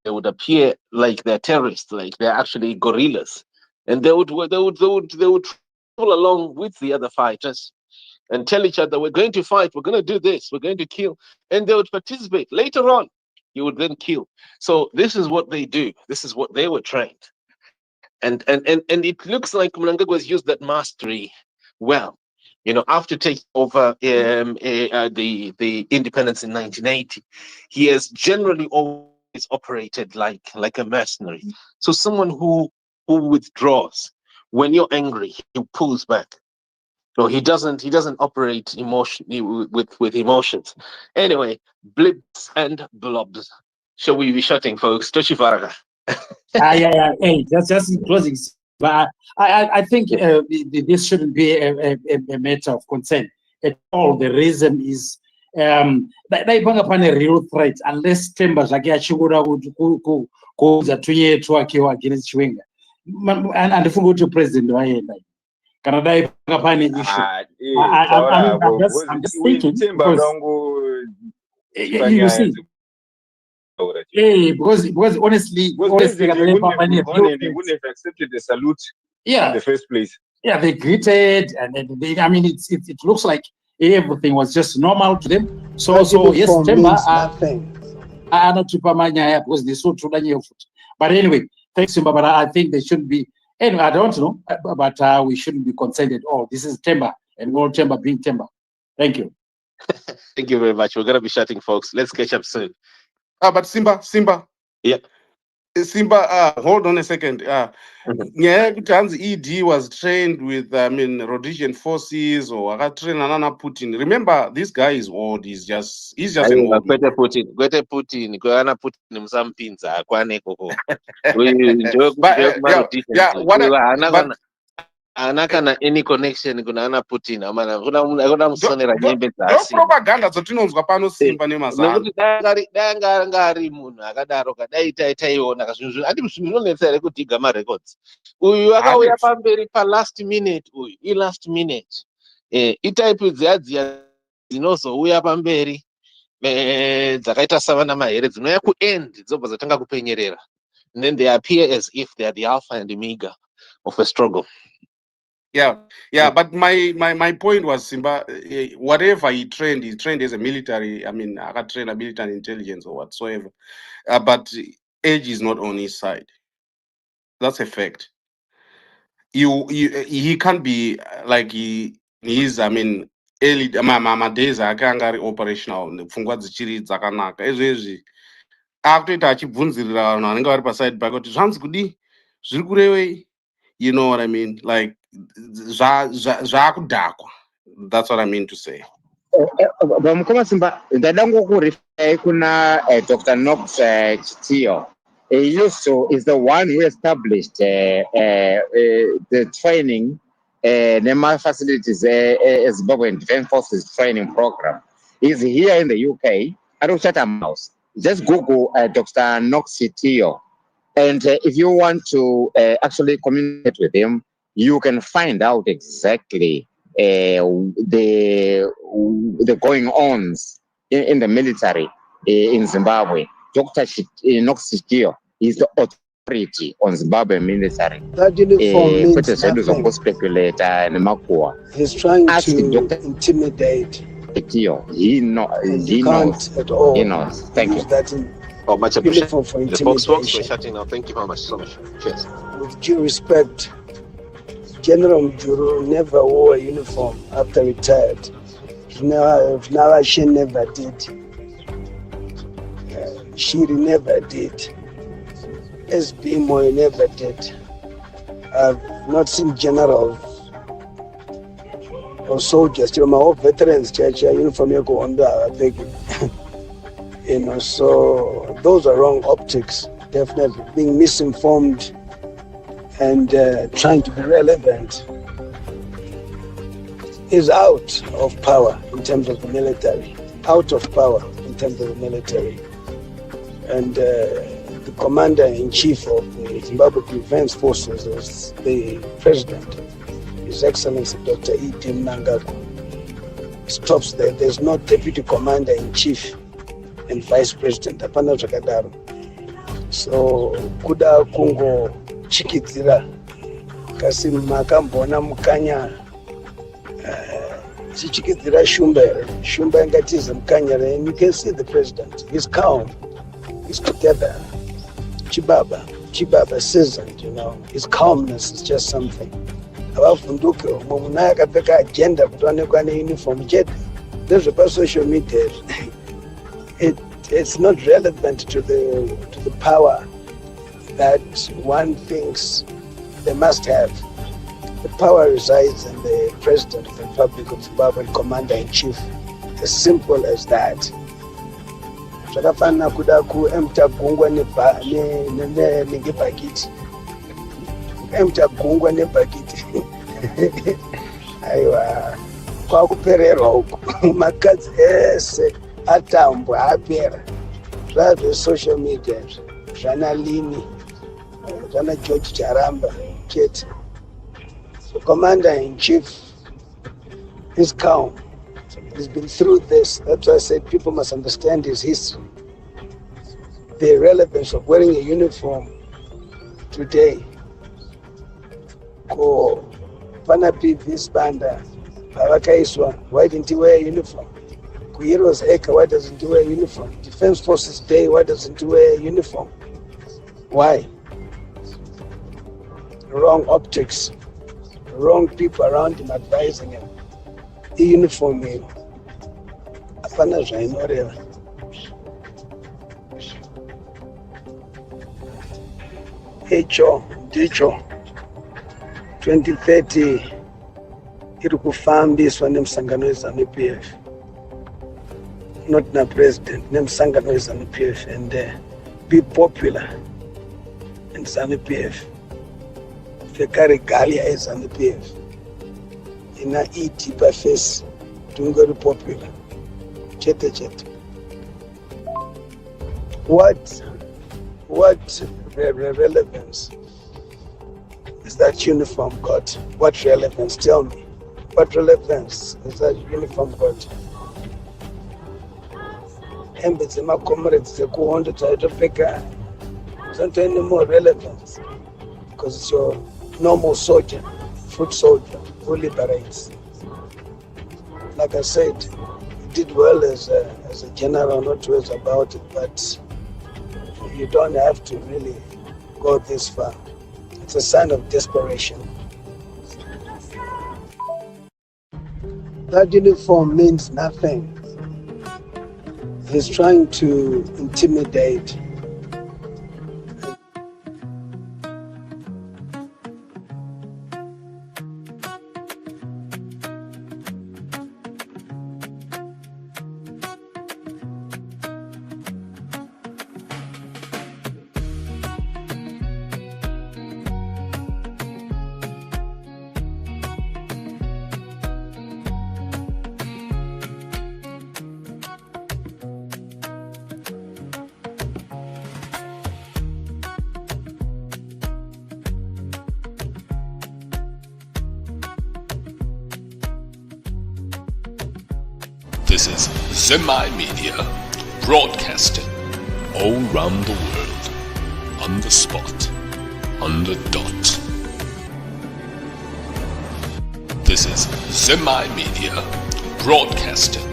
They would appear like they're terrorists, like they're actually guerrillas, and they would travel along with the other fighters and tell each other, "We're going to fight. We're going to do this. We're going to kill," and they would participate. Later on, you would then kill. So this is what they do. This is what they were trained. And it looks like Mnangagwa has used that mastery well. After taking over the independence in 1980, he has generally always operated like a mercenary. So someone who withdraws when you're angry, he pulls back. So he doesn't operate with emotions. Anyway, blips and blobs. Shall we be shutting, folks? Toshivaraga. Yeah. Hey, just in closing, but I think this shouldn't be a matter of concern at all. The reason is they bring upon a real threat unless Temba Zaki would go to against Chiwenga. And if we go to President Canada, upon an issue. I'm just thinking because you see. Because honestly, they wouldn't have accepted the salute in the first place. Yeah, they greeted, and then it looks like everything was just normal to them. So yes, Temba, nothing. Because they so true. But anyway, thanks, Simba. But I think they shouldn't be. Anyway, I don't know, but we shouldn't be concerned at all. This is Temba, and all Temba being Temba. Thank you. Thank you very much. We're gonna be shutting, folks. Let's catch up soon. But Simba. Yeah. Simba, hold on a second. ED was trained with, Rhodesian forces or trained Nana Putin. Remember, this guy is old. He's just an old man. Putin. Anakana any connection kuna Putin don't propaganda dzotinonzwa pano Simba nemazano nekuti dangari munhu akadaro kadai taiona kazvinhu andi zvinonetsa here kuti igama records uyu akauya pamberi last minute uyu last minute itype dziya dzinozouya pamberi dzakaita savana mahere dzinouya kuend dzobva dzatanga kupenyerera, and then they appear as if they are the alpha and omega of a struggle. Yeah, but my point was, Simba, whatever he trained as a military, I got trained a military intelligence or whatsoever, but age is not on his side. That's a fact. He can't be like he's, early my days akanga operational pfungwa dzichiri dzakanaka ezvezvi akutoita achibvunzirira vanhu vanenge vari paside pake kuti zvanzi kudi zviri kurevei, you know what I mean, like zvakudhakwa. That's what I mean to say. Vamukoma Simba, ndada ngokurifai kuna Dr. Knox Chitio. He is the one who established the training NEMA facilities, Zimbabwean Defense Forces training program. He's here in the UK. I don't shut him house. Just Google Dr. Noxitio. And if you want to actually communicate with him, you can find out exactly the going ons in the military in Zimbabwe. Dr. Noxitio is the authority on Zimbabwe military. That uniform means Kwete zvedu nothing. zokuspekulata nemakuwa. He's trying Ask to Dr. intimidate. Tio. He And you knows. can't at all He knows. Thank you. use that Much appreciated. uniform for The folks were intimidation. shutting now. Thank you very much so much. Cheers. With due respect, General Mjuru never wore a uniform after retired. She never did. Shiri never did. SB Moy never did. I've not seen generals or soldiers. My old veterans church uniform you go under. I think so those are wrong optics. Definitely being misinformed and trying to be relevant is out of power in terms of the military. Out of power in terms of the military. And the commander-in-chief of the Zimbabwe Defense Forces is the president, His Excellency Dr. E.D. Mnangagwa. Stops there. There's no deputy commander-in-chief and vice president. Hapana zvakadaro. So kuda kungo chikidzira kasi makambona mukanya chichikidzira shumba ingatize mukanya, and you can see the president. He's calm. He's together. Chibaba seasoned, His calmness is just something. Abavunduke mumuna akapfeka agenda kuti aonekwa neuniform chete ndezvepa social media. It's not relevant to the power that one thinks they must have. The power resides in the President of the Republic of Zimbabwe, Commander-in-Chief. As simple as that. Zvakafanana kuda kuempta gungwa nebhakiti. Empta gungwa nebhakiti. Aiwa, kwakupererwa uku. Makadzi ese atambwa apera. Zvazve social media. Zvana Lini. Zvana George Charamba. Chete. The Commander-in-Chief is calm. He's been through this. That's why I said people must understand his history. The relevance of wearing a uniform today. Pana PV Spanda, Avakaiswa, why didn't he wear a uniform? Heroes Eka, why doesn't he wear a uniform? Defense Forces Day, why doesn't he wear a uniform? Why? Wrong optics. Wrong people around him advising him. The uniform name. Apana zvainorewa. Icho ndicho 2030 iri kufambiswa nemusangano weZANU-PF. Not na president, nemusangano weZANU-PF, and be popular in ZANU-PF. Pfeka regalia yeZANU-PF. Ina iti pafesi tungori popular. Chete. What relevance is that uniform got? What relevance? Tell me. What relevance is that uniform got? Embassy, my comrades, the 200 Topeka. Don't any more relevance because it's your normal soldier, foot soldier who liberates. Like I said, he did well as a general, not worries about it, but you don't have to really go this far. It's a sign of desperation. That uniform means nothing. He's trying to intimidate. This is Zemi Media, broadcasting all round the world, on the spot, on the dot. This is Zemi Media, broadcasting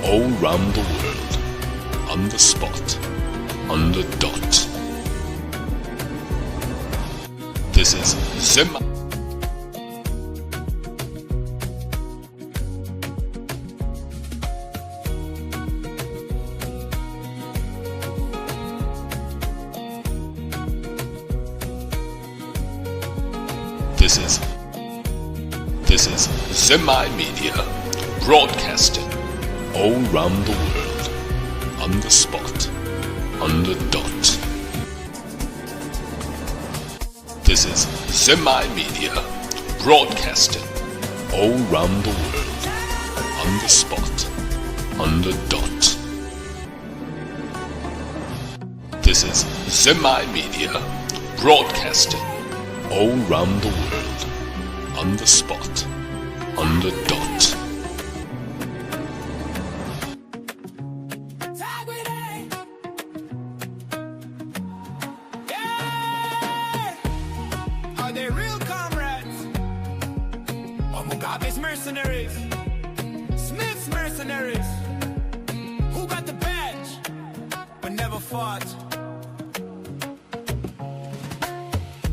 all round the world, on the spot, on the dot. This is Zemi. This is Zemi Media, broadcasting all round the world, on the spot, on the dot. This is Zemi Media, broadcasting all round the world, on the spot, on the dot. This is Zemi Media, broadcasting all round the world, on the spot, on the dot. Are they real comrades? Or Mugabe's mercenaries? Smith's mercenaries? Who got the badge but never fought?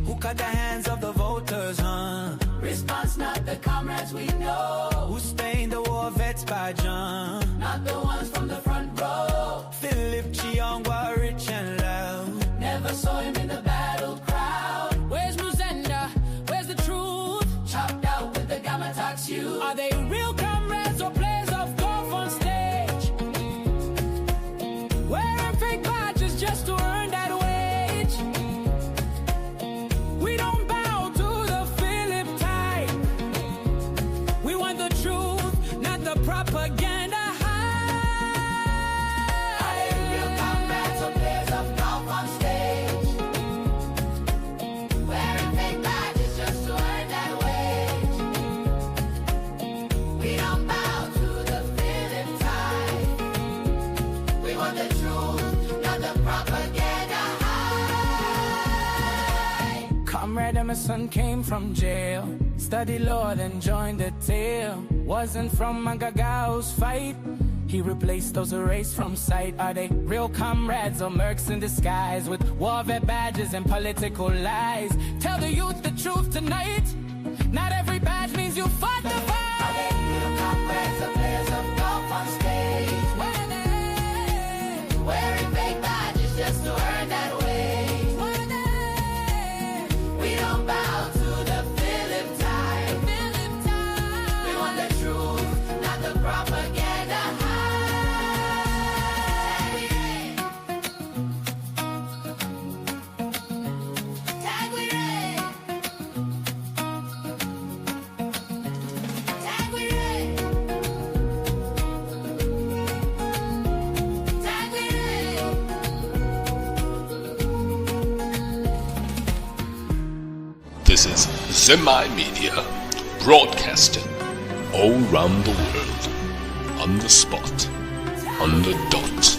Who cut the hands of the voters, huh? Response, not the comrades we know. Who stained the war vets by John? Not the ones from the front row. Philip Chiwenga, rich and loud. Never saw him in the battle crowd. Where's Muzenda? Where's the truth? Chopped out with the Gamma Tax you. Are they real comrades or players of golf on stage? Wearing fake badges just to earn that wage. We don't bow to the Philip type. We want the truth, not the propaganda hype. Are they real comrades or players of golf on stage? Wearing fake badges just to earn that wage. We don't bow to the Philip type. We want the truth, not the propaganda hype. Comrade Emerson came from jail, studied law then joined the tail. Wasn't from Magagao's fight, he replaced those erased from sight. Are they real comrades or mercs in disguise, with war vet badges and political lies? Tell the youth the truth tonight, not every badge means you fought the fight. Are they real comrades or players of golf on stage? Wearing fake badges just to earn that wage. We don't bow to the Philip type. We want the truth, not the propaganda hype. Tag we raid. Tag we raid. Tag we raid. This is Zemi Media, broadcasting all round the world, on the spot, on the dot.